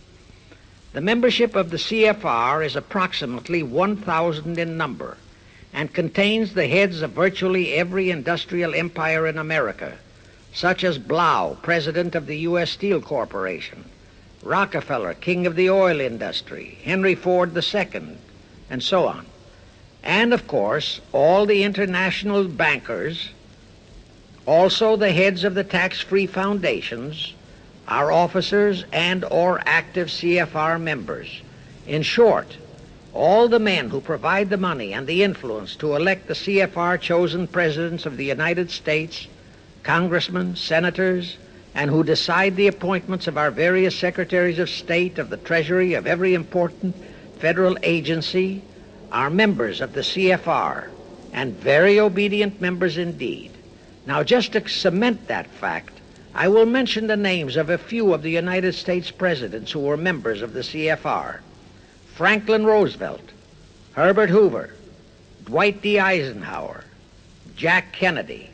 The membership of the CFR is approximately 1,000 in number and contains the heads of virtually every industrial empire in America, such as Blau, president of the U.S. Steel Corporation, Rockefeller, king of the oil industry, Henry Ford II, and so on. And, of course, all the international bankers, also the heads of the tax-free foundations, are officers and or active CFR members. In short, all the men who provide the money and the influence to elect the CFR-chosen presidents of the United States, congressmen, senators, and who decide the appointments of our various secretaries of state, of the Treasury, of every important federal agency, are members of the CFR, and very obedient members indeed. Now, just to cement that fact, I will mention the names of a few of the United States presidents who were members of the CFR. Franklin Roosevelt, Herbert Hoover, Dwight D. Eisenhower, Jack Kennedy.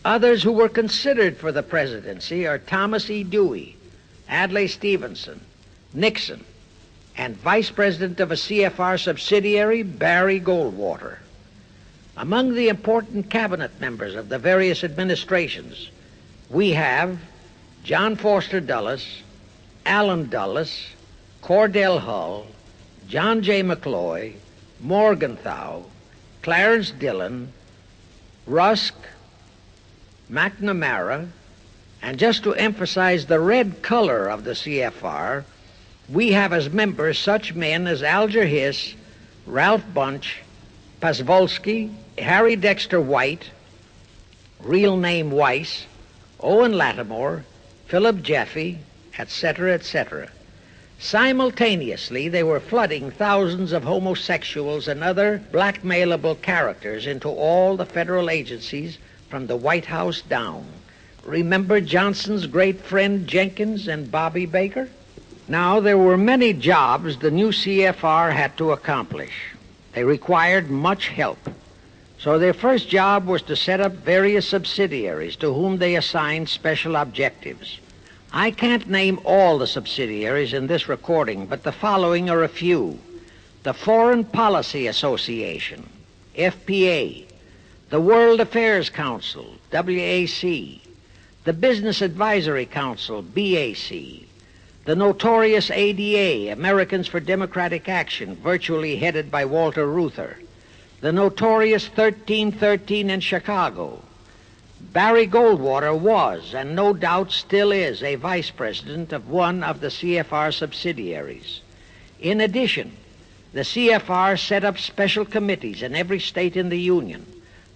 Others who were considered for the presidency are Thomas E. Dewey, Adlai Stevenson, Nixon, and Vice President of a CFR subsidiary, Barry Goldwater. Among the important cabinet members of the various administrations, we have John Foster Dulles, Allen Dulles, Cordell Hull, John J. McCloy, Morgenthau, Clarence Dillon, Rusk, McNamara, and just to emphasize the red color of the CFR, we have as members such men as Alger Hiss, Ralph Bunch, Pasvolsky, Harry Dexter White, real name Weiss, Owen Lattimore, Philip Jeffy, etc., etc. Simultaneously, they were flooding thousands of homosexuals and other blackmailable characters into all the federal agencies from the White House down. Remember Johnson's great friend Jenkins and Bobby Baker? Now, there were many jobs the new CFR had to accomplish. They required much help. So their first job was to set up various subsidiaries to whom they assigned special objectives. I can't name all the subsidiaries in this recording, but the following are a few. The Foreign Policy Association, FPA, the World Affairs Council, WAC, the Business Advisory Council, BAC, the notorious ADA, Americans for Democratic Action, virtually headed by Walter Reuther, the notorious 1313 in Chicago. Barry Goldwater was, and no doubt still is, a vice president of one of the CFR subsidiaries. In addition, the CFR set up special committees in every state in the Union,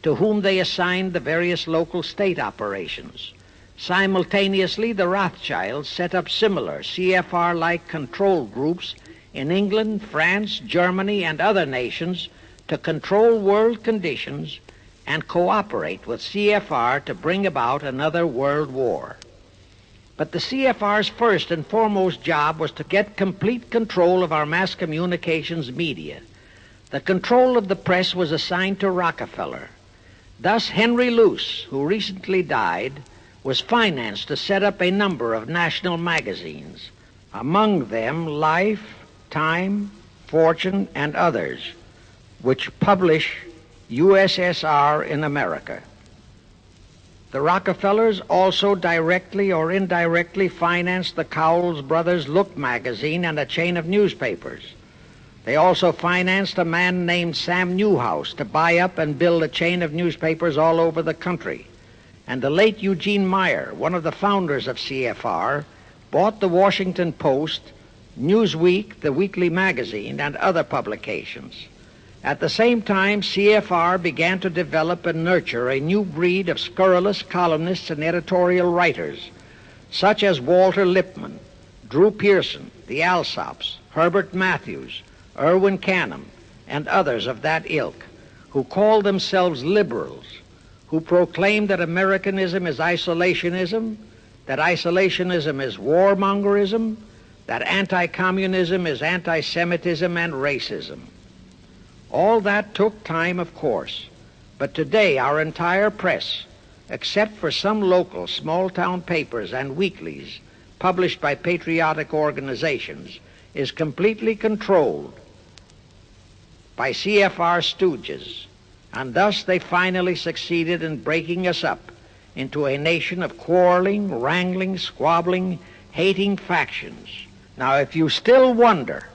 to whom they assigned the various local state operations. Simultaneously, the Rothschilds set up similar CFR-like control groups in England, France, Germany, and other nations to control world conditions and cooperate with CFR to bring about another world war. But the CFR's first and foremost job was to get complete control of our mass communications media. The control of the press was assigned to Rockefeller. Thus, Henry Luce, who recently died, was financed to set up a number of national magazines, among them Life, Time, Fortune, and others, which publish USSR in America. The Rockefellers also directly or indirectly financed the Cowles Brothers Look magazine and a chain of newspapers. They also financed a man named Sam Newhouse to buy up and build a chain of newspapers all over the country. And the late Eugene Meyer, one of the founders of CFR, bought the Washington Post, Newsweek, the weekly magazine, and other publications. At the same time, CFR began to develop and nurture a new breed of scurrilous columnists and editorial writers, such as Walter Lippmann, Drew Pearson, the Alsops, Herbert Matthews, Irwin Canham, and others of that ilk, who called themselves liberals, who proclaimed that Americanism is isolationism, that isolationism is warmongerism, that anti-communism is anti-Semitism and racism. All that took time, of course, but today our entire press, except for some local small-town papers and weeklies published by patriotic organizations, is completely controlled by CFR stooges, and thus they finally succeeded in breaking us up into a nation of quarreling, wrangling, squabbling, hating factions. Now, if you still wonder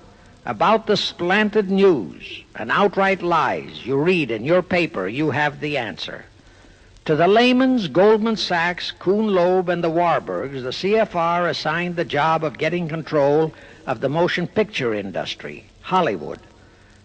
about the slanted news and outright lies you read in your paper, you have the answer. To the Lehmans, Goldman Sachs, Kuhn Loeb, and the Warburgs, the CFR assigned the job of getting control of the motion picture industry, Hollywood,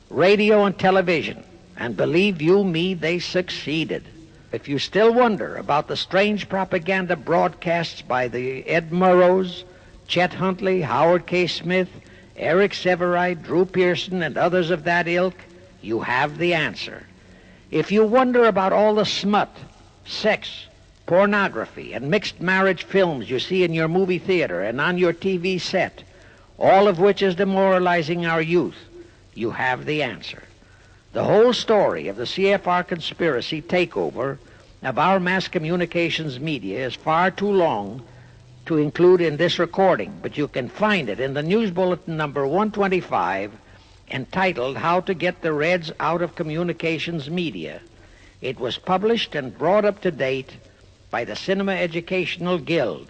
radio and television, and believe you me, they succeeded. If you still wonder about the strange propaganda broadcasts by the Ed Murrows, Chet Huntley, Howard K. Smith, Eric Severide, Drew Pearson, and others of that ilk, you have the answer. If you wonder about all the smut, sex, pornography, and mixed marriage films you see in your movie theater and on your TV set, all of which is demoralizing our youth, you have the answer. The whole story of the CFR conspiracy takeover of our mass communications media is far too long to include in this recording, but you can find it in the News Bulletin number 125, entitled How to Get the Reds Out of Communications Media. It was published and brought up to date by the Cinema Educational Guild.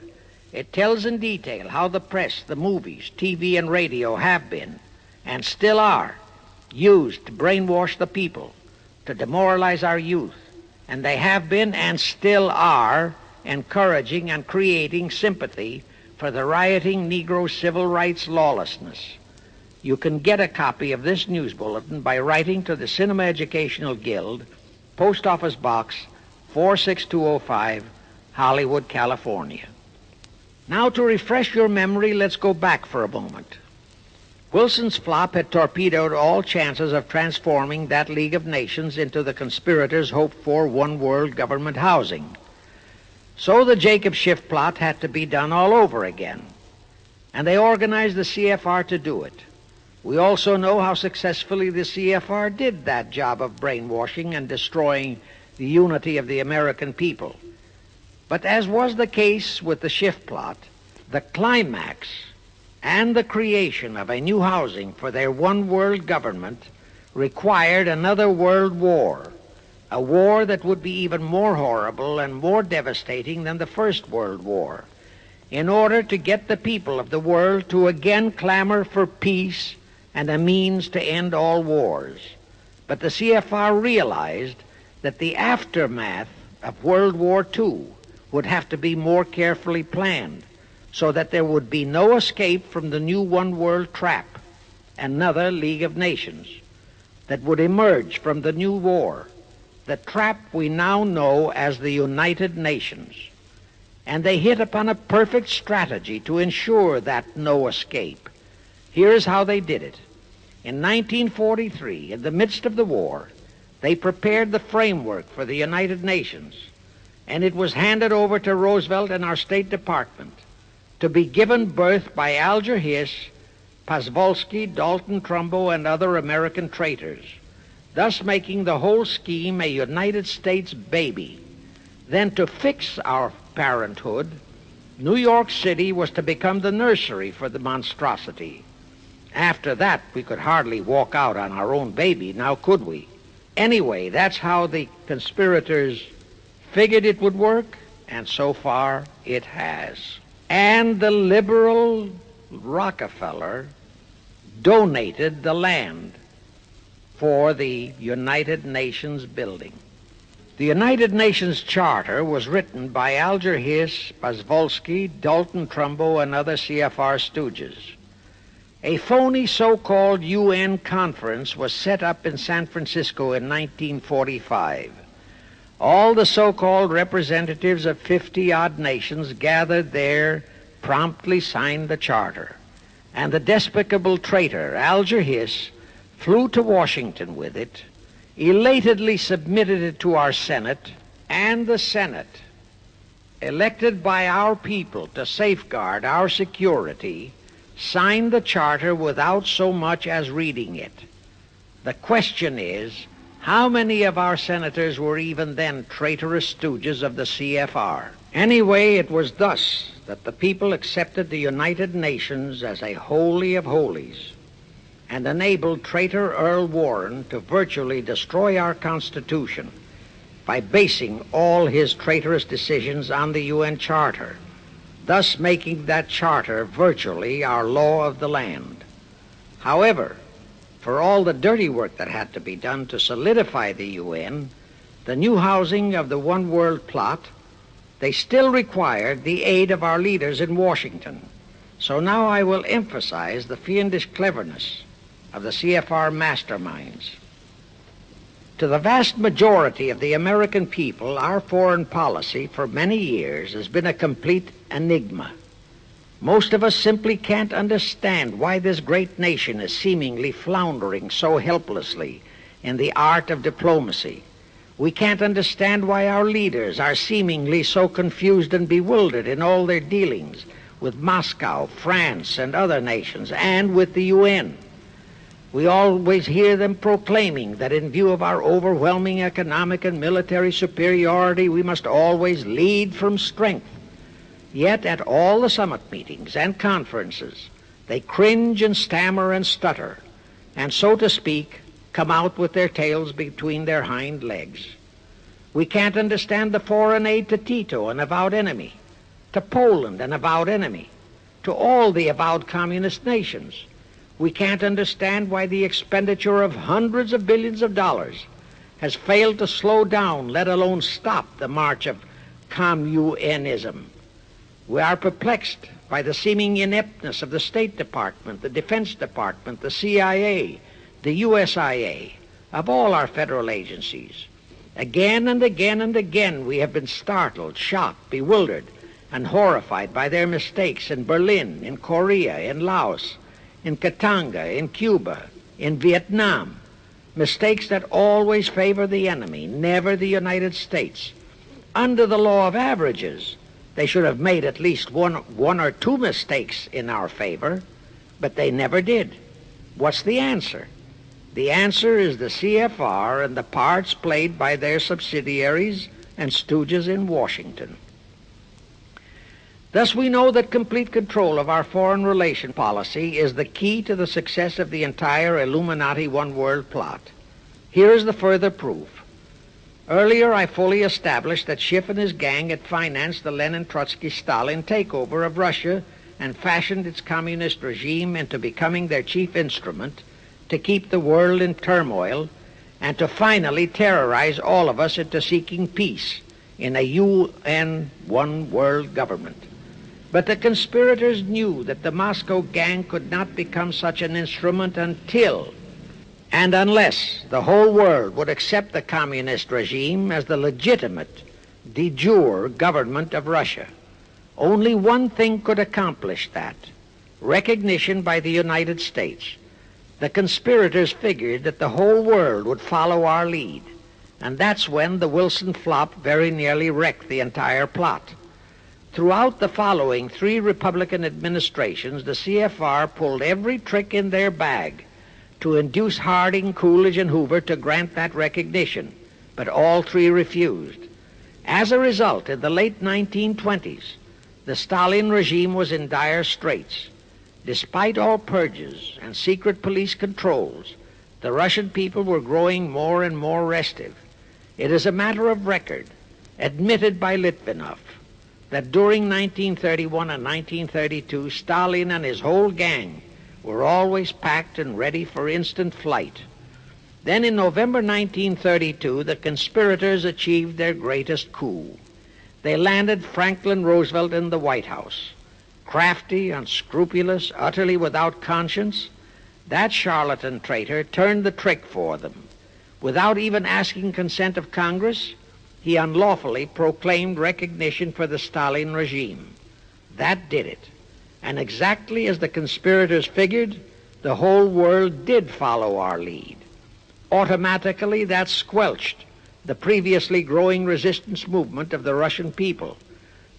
It tells in detail how the press, the movies, TV, and radio have been, and still are, used to brainwash the people, to demoralize our youth, and they have been and still are encouraging and creating sympathy for the rioting Negro civil rights lawlessness. You can get a copy of this news bulletin by writing to the Cinema Educational Guild, Post Office Box 46205, Hollywood, California. Now, to refresh your memory, let's go back for a moment. Wilson's flop had torpedoed all chances of transforming that League of Nations into the conspirators' hoped-for one-world government housing. So the Jacob Schiff plot had to be done all over again, and they organized the CFR to do it. We also know how successfully the CFR did that job of brainwashing and destroying the unity of the American people. But as was the case with the Schiff plot, the climax and the creation of a new housing for their one-world government required another world war, a war that would be even more horrible and more devastating than the First World War, in order to get the people of the world to again clamor for peace and a means to end all wars. But the CFR realized that the aftermath of World War II would have to be more carefully planned, so that there would be no escape from the new one-world trap, another League of Nations, that would emerge from the new war, the trap we now know as the United Nations. And they hit upon a perfect strategy to ensure that no escape. Here's how they did it. In 1943, in the midst of the war, they prepared the framework for the United Nations, and it was handed over to Roosevelt and our State Department to be given birth by Alger Hiss, Pasvolsky, Dalton Trumbo, and other American traitors, thus making the whole scheme a United States baby. Then, to fix our parenthood, New York City was to become the nursery for the monstrosity. After that, we could hardly walk out on our own baby, now could we? Anyway, that's how the conspirators figured it would work, and so far it has. And the liberal Rockefeller donated the land for the United Nations building. The United Nations Charter was written by Alger Hiss, Pasvolsky, Dalton Trumbo, and other CFR stooges. A phony so-called UN conference was set up in San Francisco in 1945. All the so-called representatives of 50-odd nations gathered there, promptly signed the charter, and the despicable traitor Alger Hiss flew to Washington with it, elatedly submitted it to our Senate, and the Senate, elected by our people to safeguard our security, signed the charter without so much as reading it. The question is, how many of our senators were even then traitorous stooges of the CFR? Anyway, it was thus that the people accepted the United Nations as a holy of holies and enabled traitor Earl Warren to virtually destroy our Constitution by basing all his traitorous decisions on the UN Charter, thus making that charter virtually our law of the land. However, for all the dirty work that had to be done to solidify the UN, the new housing of the one world plot, they still required the aid of our leaders in Washington. So now I will emphasize the fiendish cleverness of the CFR masterminds. To the vast majority of the American people, our foreign policy for many years has been a complete enigma. Most of us simply can't understand why this great nation is seemingly floundering so helplessly in the art of diplomacy. We can't understand why our leaders are seemingly so confused and bewildered in all their dealings with Moscow, France, and other nations, and with the UN. We always hear them proclaiming that in view of our overwhelming economic and military superiority, we must always lead from strength. Yet at all the summit meetings and conferences, they cringe and stammer and stutter, and so to speak, come out with their tails between their hind legs. We can't understand the foreign aid to Tito, an avowed enemy, to Poland, an avowed enemy, to all the avowed communist nations. We can't understand why the expenditure of hundreds of billions of dollars has failed to slow down, let alone stop, the march of communism. We are perplexed by the seeming ineptness of the State Department, the Defense Department, the CIA, the USIA, of all our federal agencies. Again and again and again we have been startled, shocked, bewildered, and horrified by their mistakes in Berlin, in Korea, in Laos, in Katanga, in Cuba, in Vietnam. Mistakes that always favor the enemy, never the United States. Under the law of averages, they should have made at least one or two mistakes in our favor, but they never did. What's the answer? The answer is the CFR and the parts played by their subsidiaries and stooges in Washington. Thus we know that complete control of our foreign relation policy is the key to the success of the entire Illuminati one-world plot. Here is the further proof. Earlier I fully established that Schiff and his gang had financed the Lenin-Trotsky-Stalin takeover of Russia and fashioned its communist regime into becoming their chief instrument to keep the world in turmoil and to finally terrorize all of us into seeking peace in a UN one-world government. But the conspirators knew that the Moscow gang could not become such an instrument until and unless the whole world would accept the communist regime as the legitimate, de jure government of Russia. Only one thing could accomplish that: recognition by the United States. The conspirators figured that the whole world would follow our lead, and that's when the Wilson flop very nearly wrecked the entire plot. Throughout the following 3 Republican administrations, the CFR pulled every trick in their bag to induce Harding, Coolidge, and Hoover to grant that recognition, but all 3 refused. As a result, in the late 1920s, the Stalin regime was in dire straits. Despite all purges and secret police controls, the Russian people were growing more and more restive. It is a matter of record, admitted by Litvinov, that during 1931 and 1932, Stalin and his whole gang were always packed and ready for instant flight. Then in November 1932, the conspirators achieved their greatest coup. They landed Franklin Roosevelt in the White House. Crafty, unscrupulous, utterly without conscience, that charlatan traitor turned the trick for them. Without even asking consent of Congress, he unlawfully proclaimed recognition for the Stalin regime. That did it. And exactly as the conspirators figured, the whole world did follow our lead. Automatically, that squelched the previously growing resistance movement of the Russian people.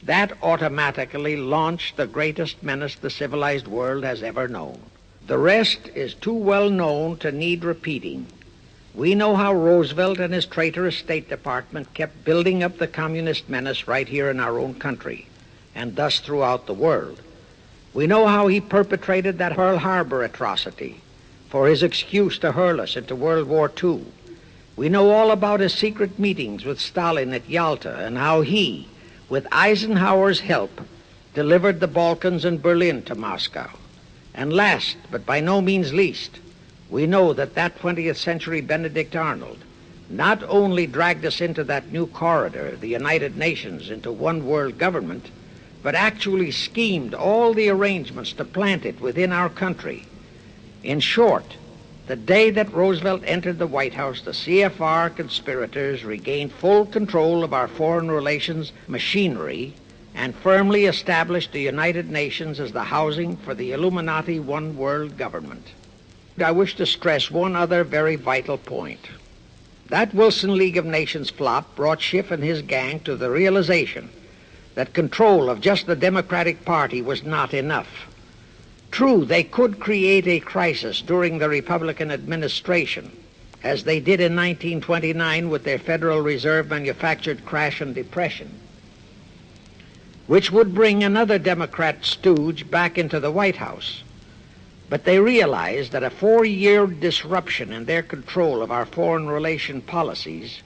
That automatically launched the greatest menace the civilized world has ever known. The rest is too well known to need repeating. We know how Roosevelt and his traitorous State Department kept building up the communist menace right here in our own country, and thus throughout the world. We know how he perpetrated that Pearl Harbor atrocity for his excuse to hurl us into World War II. We know all about his secret meetings with Stalin at Yalta and how he, with Eisenhower's help, delivered the Balkans and Berlin to Moscow. And last, but by no means least, we know that 20th century Benedict Arnold not only dragged us into that new corridor, the United Nations, into one world government, but actually schemed all the arrangements to plant it within our country. In short, the day that Roosevelt entered the White House, the CFR conspirators regained full control of our foreign relations machinery and firmly established the United Nations as the housing for the Illuminati one world government. I wish to stress one other very vital point. That Wilson League of Nations flop brought Schiff and his gang to the realization that control of just the Democratic Party was not enough. True, they could create a crisis during the Republican administration, as they did in 1929 with their Federal Reserve manufactured crash and depression, which would bring another Democrat stooge back into the White House. But they realized that a 4-year disruption in their control of our foreign relation policies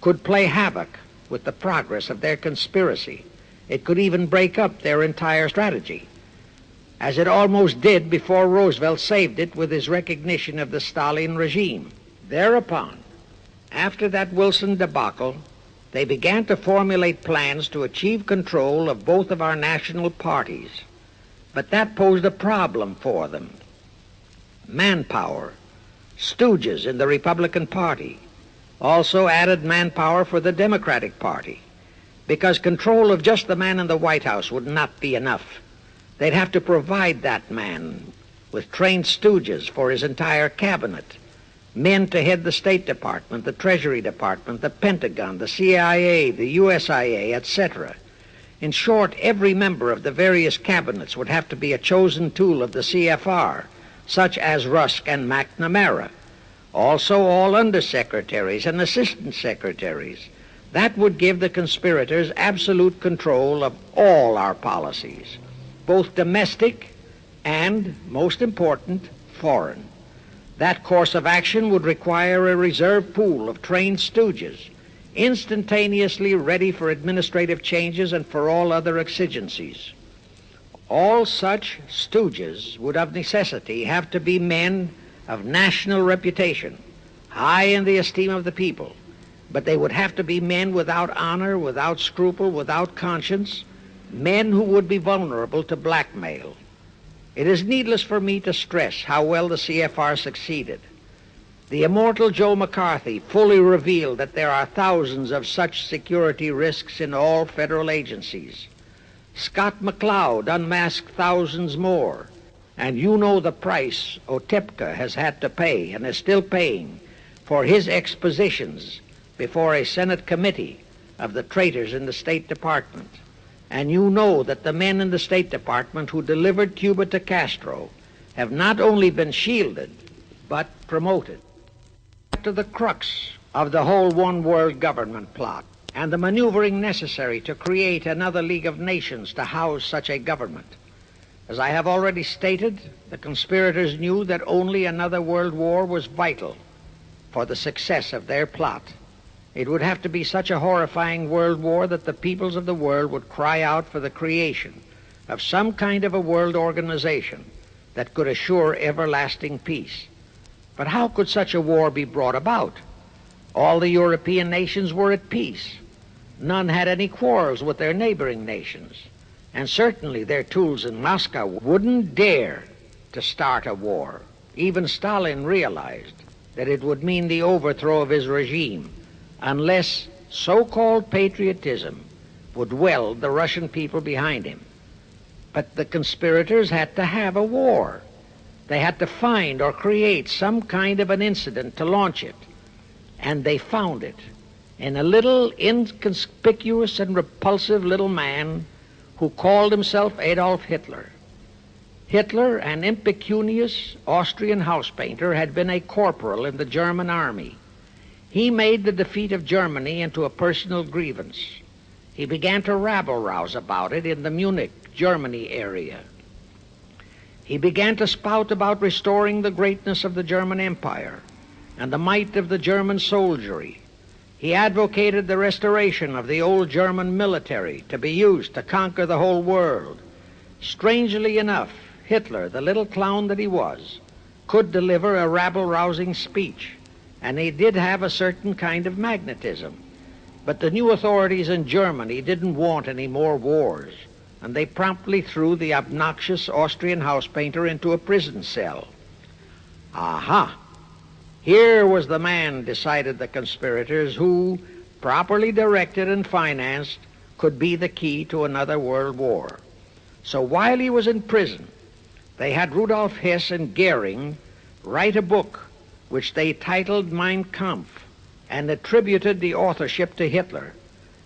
could play havoc with the progress of their conspiracy. It could even break up their entire strategy, as it almost did before Roosevelt saved it with his recognition of the Stalin regime. Thereupon, after that Wilson debacle, they began to formulate plans to achieve control of both of our national parties. But that posed a problem for them. Manpower, stooges in the Republican Party, also added manpower for the Democratic Party, because control of just the man in the White House would not be enough. They'd have to provide that man with trained stooges for his entire cabinet, men to head the State Department, the Treasury Department, the Pentagon, the CIA, the USIA, etc. In short, every member of the various cabinets would have to be a chosen tool of the CFR, such as Rusk and McNamara, also all undersecretaries and assistant secretaries. That would give the conspirators absolute control of all our policies, both domestic and, most important, foreign. That course of action would require a reserve pool of trained stooges, instantaneously ready for administrative changes and for all other exigencies. All such stooges would of necessity have to be men of national reputation, high in the esteem of the people, but they would have to be men without honor, without scruple, without conscience, men who would be vulnerable to blackmail. It is needless for me to stress how well the CFR succeeded. The immortal Joe McCarthy fully revealed that there are thousands of such security risks in all federal agencies. Scott McCloud unmasked thousands more, and you know the price Otepka has had to pay and is still paying for his expositions before a Senate committee of the traitors in the State Department. And you know that the men in the State Department who delivered Cuba to Castro have not only been shielded, but promoted. To the crux of the whole one-world government plot and the maneuvering necessary to create another League of Nations to house such a government. As I have already stated, the conspirators knew that only another world war was vital for the success of their plot. It would have to be such a horrifying world war that the peoples of the world would cry out for the creation of some kind of a world organization that could assure everlasting peace. But how could such a war be brought about? All the European nations were at peace. None had any quarrels with their neighboring nations. And certainly their tools in Moscow wouldn't dare to start a war. Even Stalin realized that it would mean the overthrow of his regime unless so-called patriotism would weld the Russian people behind him. But the conspirators had to have a war. They had to find or create some kind of an incident to launch it. And they found it in a little inconspicuous and repulsive little man who called himself Adolf Hitler. Hitler, an impecunious Austrian house painter, had been a corporal in the German army. He made the defeat of Germany into a personal grievance. He began to rabble-rouse about it in the Munich, Germany area. He began to spout about restoring the greatness of the German Empire and the might of the German soldiery. He advocated the restoration of the old German military to be used to conquer the whole world. Strangely enough, Hitler, the little clown that he was, could deliver a rabble-rousing speech, and he did have a certain kind of magnetism. But the new authorities in Germany didn't want any more wars, and they promptly threw the obnoxious Austrian house painter into a prison cell. Aha! Here was the man, decided the conspirators, who, properly directed and financed, could be the key to another world war. So while he was in prison, they had Rudolf Hess and Goering write a book which they titled Mein Kampf and attributed the authorship to Hitler,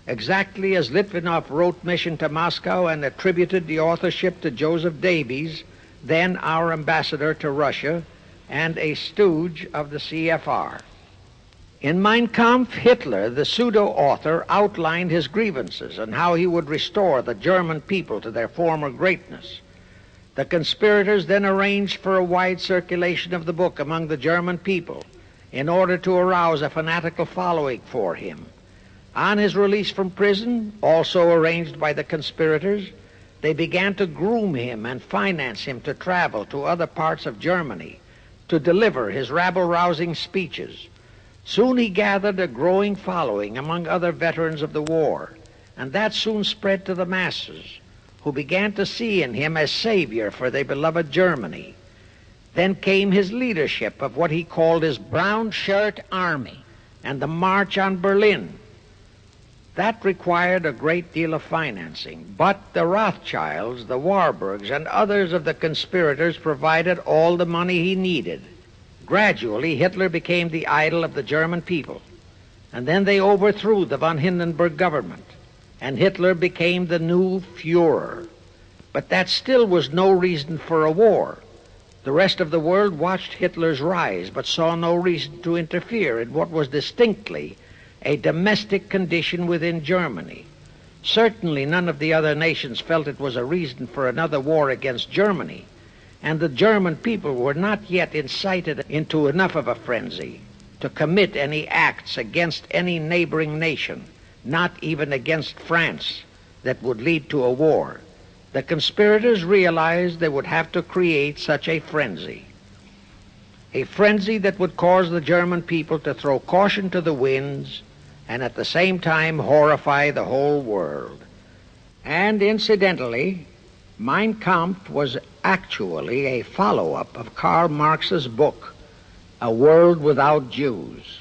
exactly as Litvinov wrote Mission to Moscow and attributed the authorship to Joseph Davies, then our ambassador to Russia and a stooge of the CFR. In Mein Kampf, Hitler, the pseudo-author, outlined his grievances and how he would restore the German people to their former greatness. The conspirators then arranged for a wide circulation of the book among the German people in order to arouse a fanatical following for him. On his release from prison, also arranged by the conspirators, they began to groom him and finance him to travel to other parts of Germany to deliver his rabble-rousing speeches. Soon he gathered a growing following among other veterans of the war, and that soon spread to the masses, who began to see in him a savior for their beloved Germany. Then came his leadership of what he called his brown shirt army and the march on Berlin. That required a great deal of financing, but the Rothschilds, the Warburgs, and others of the conspirators provided all the money he needed. Gradually, Hitler became the idol of the German people, and then they overthrew the von Hindenburg government, and Hitler became the new Führer. But that still was no reason for a war. The rest of the world watched Hitler's rise, but saw no reason to interfere in what was distinctly a domestic condition within Germany. Certainly none of the other nations felt it was a reason for another war against Germany, and the German people were not yet incited into enough of a frenzy to commit any acts against any neighboring nation, not even against France, that would lead to a war. The conspirators realized they would have to create such a frenzy that would cause the German people to throw caution to the winds and at the same time horrify the whole world. And incidentally, Mein Kampf was actually a follow-up of Karl Marx's book, A World Without Jews.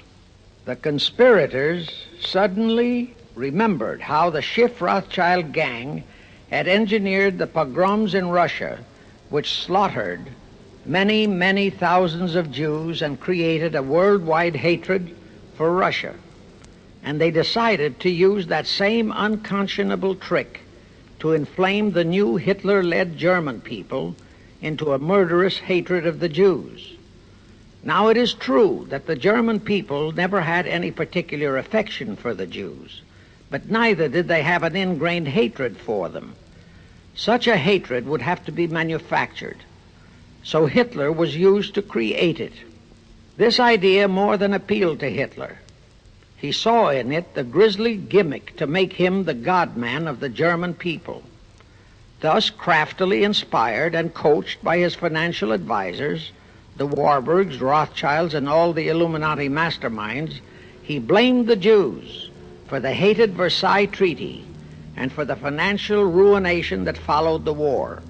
The conspirators suddenly remembered how the Schiff Rothschild gang had engineered the pogroms in Russia, which slaughtered many, many thousands of Jews and created a worldwide hatred for Russia. And they decided to use that same unconscionable trick to inflame the new Hitler-led German people into a murderous hatred of the Jews. Now, it is true that the German people never had any particular affection for the Jews, but neither did they have an ingrained hatred for them. Such a hatred would have to be manufactured, so Hitler was used to create it. This idea more than appealed to Hitler. He saw in it the grisly gimmick to make him the God-man of the German people. Thus, craftily inspired and coached by his financial advisors, the Warburgs, Rothschilds, and all the Illuminati masterminds, he blamed the Jews for the hated Versailles Treaty and for the financial ruination that followed the war.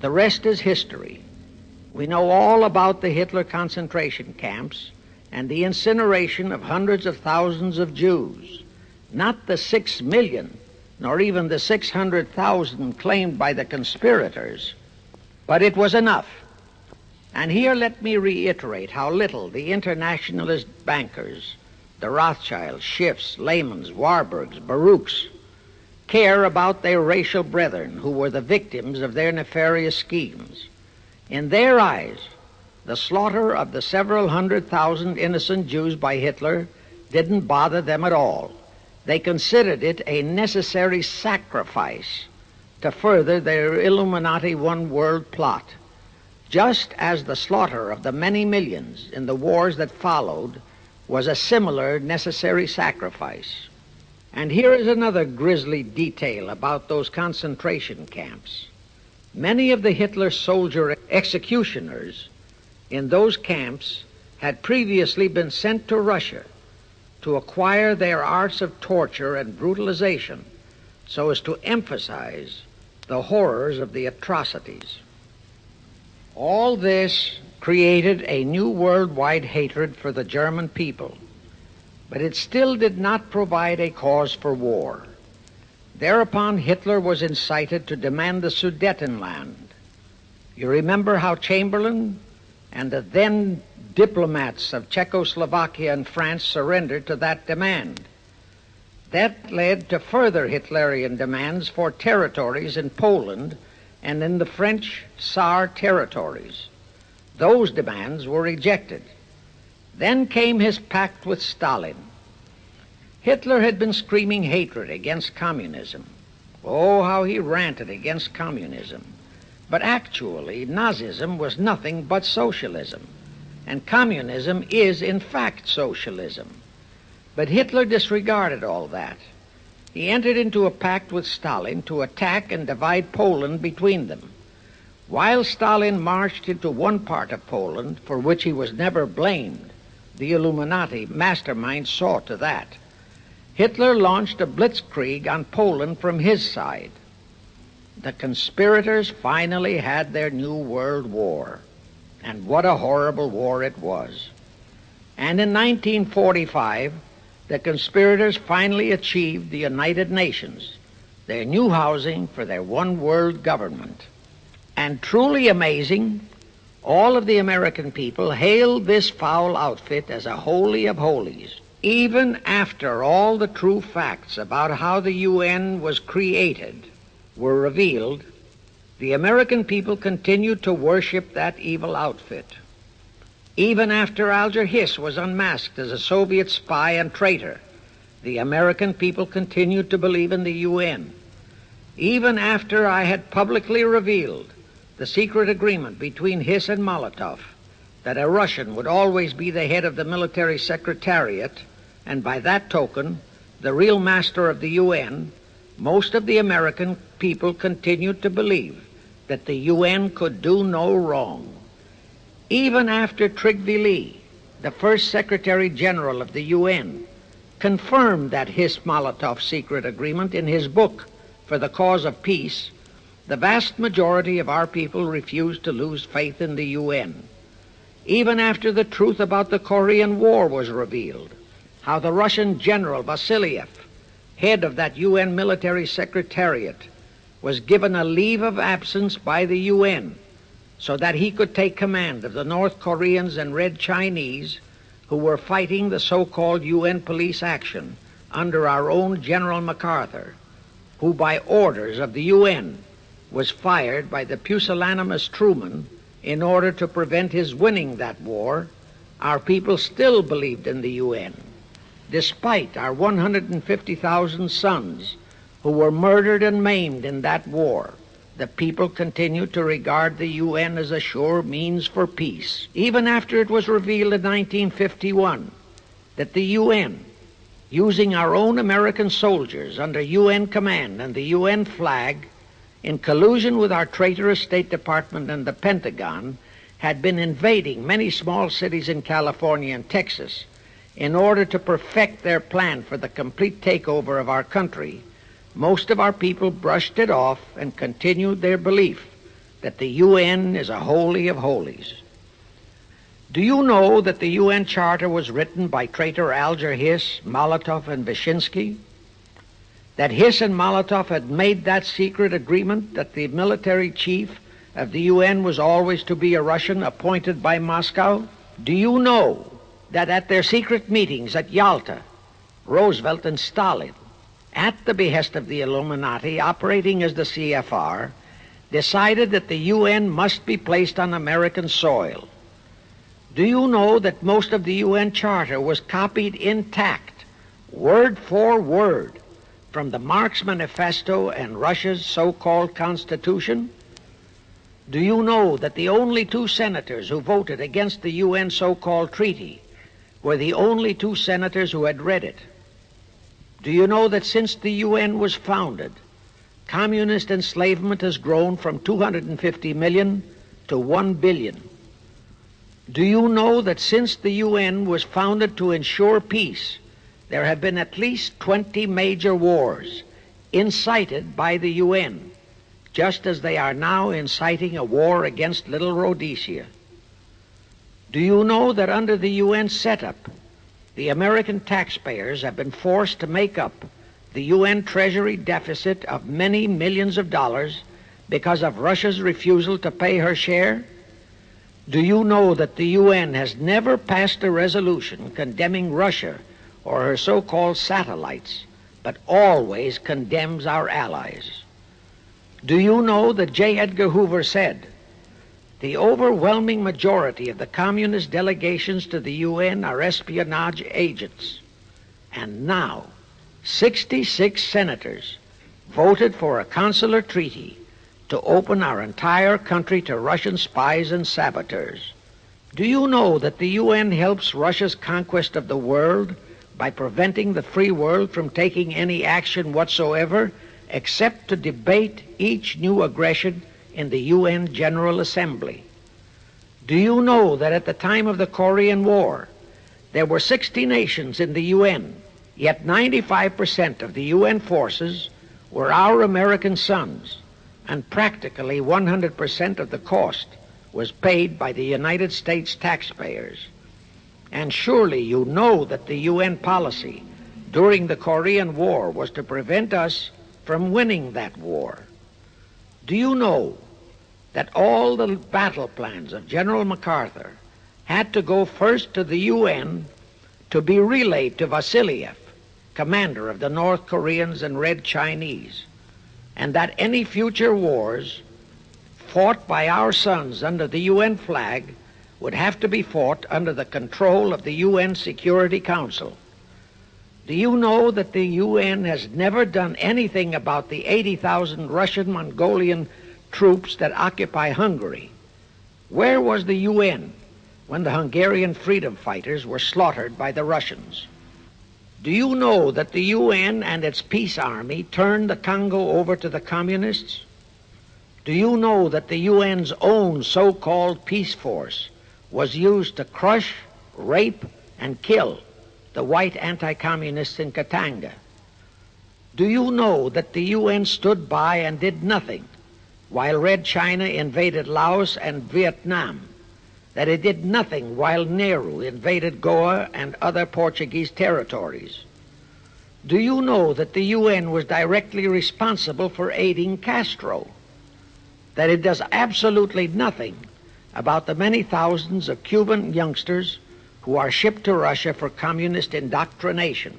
The rest is history. We know all about the Hitler concentration camps and the incineration of hundreds of thousands of Jews, not the 6 million, nor even the 600,000 claimed by the conspirators, but it was enough. And here let me reiterate how little the internationalist bankers, the Rothschilds, Schiffs, Lehmans, Warburgs, Baruchs, care about their racial brethren who were the victims of their nefarious schemes. In their eyes, the slaughter of the several 100,000 innocent Jews by Hitler didn't bother them at all. They considered it a necessary sacrifice to further their Illuminati one-world plot, just as the slaughter of the many millions in the wars that followed was a similar necessary sacrifice. And here is another grisly detail about those concentration camps. Many of the Hitler soldier executioners in those camps had previously been sent to Russia to acquire their arts of torture and brutalization so as to emphasize the horrors of the atrocities. All this created a new worldwide hatred for the German people, but it still did not provide a cause for war. Thereupon Hitler was incited to demand the Sudetenland. You remember how Chamberlain and the then diplomats of Czechoslovakia and France surrendered to that demand. That led to further Hitlerian demands for territories in Poland and in the French Saar territories. Those demands were rejected. Then came his pact with Stalin. Hitler had been screaming hatred against communism. Oh, how he ranted against communism. But actually, Nazism was nothing but socialism, and communism is, in fact, socialism. But Hitler disregarded all that. He entered into a pact with Stalin to attack and divide Poland between them. While Stalin marched into one part of Poland, for which he was never blamed, the Illuminati mastermind saw to that. Hitler launched a blitzkrieg on Poland from his side. The conspirators finally had their new world war, and what a horrible war it was. And in 1945, the conspirators finally achieved the United Nations, their new housing for their one-world government. And truly amazing, all of the American people hailed this foul outfit as a holy of holies, even after all the true facts about how the UN was created were revealed, the American people continued to worship that evil outfit. Even after Alger Hiss was unmasked as a Soviet spy and traitor, the American people continued to believe in the UN. Even after I had publicly revealed the secret agreement between Hiss and Molotov that a Russian would always be the head of the military secretariat, and by that token, the real master of the UN, most of the American people continued to believe that the UN could do no wrong. Even after Tocqueville, the first Secretary General of the UN, confirmed that Hiss-Molotov secret agreement in his book For the Cause of Peace, the vast majority of our people refused to lose faith in the UN. Even after the truth about the Korean War was revealed, how the Russian General Vasiliev, head of that UN military secretariat, was given a leave of absence by the UN so that he could take command of the North Koreans and Red Chinese who were fighting the so-called UN police action under our own General MacArthur, who by orders of the UN was fired by the pusillanimous Truman in order to prevent his winning that war. Our people still believed in the UN. Despite our 150,000 sons who were murdered and maimed in that war, the people continued to regard the UN as a sure means for peace. Even after it was revealed in 1951 that the UN, using our own American soldiers under UN command and the UN flag, in collusion with our traitorous State Department and the Pentagon, had been invading many small cities in California and Texas in order to perfect their plan for the complete takeover of our country, most of our people brushed it off and continued their belief that the UN is a holy of holies. Do you know that the UN Charter was written by traitor Alger Hiss, Molotov, and Wyszynski? That Hiss and Molotov had made that secret agreement that the military chief of the UN was always to be a Russian appointed by Moscow? Do you know that at their secret meetings at Yalta, Roosevelt and Stalin, at the behest of the Illuminati operating as the CFR, decided that the UN must be placed on American soil? Do you know that most of the UN Charter was copied intact, word for word, from the Marx Manifesto and Russia's so-called Constitution? Do you know that the only two senators who voted against the UN so-called treaty were the only two senators who had read it? Do you know that since the UN was founded, communist enslavement has grown from 250 million to 1 billion? Do you know that since the UN was founded to ensure peace, there have been at least 20 major wars incited by the UN, just as they are now inciting a war against Little Rhodesia? Do you know that under the UN setup, the American taxpayers have been forced to make up the UN Treasury deficit of many millions of dollars because of Russia's refusal to pay her share? Do you know that the UN has never passed a resolution condemning Russia or her so-called satellites, but always condemns our allies? Do you know that J. Edgar Hoover said, "The overwhelming majority of the communist delegations to the UN are espionage agents"? And now, 66 senators voted for a consular treaty to open our entire country to Russian spies and saboteurs. Do you know that the UN helps Russia's conquest of the world by preventing the free world from taking any action whatsoever except to debate each new aggression in the UN General Assembly? Do you know that at the time of the Korean War, there were 60 nations in the UN, yet 95% of the UN forces were our American sons, and practically 100% of the cost was paid by the United States taxpayers? And surely you know that the UN policy during the Korean War was to prevent us from winning that war. Do you know that all the battle plans of General MacArthur had to go first to the UN to be relayed to Vasiliev, commander of the North Koreans and Red Chinese, and that any future wars fought by our sons under the UN flag would have to be fought under the control of the UN Security Council. Do you know that the UN has never done anything about the 80,000 Russian Mongolian troops that occupy Hungary? Where was the UN when the Hungarian freedom fighters were slaughtered by the Russians? Do you know that the UN and its peace army turned the Congo over to the communists? Do you know that the UN's own so-called peace force was used to crush, rape, and kill the white anti-communists in Katanga? Do you know that the UN stood by and did nothing while Red China invaded Laos and Vietnam? That it did nothing while Nehru invaded Goa and other Portuguese territories? Do you know that the UN was directly responsible for aiding Castro? That it does absolutely nothing about the many thousands of Cuban youngsters who are shipped to Russia for communist indoctrination?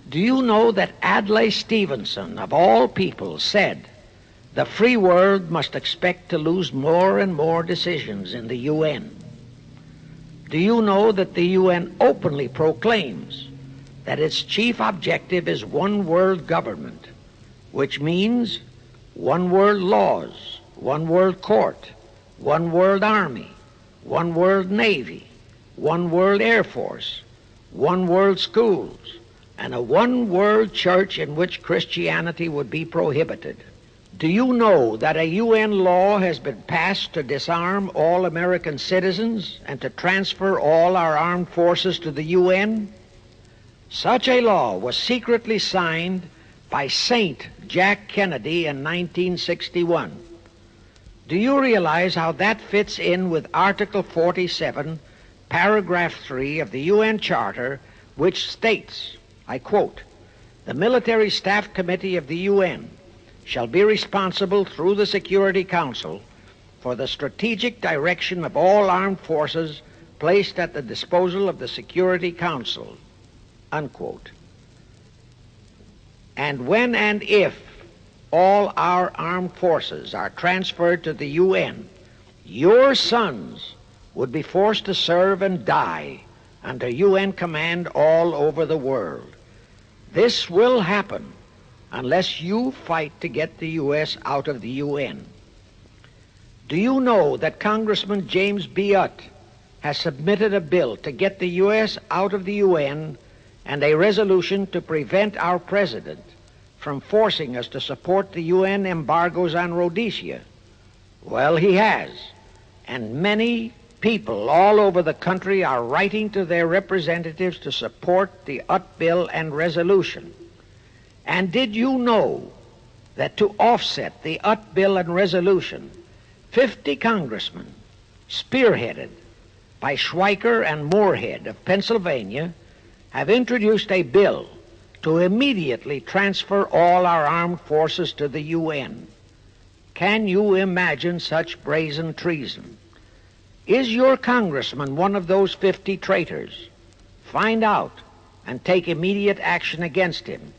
Do you know that Adlai Stevenson, of all people, said the free world must expect to lose more and more decisions in the UN? Do you know that the UN openly proclaims that its chief objective is one world government, which means one world laws, one world court, one world army, one world navy, one world air force, one world schools, and a one world church in which Christianity would be prohibited? Do you know that a UN law has been passed to disarm all American citizens and to transfer all our armed forces to the UN? Such a law was secretly signed by Saint Jack Kennedy in 1961. Do you realize how that fits in with Article 47, Paragraph 3 of the UN Charter, which states, I quote, "The Military Staff Committee of the UN shall be responsible through the Security Council for the strategic direction of all armed forces placed at the disposal of the Security Council," unquote. And when and if all our armed forces are transferred to the UN, your sons would be forced to serve and die under UN command all over the world. This will happen unless you fight to get the U.S. out of the UN. Do you know that Congressman James B. Utt has submitted a bill to get the U.S. out of the UN and a resolution to prevent our president from forcing us to support the UN embargoes on Rhodesia? Well, he has, and many people all over the country are writing to their representatives to support the Utt bill and resolution. And did you know that to offset the Utt bill and resolution, 50 congressmen, spearheaded by Schweiker and Moorhead of Pennsylvania, have introduced a bill to immediately transfer all our armed forces to the UN? Can you imagine such brazen treason? Is your congressman one of those 50 traitors? Find out and take immediate action against him,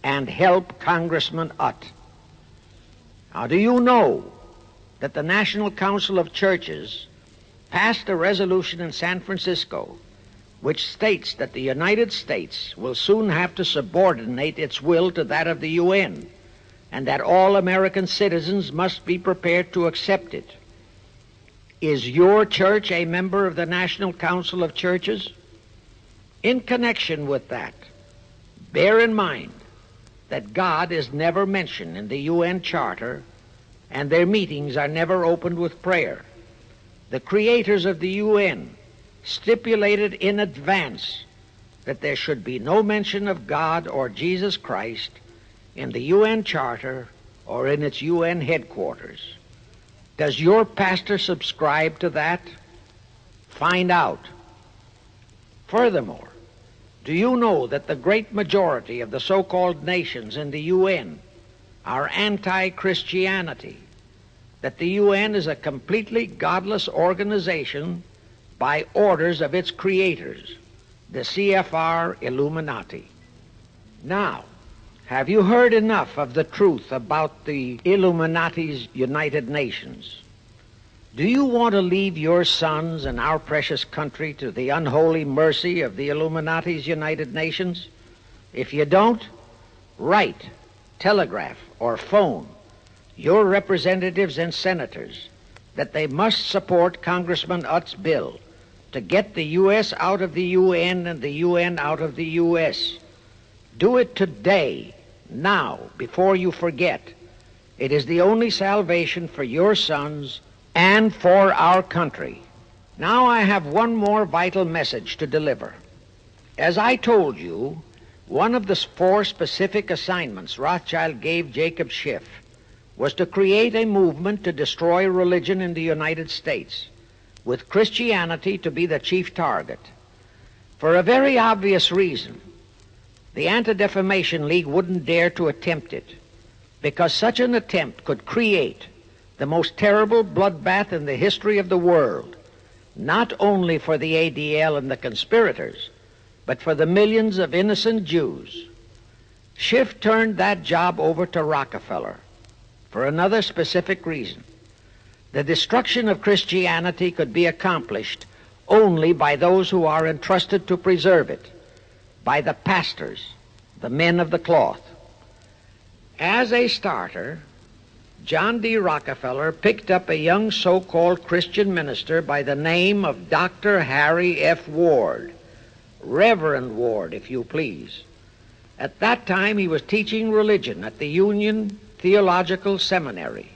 and help Congressman Utt. Now, do you know that the National Council of Churches passed a resolution in San Francisco which states that the United States will soon have to subordinate its will to that of the UN, and that all American citizens must be prepared to accept it? Is your church a member of the National Council of Churches? In connection with that, bear in mind that God is never mentioned in the UN Charter, and their meetings are never opened with prayer. The creators of the UN stipulated in advance that there should be no mention of God or Jesus Christ in the UN Charter or in its UN headquarters. Does your pastor subscribe to that? Find out. Furthermore, do you know that the great majority of the so-called nations in the UN are anti-Christianity? That the UN is a completely godless organization by orders of its creators, the CFR Illuminati. Now, Have you heard enough of the truth about the Illuminati's United Nations? Do you want to leave your sons and our precious country to the unholy mercy of the Illuminati's United Nations? If you don't, write, telegraph, or phone your representatives and senators that they must support Congressman Utt's bill to get the U.S. out of the UN and the UN out of the U.S. Do it today, now, before you forget. It is the only salvation for your sons and for our country. Now I have one more vital message to deliver. As I told you, one of the 4 specific assignments Rothschild gave Jacob Schiff was to create a movement to destroy religion in the United States, with Christianity to be the chief target. For a very obvious reason, the Anti-Defamation League wouldn't dare to attempt it, because such an attempt could create the most terrible bloodbath in the history of the world, not only for the ADL and the conspirators, but for the millions of innocent Jews. Schiff turned that job over to Rockefeller for another specific reason. The destruction of Christianity could be accomplished only by those who are entrusted to preserve it, by the pastors, the men of the cloth. As a starter, John D. Rockefeller picked up a young so-called Christian minister by the name of Dr. Harry F. Ward, Reverend Ward, if you please. At that time, he was teaching religion at the Union Theological Seminary.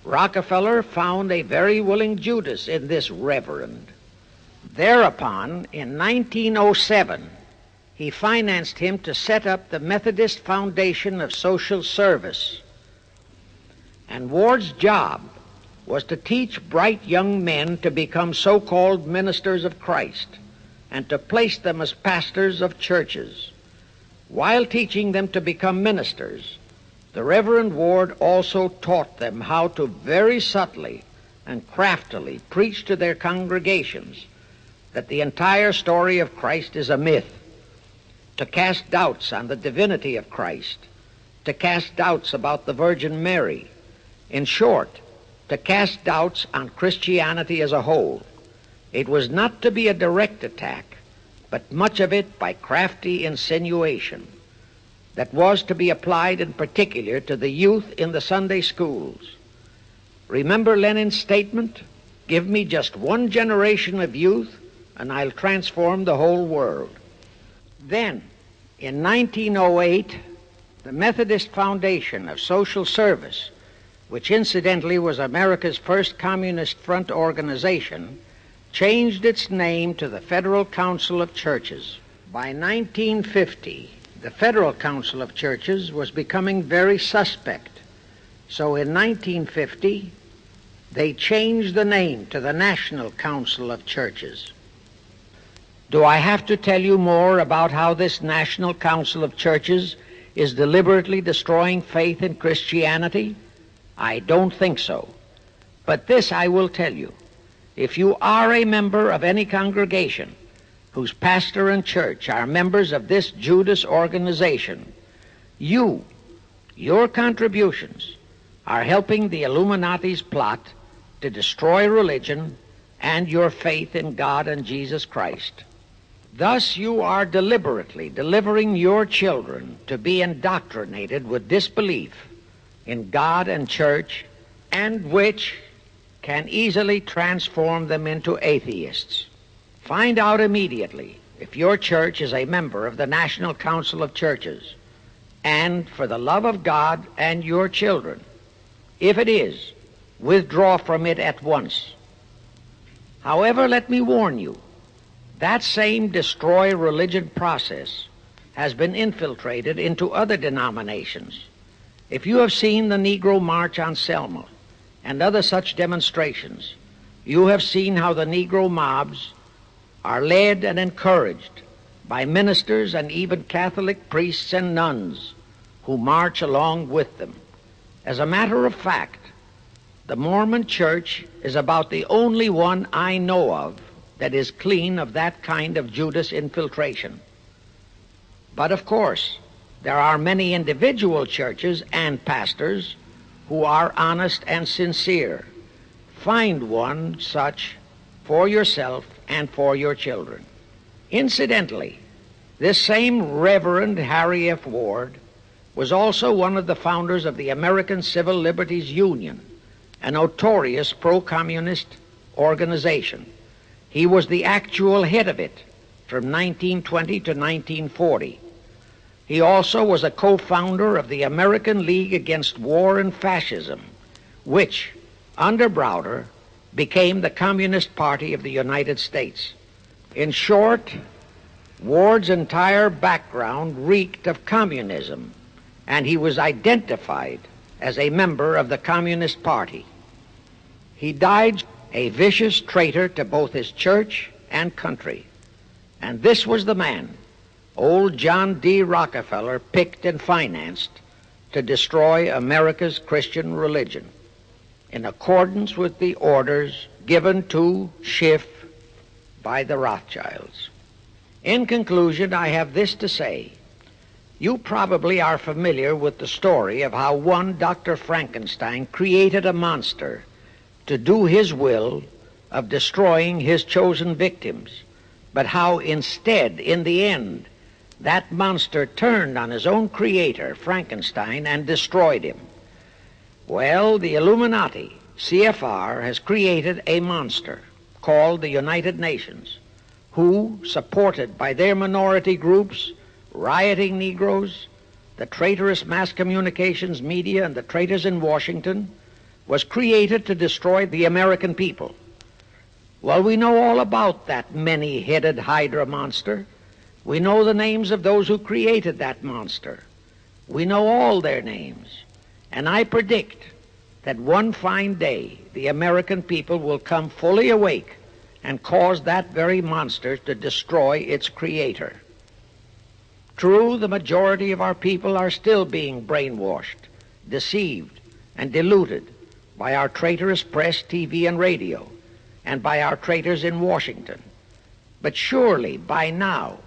Rockefeller found a very willing Judas in this reverend. Thereupon, in 1907, he financed him to set up the Methodist Foundation of Social Service. And Ward's job was to teach bright young men to become so-called ministers of Christ and to place them as pastors of churches. While teaching them to become ministers, the Reverend Ward also taught them how to very subtly and craftily preach to their congregations that the entire story of Christ is a myth, to cast doubts on the divinity of Christ, to cast doubts about the Virgin Mary. In short, to cast doubts on Christianity as a whole. It was not to be a direct attack, but much of it by crafty insinuation that was to be applied in particular to the youth in the Sunday schools. Remember Lenin's statement, "Give me just one generation of youth and I'll transform the whole world." Then, in 1908, the Methodist Foundation of Social Service, which incidentally was America's first Communist Front organization, changed its name to the Federal Council of Churches. By 1950, the Federal Council of Churches was becoming very suspect. So in 1950, they changed the name to the National Council of Churches. Do I have to tell you more about how this National Council of Churches is deliberately destroying faith in Christianity? I don't think so. But this I will tell you. If you are a member of any congregation whose pastor and church are members of this Judas organization, your contributions are helping the Illuminati's plot to destroy religion and your faith in God and Jesus Christ. Thus you are deliberately delivering your children to be indoctrinated with disbelief in God and church, and which can easily transform them into atheists. Find out immediately if your church is a member of the National Council of Churches, and for the love of God and your children, if it is, withdraw from it at once. However, let me warn you, that same destroy religion process has been infiltrated into other denominations. If you have seen the Negro March on Selma and other such demonstrations, you have seen how the Negro mobs are led and encouraged by ministers and even Catholic priests and nuns who march along with them. As a matter of fact, the Mormon Church is about the only one I know of that is clean of that kind of Judas infiltration. But of course, There are many individual churches and pastors who are honest and sincere. Find one such for yourself and for your children. Incidentally, this same Reverend Harry F. Ward was also one of the founders of the American Civil Liberties Union, a notorious pro-communist organization. He was the actual head of it from 1920 to 1940. He also was a co-founder of the American League Against War and Fascism, which, under Browder, became the Communist Party of the United States. In short, Ward's entire background reeked of communism, and he was identified as a member of the Communist Party. He died a vicious traitor to both his church and country, and this was the man old John D. Rockefeller picked and financed to destroy America's Christian religion, in accordance with the orders given to Schiff by the Rothschilds. In conclusion, I have this to say. You probably are familiar with the story of how one Dr. Frankenstein created a monster to do his will of destroying his chosen victims, but how instead, in the end, that monster turned on his own creator, Frankenstein, and destroyed him. Well, the Illuminati CFR has created a monster called the United Nations, who, supported by their minority groups, rioting Negroes, the traitorous mass communications media, and the traitors in Washington, was created to destroy the American people. Well, we know all about that many-headed Hydra monster. We know the names of those who created that monster. We know all their names. And I predict that one fine day the American people will come fully awake and cause that very monster to destroy its creator. True, the majority of our people are still being brainwashed, deceived, and deluded by our traitorous press, TV, and radio, and by our traitors in Washington. But surely, by now,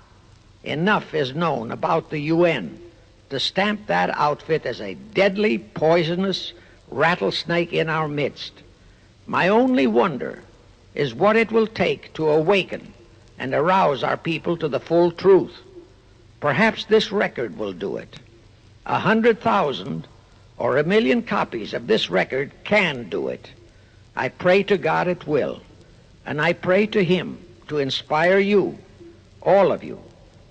enough is known about the UN to stamp that outfit as a deadly, poisonous rattlesnake in our midst. My only wonder is what it will take to awaken and arouse our people to the full truth. Perhaps this record will do it. 100,000 or 1,000,000 copies of this record can do it. I pray to God it will, and I pray to Him to inspire you, all of you,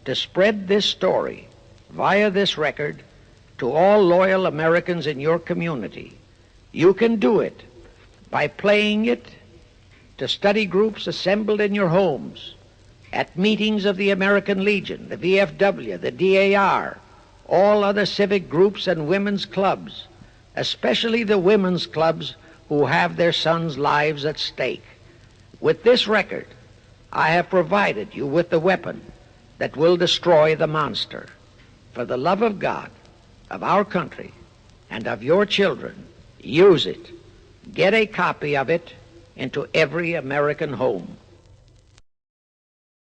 to spread this story via this record to all loyal Americans in your community. You can do it by playing it to study groups assembled in your homes, at meetings of the American Legion, the VFW, the DAR, all other civic groups and women's clubs, especially the women's clubs who have their sons' lives at stake. With this record, I have provided you with the weapon that will destroy the monster. For the love of God, of our country, and of your children, use it. Get a copy of it into every American home.